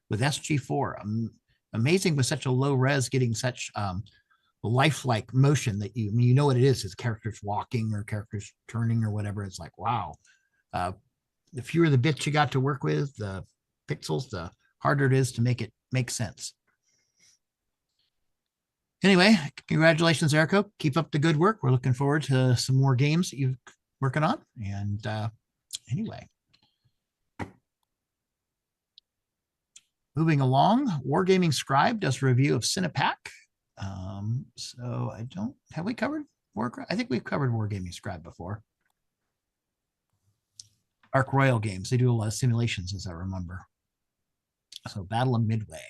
with SG4. Amazing with such a low res, getting such lifelike motion that you know what it is characters walking or characters turning or whatever. It's like, wow. The fewer the bits you got to work with, the pixels, the harder it is to make it make sense. Anyway, congratulations, Erico. Keep up the good work. We're looking forward to some more games that you're working on. And anyway, moving along, Wargaming Scribe does a review of Cinepack. So have we covered Warcraft? I think we've covered Wargaming Scribe before. Arc Royal Games, they do a lot of simulations, as I remember. So Battle of Midway.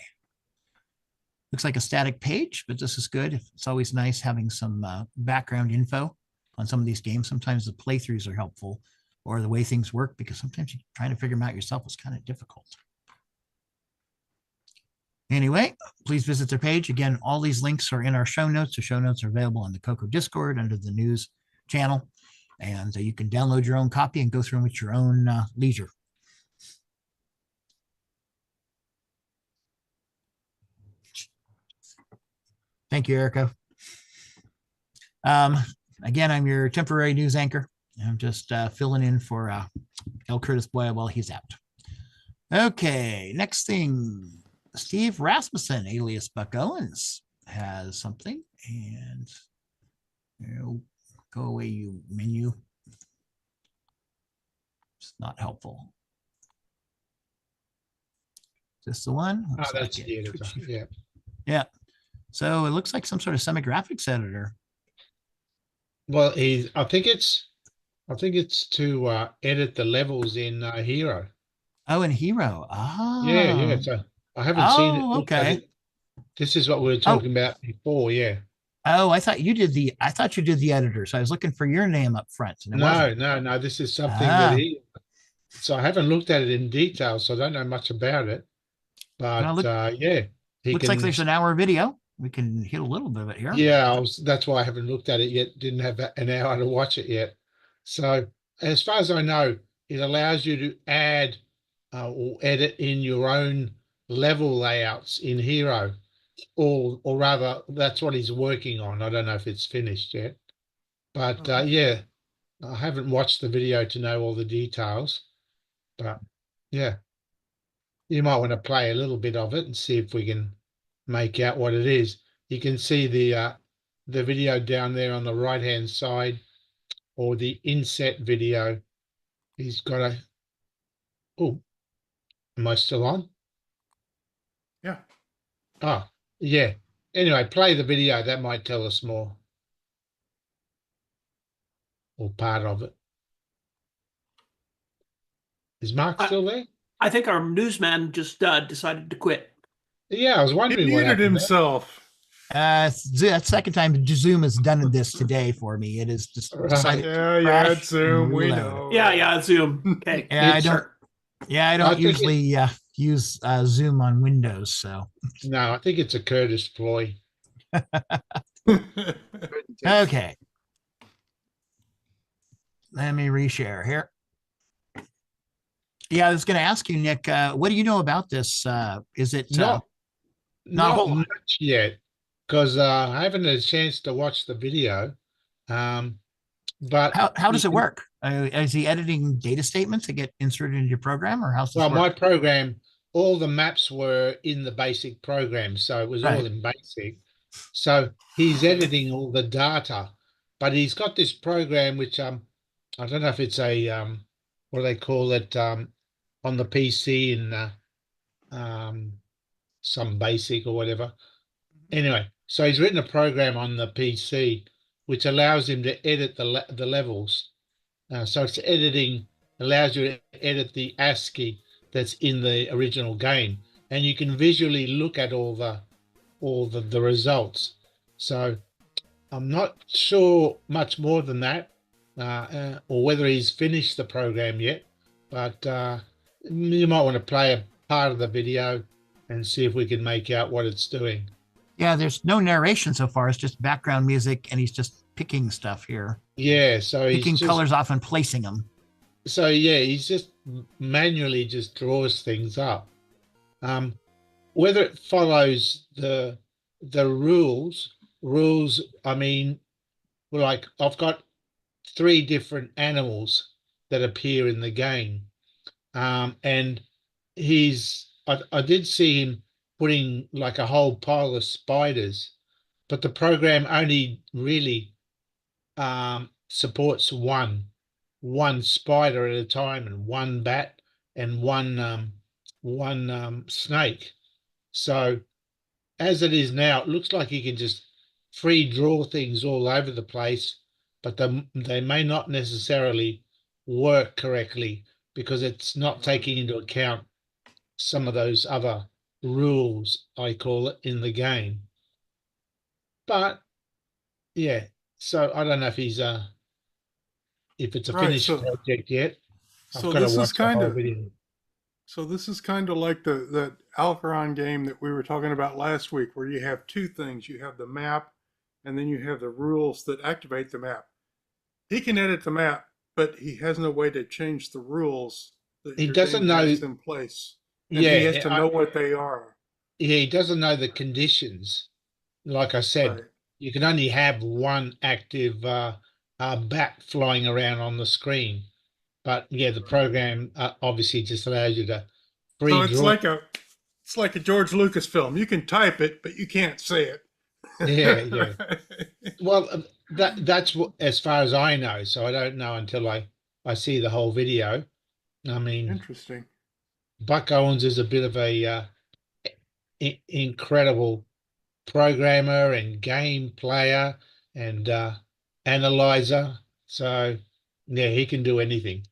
Looks like a static page, but this is good. It's always nice having some background info on some of these games. Sometimes the playthroughs are helpful or the way things work, because sometimes trying to figure them out yourself is kind of difficult. Anyway, please visit their page. Again, all these links are in our show notes. The show notes are available on the CoCo Discord under the news channel. And you can download your own copy and go through them with your own leisure. Thank you, Erica. Again, I'm your temporary news anchor. I'm just filling in for L. Curtis Boyle while he's out. Okay, next thing. Steve Rasmussen, alias Buck Owens, has something. And go away, you menu. It's not helpful. Is this the one? Looks that's like the editor. Yeah. Yeah. So it looks like some sort of semigraphics editor. Well, I think it's to edit the levels in Hero. Oh, in Hero. Ah. Yeah. So I haven't seen it. Okay. This is what we were talking about before. Yeah. Oh, I thought you did the editor. So I was looking for your name up front. No. This is something that so I haven't looked at it in detail, so I don't know much about it. But yeah. Looks like there's an hour video. We can hit a little bit of it here. Yeah, that's why I haven't looked at it yet. Didn't have an hour to watch it yet. So as far as I know, it allows you to add or edit in your own level layouts in Hero, or rather, that's what he's working on. I don't know if it's finished yet, but yeah, I haven't watched the video to know all the details. But yeah, you might want to play a little bit of it and see if we can make out what it is. You can see the video down there on the right hand side, or the inset video. He's got am I still on? Yeah. Oh, yeah. Anyway, play the video. That might tell us more, or part of it. Is Mark still there? I think our newsman just decided to quit. Yeah, I was wondering he what muted happened himself. That's the second time Zoom has done this today for me. It is just decided yeah, it's Zoom. We know. Yeah, it's Zoom. Okay. Yeah, Yeah, I don't usually use Zoom on Windows, so. No, I think it's a Curtis ploy. Okay. Let me reshare here. Yeah, I was going to ask you, Nick, what do you know about this? Is it not a whole lot? much yet, because I haven't had a chance to watch the video. But how does it work? Is he editing data statements that get inserted into your program, or how's this well, work? my program, all the maps were in the basic program, so it was all in basic. So he's editing all the data, but he's got this program which I don't know if it's a what do they call it on the PC in some basic or whatever. Anyway, so he's written a program on the PC which allows him to edit the levels. So it's editing, allows you to edit the ASCII that's in the original game, and you can visually look at all the results. So I'm not sure much more than that, or whether he's finished the program yet. But you might want to play a part of the video and see if we can make out what it's doing. Yeah, there's no narration so far. It's just background music, and he's just picking stuff here. Yeah, so he's picking colors off and placing them. So yeah, he's just manually just draws things up. Whether it follows the rules, I mean, like I've got 3 different animals that appear in the game, and I did see him putting like a whole pile of spiders, but the program only really supports one spider at a time, and one bat, and one snake. So as it is now, it looks like you can just free draw things all over the place, but they may not necessarily work correctly because it's not taking into account some of those other rules, I call it, in the game. But yeah, so I don't know if he's if it's a finished project yet. So this is kind of like the Alcaron game that we were talking about last week, where you have 2 things. You have the map, and then you have the rules that activate the map. He can edit the map, but he has no way to change the rules that he doesn't know in place. And he has to know what they are. Yeah, he doesn't know the conditions. Like I said, you can only have one active bat flying around on the screen. But yeah, the program obviously just allows you to free So draw. it's like a George Lucas film. You can type it, but you can't say it. Yeah. Well, that's what, as far as I know. So I don't know until I see the whole video. I mean, interesting. Buck Owens is a bit of a incredible programmer and game player and analyzer. So yeah, he can do anything.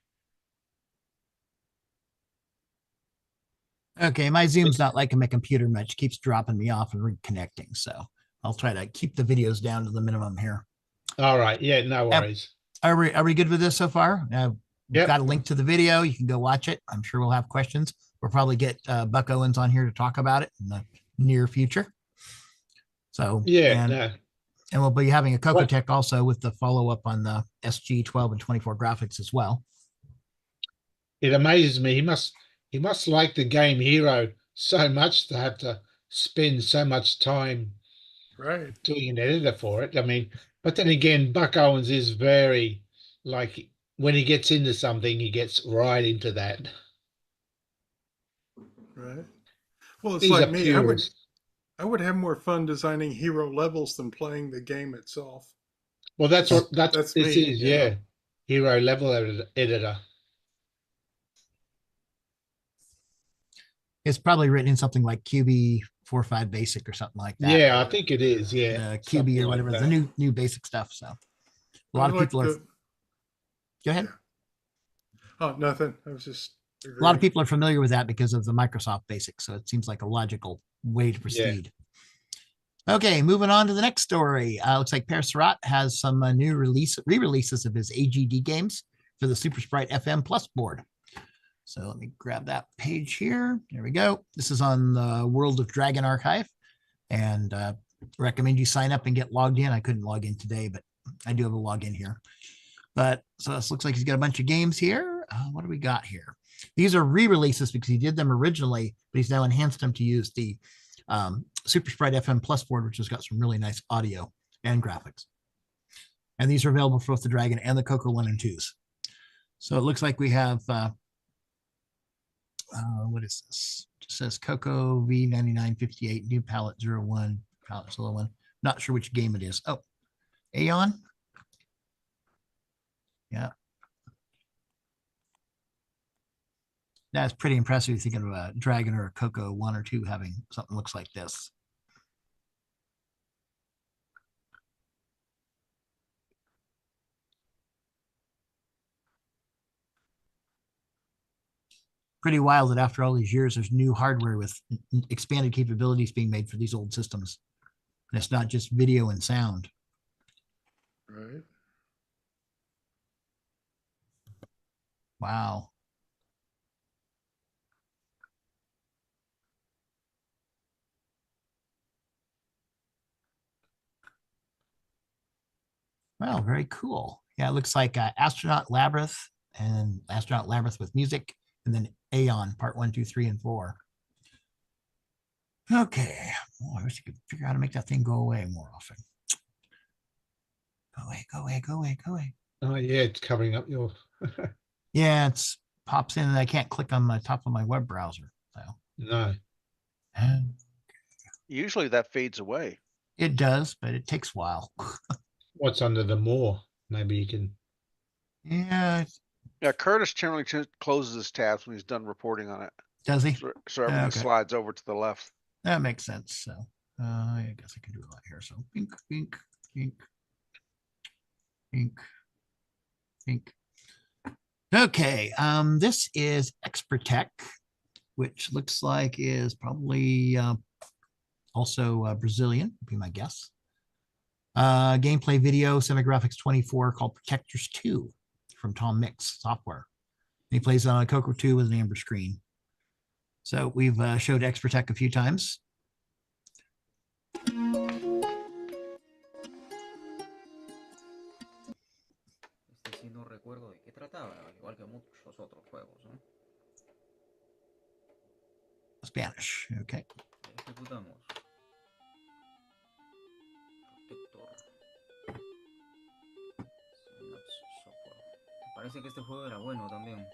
Okay, my Zoom's not liking my computer much. Keeps dropping me off and reconnecting. So I'll try to keep the videos down to the minimum here. All right. Yeah, no worries. Are we good with this so far? We've got a link to the video. You can go watch it. I'm sure we'll have questions. We'll probably get Buck Owens on here to talk about it in the near future. So and we'll be having a Coco Tech also with the follow-up on the SG 12 and 24 graphics as well. It amazes me. He must like the game Hero so much to have to spend so much time doing an editor for it. I mean, but then again, Buck Owens is very, like, when he gets into something, he gets right into that. Right. Well, it's He's like a me. purist. I would have more fun designing hero levels than playing the game itself. Well, that's what this me, is. Yeah, Hero level editor. It's probably written in something like QB 4.5 Basic or something like that. Yeah, I think it is. Yeah, QB or whatever, like the new basic stuff. So a lot of people are. Go ahead. Oh, nothing. I was just. A lot of people are familiar with that because of the Microsoft Basic, so it seems like a logical way to proceed. Yeah. Okay, moving on to the next story. Looks like Per Surratt has some new re-releases of his AGD games for the Super Sprite FM Plus board. So let me grab that page here. There we go. This is on the World of Dragon archive, and recommend you sign up and get logged in. I couldn't log in today, but I do have a login here. But so this looks like he's got a bunch of games here. What do we got here? These are re-releases because he did them originally, but he's now enhanced them to use the Super Sprite FM Plus board, which has got some really nice audio and graphics. And these are available for both the Dragon and the CoCo 1 and 2s. So it looks like we have, what is this? It says CoCo V9958, new palette 01, palette 01. Not sure which game it is. Oh, Aeon. Yeah. That's pretty impressive. You're thinking of a Dragon or a CoCo 1 or 2 having something looks like this. Pretty wild that after all these years, there's new hardware with expanded capabilities being made for these old systems. And it's not just video and sound. Right. Wow. Well, very cool. Yeah, it looks like Astronaut Labyrinth and Astronaut Labyrinth with music, and then Aeon part 1, 2, 3, and 4. Okay. Oh, I wish you could figure out how to make that thing go away more often. Go away, go away, go away, go away. Oh yeah, it's covering up your. Yeah, it's pops in and I can't click on the top of my web browser. So No. Usually that fades away. It does, but it takes a while. What's under the more? Maybe you can. Yeah. Yeah, Curtis generally closes his tabs when he's done reporting on it. Does he? So everything Okay. slides over to the left. That makes sense. So I guess I can do a lot here. So pink, pink, pink, pink, pink. Okay, this is Expertech, which looks like is probably also Brazilian, would be my guess. Gameplay video, semigraphics 24 called Protectors 2 from Tom Mix Software. And he plays on a CoCo 2 with an amber screen. So we've showed Expertech a few times. Sí no recuerdo de qué trataba, igual que muchos otros juegos, ¿no? Spanish, okay. Ejecutamos. Protector. Software. Parece que este juego era bueno también.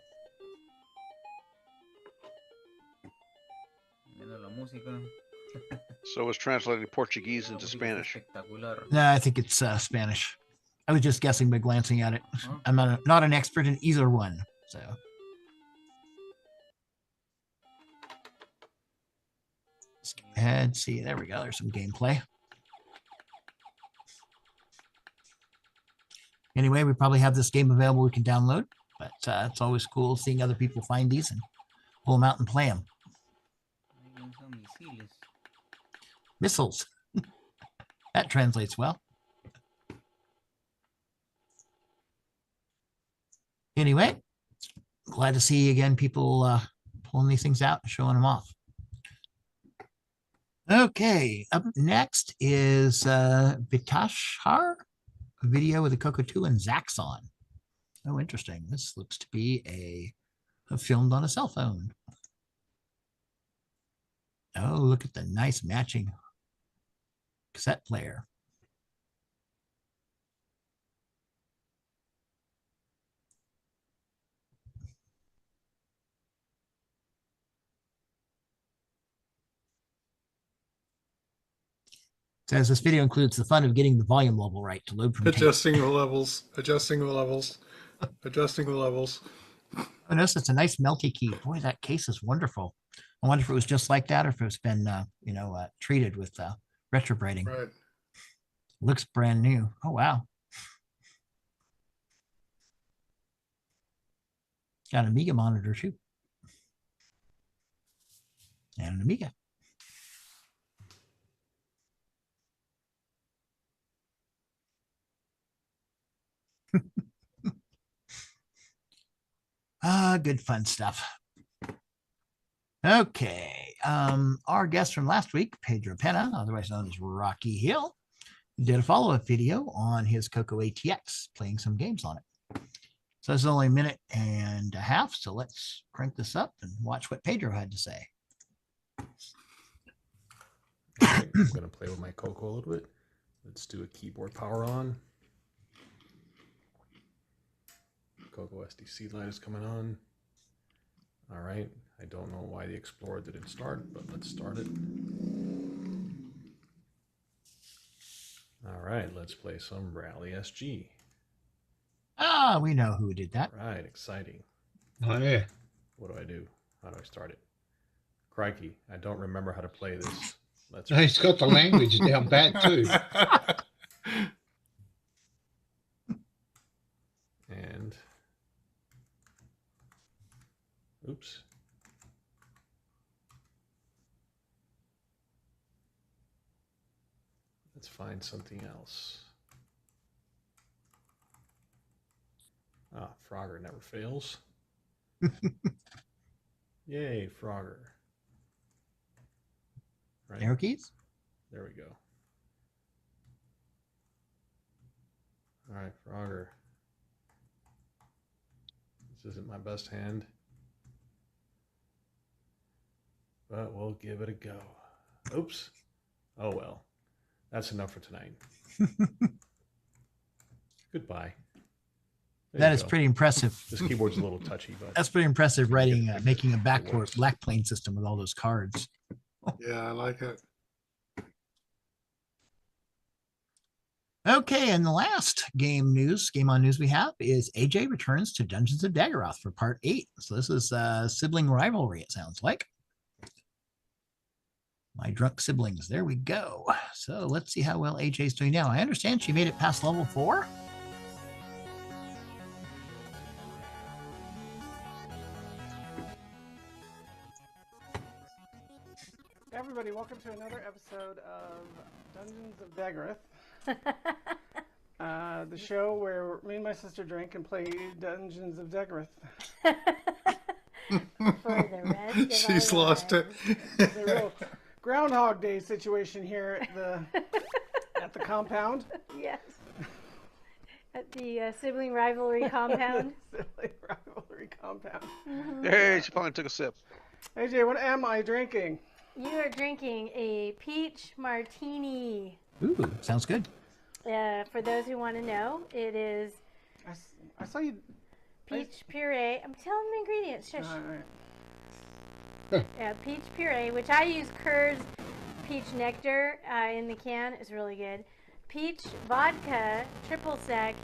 Viendo la música. So it was translating Portuguese into Spanish. No, I think it's Spanish. I was just guessing by glancing at it. I'm not an expert in either one, so. Let's go ahead, see, there we go, there's some gameplay. Anyway, we probably have this game available we can download, but it's always cool seeing other people find these and pull them out and play them. Missiles. That translates well. Anyway, glad to see again people pulling these things out and showing them off. Okay, up next is Vitashar, a video with the CoCo 2 and Zaxxon. Oh, interesting. This looks to be a filmed on a cell phone. Oh, look at the nice matching cassette player. Says this video includes the fun of getting the volume level right to load from adjusting the levels, adjusting the levels, adjusting the levels. Oh, notice it's a nice melty key. Boy, that case is wonderful. I wonder if it was just like that or if it's been, treated with retrobraiding. Right. Looks brand new. Oh, wow. Got an Amiga monitor too. And an Amiga. Good fun stuff. Okay. Our guest from last week, Pedro Pena, otherwise known as Rocky Hill, did a follow-up video on his Coco ATX, playing some games on it. So it's only a minute and a half, so let's crank this up and watch what Pedro had to say. Okay, I'm going to play with my Coco a little bit. Let's do a keyboard power on. Coco SDC light is coming on. All right, I don't know why the Explorer didn't start, but let's start it. All right, let's play some Rally SG. Ah, we know who did that. Right, exciting. Oh, yeah. What do I do? How do I start it? Crikey, I don't remember how to play this. Let's. He's got the language down pat too. And oops. Let's find something else. Ah, Frogger never fails. Yay, Frogger. Right. Arrow keys? There we go. All right, Frogger. This isn't my best hand, but we'll give it a go. Oops. Oh well. That's enough for tonight. Goodbye. That is pretty impressive. This keyboard's a little touchy, but that's pretty impressive writing, making a black plane system with all those cards. Yeah, I like it. Okay, and the last game on news we have is AJ returns to Dungeons of Daggoth for part 8. So this is sibling rivalry, it sounds like. My drunk siblings. There we go. So let's see how well AJ's doing now. I understand she made it past level 4. Hey everybody, welcome to another episode of Dungeons of Daggoth. The show where me and my sister drink and play Dungeons of Daggoth. For the rest of She's lost it. It's a real Groundhog Day situation here at the compound. Yes. At the sibling rivalry compound. Sibling rivalry compound. Hey, she finally took a sip. AJ, what am I drinking? You are drinking a peach martini. Ooh, sounds good. For those who want to know, it is I saw you. Peach puree. I'm telling the ingredients. Shush. All right. Yeah, peach puree, which I use Kerr's peach nectar in the can. It's really good. Peach vodka, triple sec,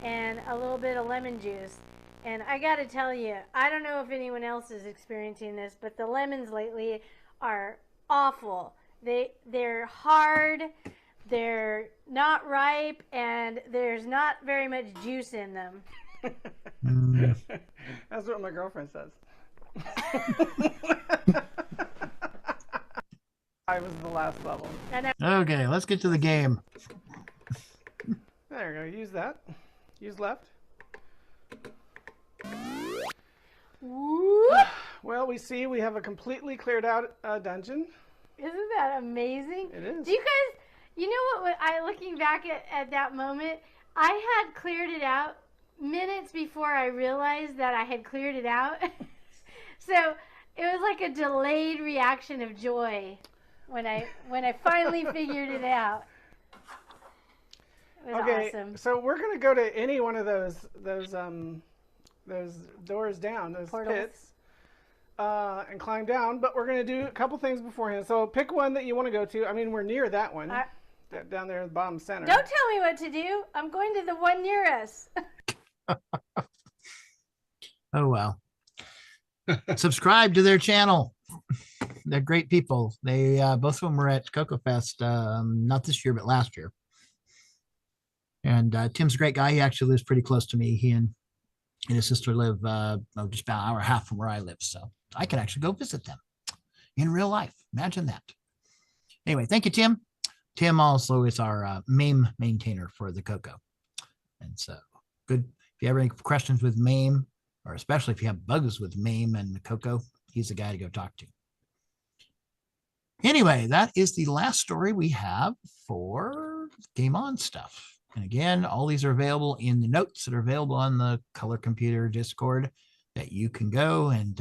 and a little bit of lemon juice. And I got to tell you, I don't know if anyone else is experiencing this, but the lemons lately are awful. They're hard, they're not ripe, and there's not very much juice in them. That's what my girlfriend says. I was the last level. Okay, let's get to the game. There we go. Use that. Use left. Well, we see we have a completely cleared out dungeon. Isn't that amazing? It is. Do you guys, you know what, looking back at that moment, I had cleared it out minutes before I realized that I had cleared it out. So it was like a delayed reaction of joy when I finally figured it out. It was awesome. So we're gonna go to any one of those doors down, those Portals. pits, and climb down. But we're gonna do a couple things beforehand. So pick one that you want to go to. I mean, we're near that one, down there at the bottom center. Don't tell me what to do. I'm going to the one near us. Oh, well. Subscribe to their channel. They're great people. They both of them were at Coco Fest, not this year, but last year. And Tim's a great guy. He actually lives pretty close to me. He and his sister live just about an hour and a half from where I live. So I can actually go visit them in real life. Imagine that. Anyway, thank you, Tim. Tim also is our MAME maintainer for the Coco. And so good. If you have any questions with MAME, or especially if you have bugs with MAME and the Coco, he's the guy to go talk to. Anyway, that is the last story we have for Game On stuff. And again, all these are available in the notes that are available on the Color Computer Discord that you can go and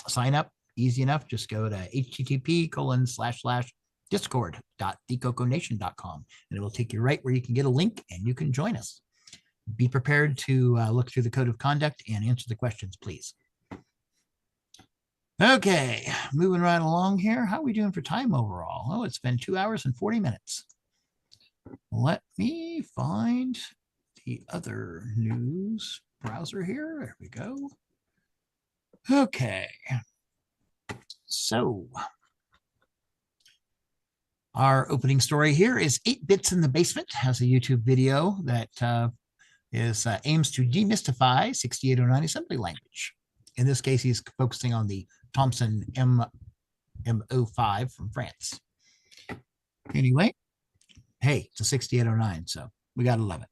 sign up. Easy enough. Just go to http://discord.thecoconation.com and it will take you right where you can get a link and you can join us. Be prepared to look through the code of conduct and answer the questions, please. Okay, moving right along here. How are we doing for time overall? Oh, it's been 2 hours and 40 minutes. Let me find the other news browser here. There we go. Okay. So our opening story here is 8 Bits in the Basement has a YouTube video that aims to demystify 6809 assembly language. In this case, he's focusing on the Thomson M05 from France. Anyway, hey, it's a 6809, so we gotta love it.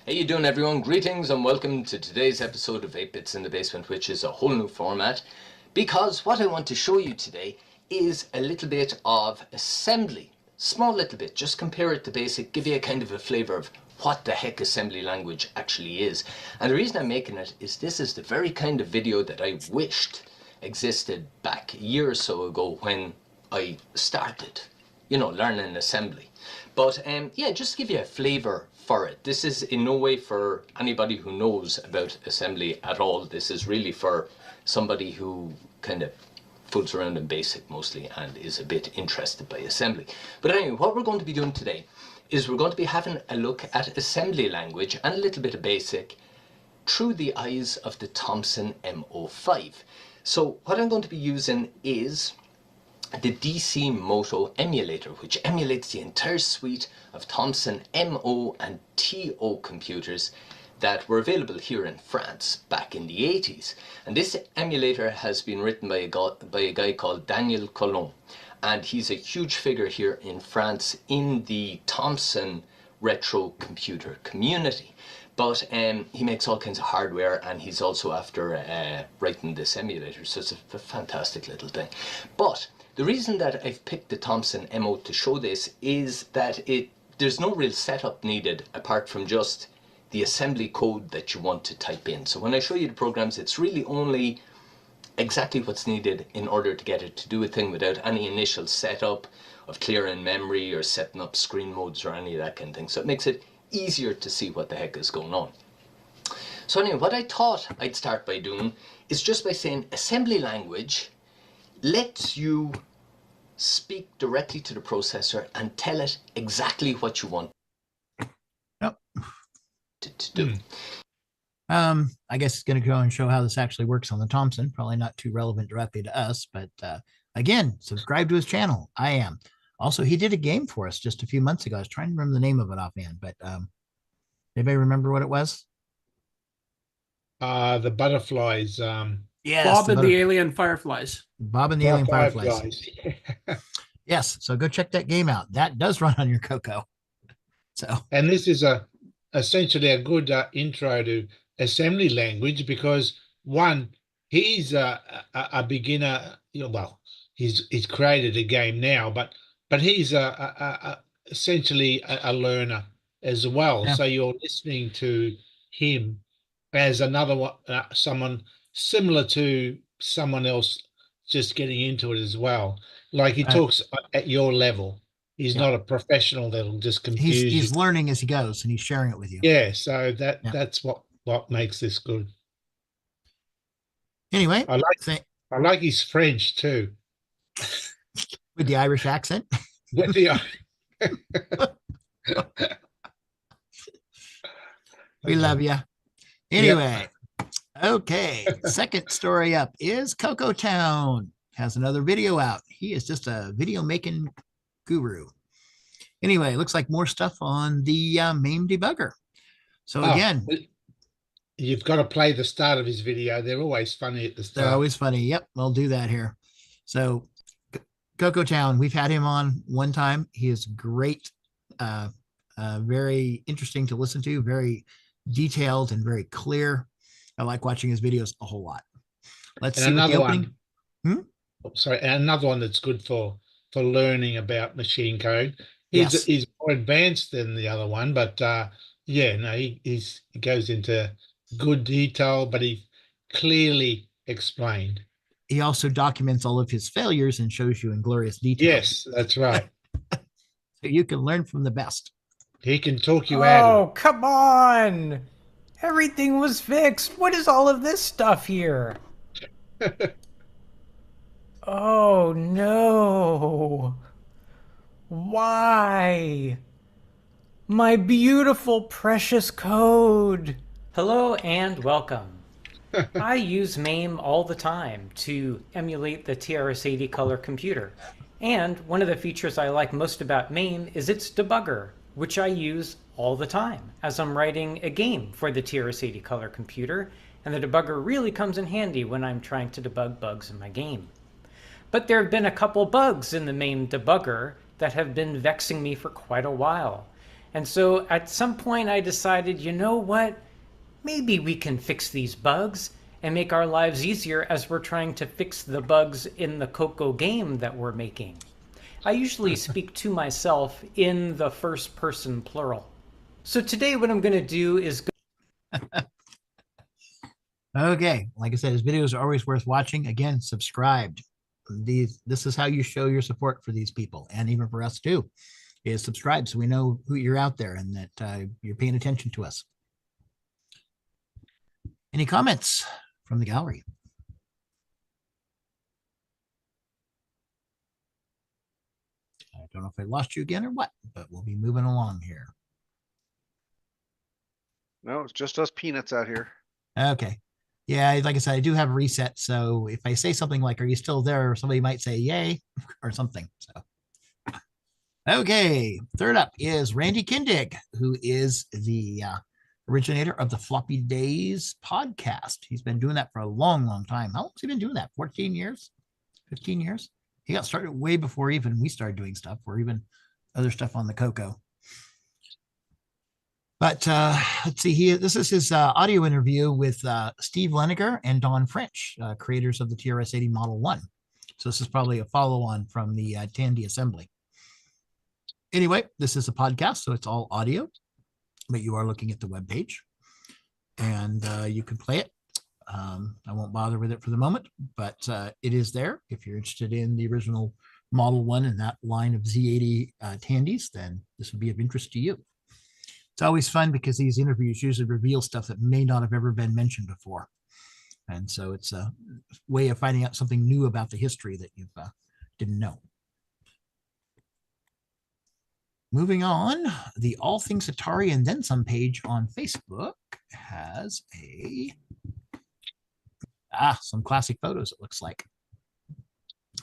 How you doing, everyone? Greetings and welcome to today's episode of 8 Bits in the Basement, which is a whole new format, because what I want to show you today is a little bit of assembly. Small little bit, just compare it to BASIC, give you a kind of a flavor of what the heck assembly language actually is. And the reason I'm making it is this is the very kind of video that I wished existed back a year or so ago when I started, you know, learning assembly. But yeah, just to give you a flavor for it. This is in no way for anybody who knows about assembly at all. This is really for somebody who kind of fools around in BASIC mostly and is a bit interested by assembly. But anyway, what we're going to be doing today is we're going to be having a look at assembly language and a little bit of BASIC through the eyes of the Thomson M05. So what I'm going to be using is the DC Moto emulator, which emulates the entire suite of Thomson MO and TO computers that were available here in France back in the 80s. And this emulator has been written by a guy called Daniel Collin. And he's a huge figure here in France in the Thomson retro computer community. But he makes all kinds of hardware, and he's also after writing this emulator, so it's a fantastic little thing. But the reason that I've picked the Thomson MO to show this is that there's no real setup needed apart from just the assembly code that you want to type in. So when I show you the programs, it's really only exactly what's needed in order to get it to do a thing without any initial setup of clearing memory or setting up screen modes or any of that kind of thing. So it makes it easier to see what the heck is going on. So anyway, what I thought I'd start by doing is just by saying assembly language lets you speak directly to the processor and tell it exactly what you want to do. I guess it's going to go and show how this actually works on the Thomson. Probably not too relevant directly to us, but again, subscribe to his channel. I am. Also, he did a game for us just a few months ago. I was trying to remember the name of it offhand, but anybody remember what it was? The butterflies. Yes, Bob and the Alien Fireflies. Bob and the Alien Fireflies. Yes, so go check that game out. That does run on your CoCo. So, and this is essentially a good intro to assembly language because one, he's a beginner. You know, well, he's created a game now, but he's essentially a learner as well. Yeah. So you're listening to him as another one, someone similar to someone else just getting into it as well. Like he talks at your level. He's not a professional that'll just confuse you. He's learning as he goes and he's sharing it with you. Yeah, so that's what makes this good. Anyway, I like his French too. With the Irish accent. With the we love you. Anyway, okay. Second story up is Coco Town has another video out. He is just a video making guru. Anyway, looks like more stuff on the MAME debugger. So again, you've got to play the start of his video. They're always funny at the start. They're always funny. Yep, we'll do that here. So Coco Town, we've had him on one time. He is great, very interesting to listen to, very detailed and very clear. I like watching his videos a whole lot. Let's see what the opening. sorry, another one that's good for learning about machine code. Yes. He's more advanced than the other one, but yeah, no, he goes into good detail, but he clearly explained. He also documents all of his failures and shows you in glorious detail. Yes, that's right. So you can learn from the best. He can talk you out of it. Oh, come on! Everything was fixed. What is all of this stuff here? Oh, no. Why? My beautiful, precious code. Hello and welcome. I use MAME all the time to emulate the TRS-80 color computer. And one of the features I like most about MAME is its debugger, which I use all the time as I'm writing a game for the TRS-80 color computer, and the debugger really comes in handy when I'm trying to debug bugs in my game. But there have been a couple bugs in the MAME debugger that have been vexing me for quite a while. And so at some point I decided, you know what? Maybe we can fix these bugs and make our lives easier as we're trying to fix the bugs in the CoCo game that we're making. I usually speak to myself in the first person plural. So today what I'm going to do is... Okay, like I said, his videos are always worth watching. Again, subscribed. This is how you show your support for these people, and even for us too, is subscribe so we know who you're out there and that you're paying attention to us. Any comments from the gallery? I don't know if I lost you again or what, but we'll be moving along here. No, it's just us peanuts out here. Okay. Yeah, like I said, I do have a reset. So if I say something like, are you still there? Somebody might say, yay, or something. So, okay. Third up is Randy Kindig, who is the originator of the Floppy Days podcast. He's been doing that for a long, long time. How long has he been doing that? 14 years? 15 years? He got started way before even we started doing stuff, or even other stuff on the CoCo. But let's see here. This is his audio interview with Steve Leniger and Don French, creators of the TRS-80 Model 1. So this is probably a follow-on from the Tandy assembly. Anyway, this is a podcast, so it's all audio, but you are looking at the webpage, and you can play it. I won't bother with it for the moment, but it is there. If you're interested in the original Model 1 and that line of Z80 Tandys, then this would be of interest to you. It's always fun because these interviews usually reveal stuff that may not have ever been mentioned before. And so it's a way of finding out something new about the history that you didn't know. Moving on, the All Things Atari and Then Some page on Facebook has some classic photos, it looks like.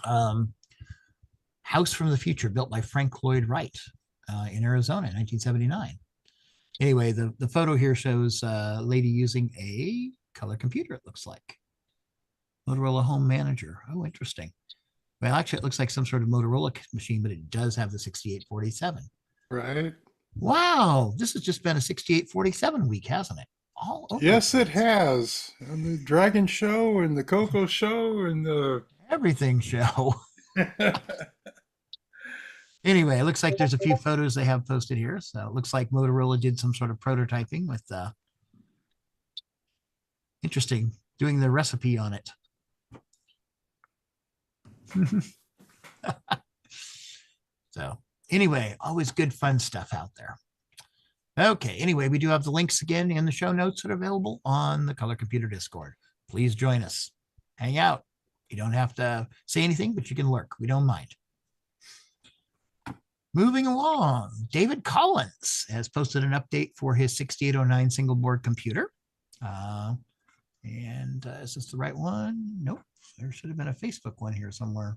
House from the Future, built by Frank Lloyd Wright in Arizona in 1979. Anyway, the photo here shows a lady using a color computer, it looks like. Motorola Home Manager. Oh, interesting. Well, actually, it looks like some sort of Motorola machine, but it does have the 6847. Right. Wow, this has just been a 6847 week, hasn't it? All over. Yes, it has. And the Dragon Show and the CoCo Show and the... Everything show. Anyway, it looks like there's a few photos they have posted here. So it looks like Motorola did some sort of prototyping with, interesting, doing the recipe on it. So anyway, always good fun stuff out there. Okay, anyway, we do have the links again in the show notes that are available on the Color Computer Discord. Please join us. Hang out. You don't have to say anything, but you can lurk. We don't mind. Moving along, David Collins has posted an update for his 6809 single board computer. Is this the right one? Nope. There should have been a Facebook one here somewhere.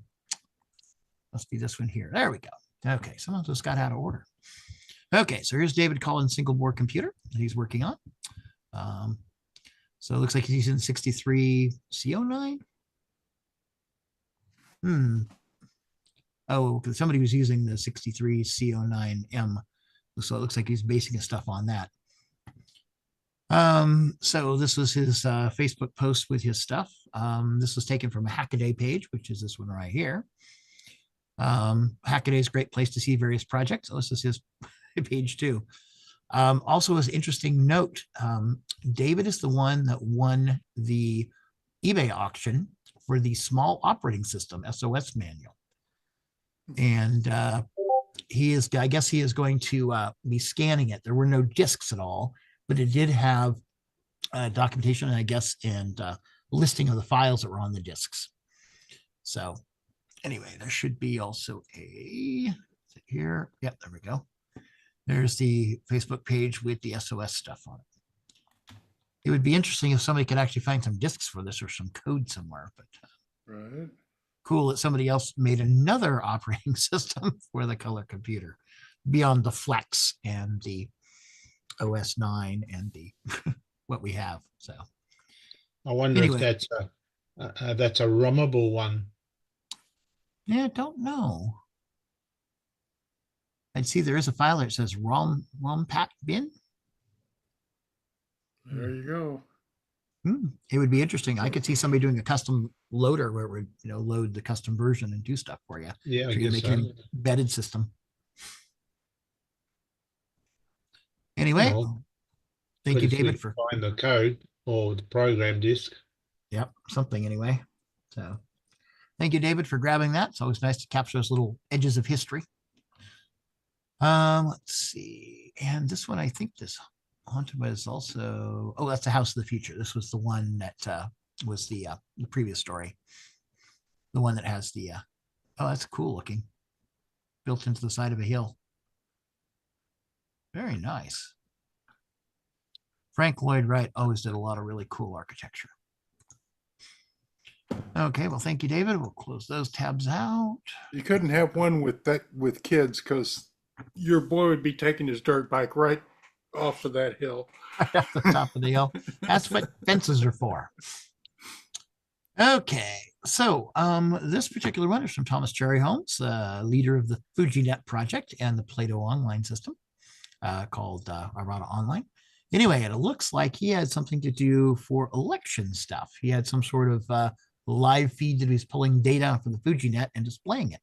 Must be this one here. There we go. Okay, someone just got out of order. Okay, so here's David Collins' single board computer that he's working on. So it looks like he's using 63 C09. Oh, somebody was using the 63 C09M. So it looks like he's basing his stuff on that. So this was his Facebook post with his stuff. This was taken from a Hackaday page, which is this one right here. Hackaday is a great place to see various projects. Oh, this is his page too. Also, as an interesting note, David is the one that won the eBay auction for the small operating system SOS manual. And he is, I guess he is going to be scanning it. There were no discs at all, but it did have documentation, I guess, and listing of the files that were on the discs. So anyway, there should be also a here. Yep, there we go. There's the Facebook page with the SOS stuff on it. It would be interesting if somebody could actually find some discs for this or some code somewhere, but Right. cool that somebody else made another operating system for the color computer beyond the Flex and the OS 9 and the what we have. So I wonder anyway, if that's a ROMable one. Yeah, I don't know. I'd see there is a file that says ROM pat bin. There you go. It would be interesting. I could see somebody doing a custom loader where it would, load the custom version and do stuff for you. Yeah, I so you guess make so. an embedded system. Anyway, Well, thank but you, if we David, for find the code or the program disk. Yep, something anyway. So thank you, David, for grabbing that. It's always nice to capture those little edges of history. Let's see. And this one, I think this Haunted was also, oh, that's the House of the Future. This was the one that was the previous story. The one that has the, oh, that's cool looking. Built into the side of a hill. Very nice. Frank Lloyd Wright always did a lot of really cool architecture. Okay, well, thank you, David. We'll close those tabs out. You couldn't have one with kids because your boy would be taking his dirt bike right off of that hill. Right off the top of the hill. That's what fences are for. Okay, so this particular one is from Thomas Cherry Holmes, leader of the FujiNet project and the Plato online system called Arata Online. Anyway, it looks like he had something to do for election stuff. He had some sort of live feed that he's pulling data from the FujiNet and displaying it.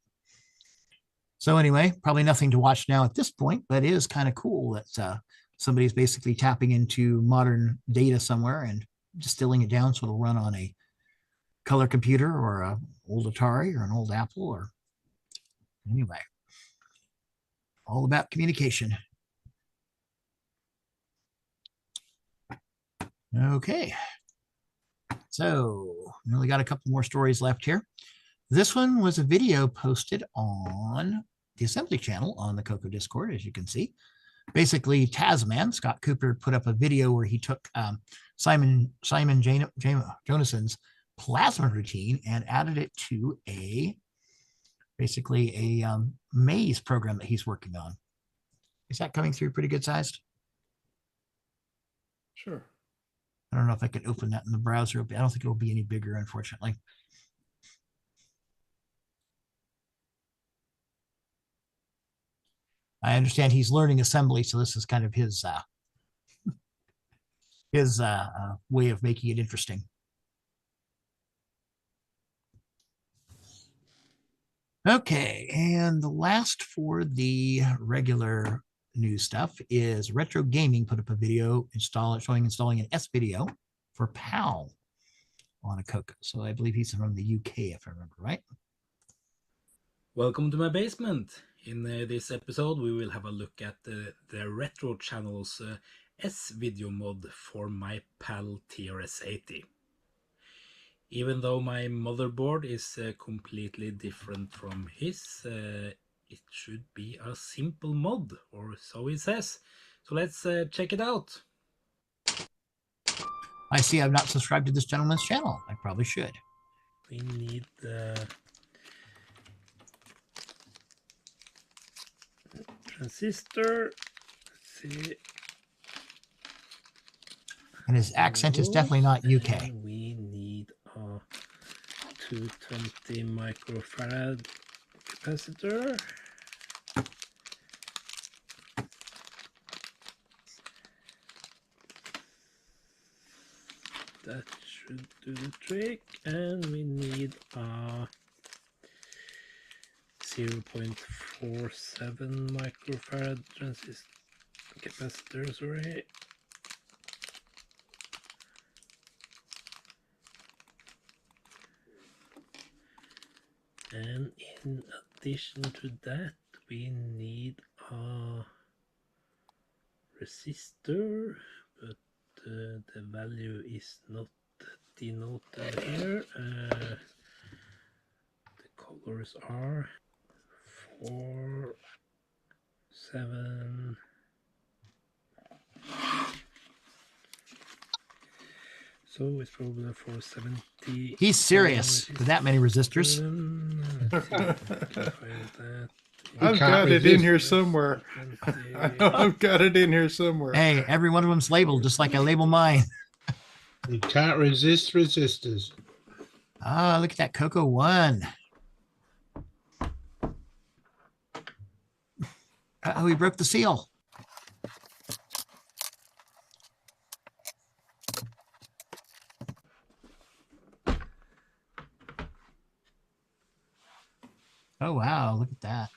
So anyway, probably nothing to watch now at this point, but it is kind of cool that somebody's basically tapping into modern data somewhere and distilling it down so it'll run on a color computer or an old Atari or an old Apple or anyway, all about communication. Okay, so we only got a couple more stories left here. This one was a video posted on the assembly channel on the CoCo Discord, as you can see. Basically, Tasman, Scott Cooper, put up a video where he took Simon Jonason's plasma routine and added it to basically a maze program that he's working on. Is that coming through pretty good sized? Sure. I don't know if I can open that in the browser. I don't think it'll be any bigger, unfortunately. I understand he's learning assembly, so this is kind of his way of making it interesting. Okay, and the last for the regular news stuff is Retro Gaming put up a video showing installing an S video for PAL on a CoCo. So I believe he's from the UK, if I remember right. Welcome to my basement. In this episode, we will have a look at the Retro Channel's S video mod for my PAL TRS-80. Even though my motherboard is completely different from his, it should be a simple mod, or so he says. So let's check it out. I see I've not subscribed to this gentleman's channel. I probably should. We need the transistor. Let's see. And his accent is definitely not UK. And we need a 220 microfarad capacitor. that should do the trick. And we need a 0.47 microfarad transistor capacitor, sorry. And in addition to that, we need a resistor, but the value is not denoted here. The colors are 4, 7. So it's probably 470. He's serious with that many resistors. I've got it in here somewhere. I know I've got it in here somewhere. Hey, every one of them's labeled just like I label mine. You can't resist resistors. Ah, look at that Coco 1. Oh, he broke the seal. Oh, wow. Look at that.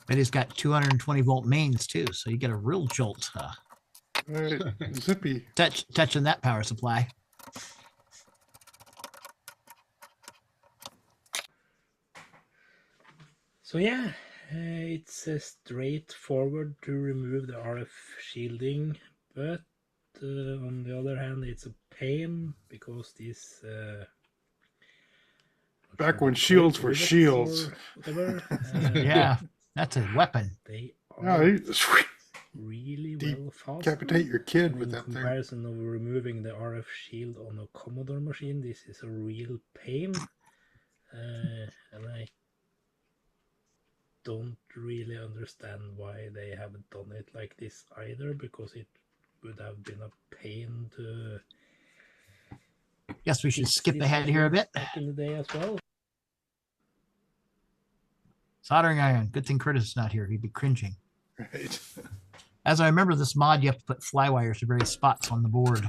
But he's got 220 volt mains too, so you get a real jolt. Right. Zippy. Touching that power supply. So yeah, it's straightforward to remove the RF shielding, but on the other hand, it's a pain because this back when shields were shields. Yeah, that's a weapon. They are really well fast. Decapitate your kid with in that thing. comparison of removing the RF shield on a Commodore machine, this is a real pain, and I don't really understand why they haven't done it like this either, because it would have been a pain to. Guess we should skip ahead here a bit. Back in the day as well. Soldering iron. Good thing Curtis is not here. He'd be cringing. Right. As I remember this mod, you have to put fly wires to various spots on the board.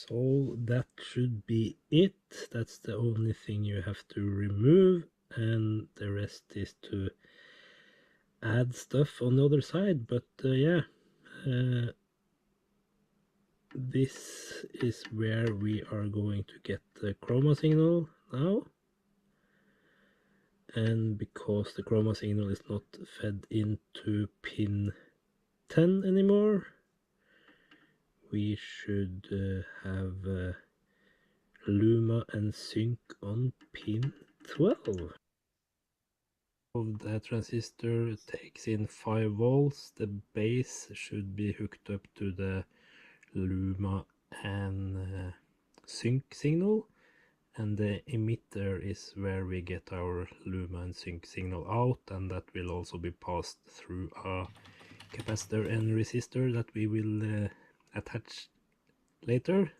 So that should be it. That's the only thing you have to remove, and the rest is to add stuff on the other side. But yeah, this is where we are going to get the chroma signal now. And because the chroma signal is not fed into pin 10 anymore, we should have Luma and Sync on pin 12. The transistor takes in 5 volts. The base should be hooked up to the Luma and Sync signal, and the emitter is where we get our Luma and Sync signal out, and that will also be passed through a capacitor and resistor that we will attach later.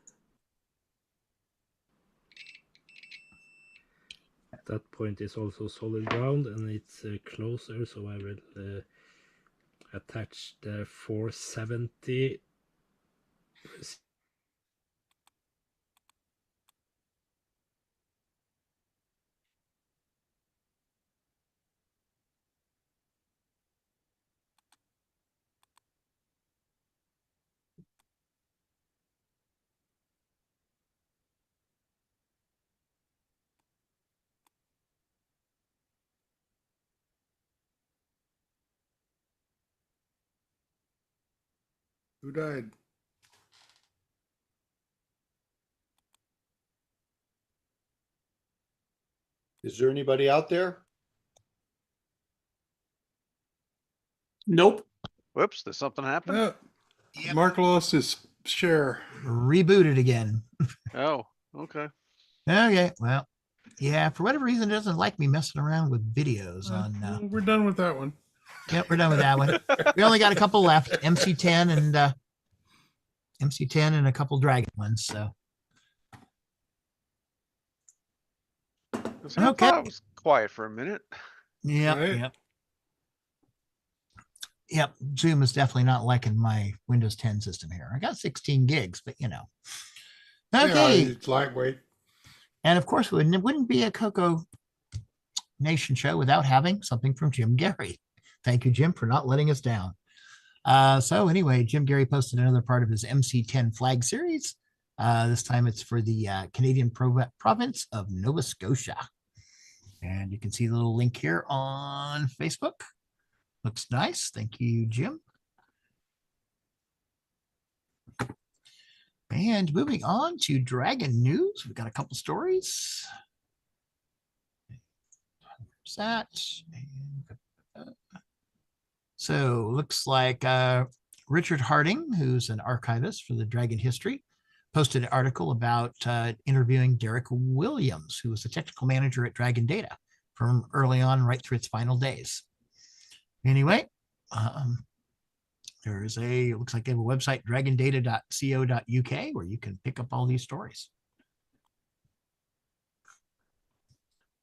That point is also solid ground, and it's closer, so I will attach the 470 Who died? Is there anybody out there? Nope. Whoops, did something happen? Mark lost his share. Rebooted again. Oh, okay. Okay, well, yeah, for whatever reason, it doesn't like me messing around with videos on. We're done with that one. Yep, we're done with that one. We only got a couple left. MC10 and a couple Dragon ones. So I thought it was quiet for a minute. Yep, yep. Yep, Zoom is definitely not liking my Windows 10 system here. I got 16 gigs, but you know. Okay. Yeah, it's lightweight. And of course, it wouldn't be a Coco Nation show without having something from Jim Gary. Thank you, Jim, for not letting us down. So anyway, Jim Gary posted another part of his MC10 flag series. This time it's for the Canadian province of Nova Scotia. And you can see the little link here on Facebook. Looks nice. Thank you, Jim. And moving on to Dragon News, we've got a couple stories. There's that. So looks like Richard Harding, who's an archivist for the Dragon history, posted an article about interviewing Derek Williams, who was the technical manager at Dragon Data from early on right through its final days. Anyway, there's it looks like they have a website, dragondata.co.uk, where you can pick up all these stories.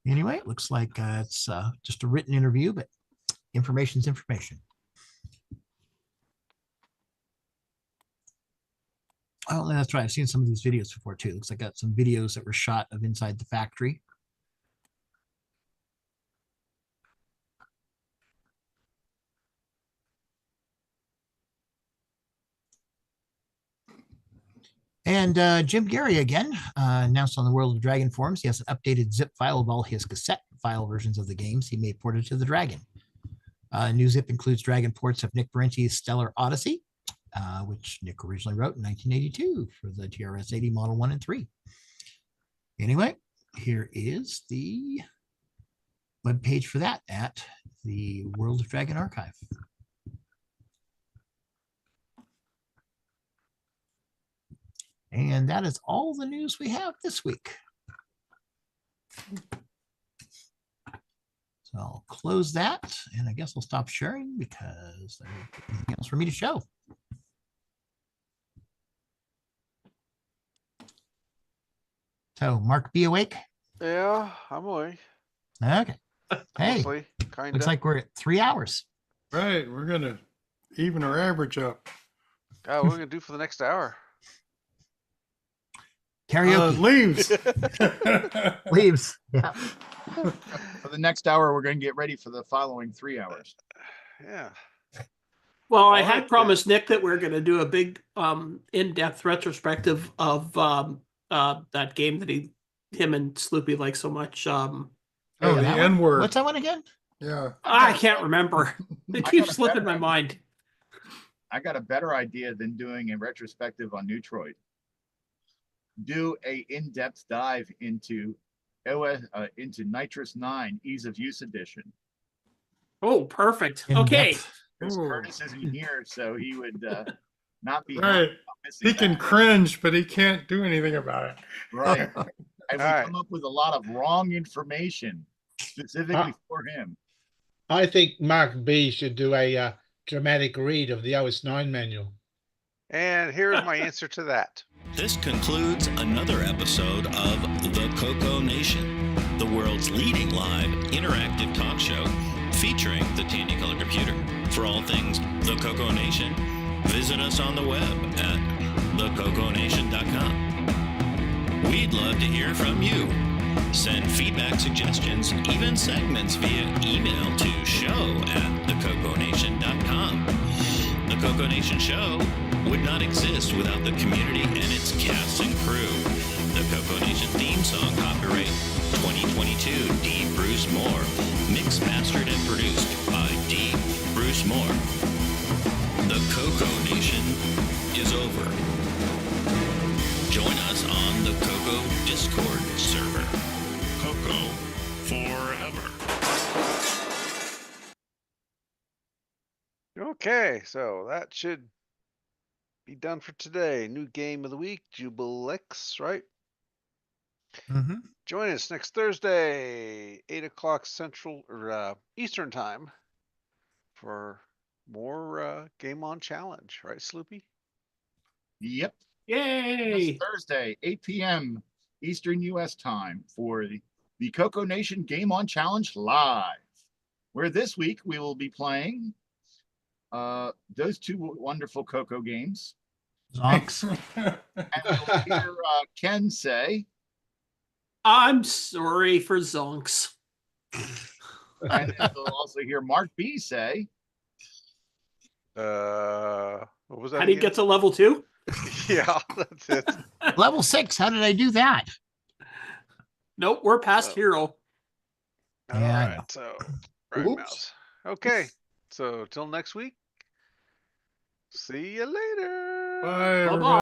Anyway, it looks like it's just a written interview, but information's information. Oh, that's right. I've seen some of these videos before too. Looks like I got some videos that were shot of inside the factory. And Jim Gary again announced on the World of Dragon forums he has an updated zip file of all his cassette file versions of the games he may ported to the Dragon. New zip includes Dragon ports of Nick Parenti's Stellar Odyssey, which Nick originally wrote in 1982 for the TRS-80 Model 1 and 3. Anyway, here is the webpage for that at the World of Dragon Archive. And that is all the news we have this week. So I'll close that, and I guess I'll stop sharing because there's nothing else for me to show. So, Mark, be awake? Yeah, I'm awake. Okay. Hey, Mostly, kinda. looks like we're at 3 hours. Right, we're going to even our average up. God, what are we going to do for the next hour? Karaoke. Leaves. Leaves. Yeah. For the next hour, we're going to get ready for the following 3 hours. Yeah. Well, I had promised Nick that we're going to do a big in-depth retrospective of that game that him and Sloopy like so much. The N-word. What's that one again? Yeah. I can't remember. It keeps slipping my mind. I got a better idea than doing a retrospective on Neutroid. Do a in-depth dive into Nitrous 9 Ease of Use Edition. Oh, perfect. Okay. Because Curtis isn't here, so he would not be Right. He can cringe, but he can't do anything about it. Right. And we come up with a lot of wrong information specifically for him. I think Mark B should do a dramatic read of the OS9 manual. And here's my answer to that. This concludes another episode of the Coco Nation, the world's leading live interactive talk show featuring the Tandy Color Computer. For all things the Coco Nation, visit us on the web at thecoconation.com. We'd love to hear from you. Send feedback, suggestions, even segments via email to show@thecoconation.com. The Coco Nation Show would not exist without the community and its cast and crew. The Coco Nation theme song, copyright 2022, D. Bruce Moore. Mixed, mastered, and produced by D. Bruce Moore. The Coco Nation is over. Join us on the Coco Discord server. Coco forever. Okay, so that should be done for today. New game of the week, Jubilex, right? Mm-hmm. Join us next Thursday, 8 o'clock Central or Eastern time for more Game On Challenge, right, Sloopy? Yep. Yay! This Thursday, 8 p.m. Eastern U.S. time for the Coco Nation Game On Challenge Live, where this week we will be playing those two wonderful Coco games. Zonks. And we'll hear Ken say, I'm sorry for Zonks. and then we'll also hear Mark B say, what was that? How do you get to level 2? Yeah, that's it. Level 6. How did I do that? Nope, we're past Hero. Yeah, I All know. right, so right mouse. Okay, so till next week. See you later. Bye, Bye-bye. everybody.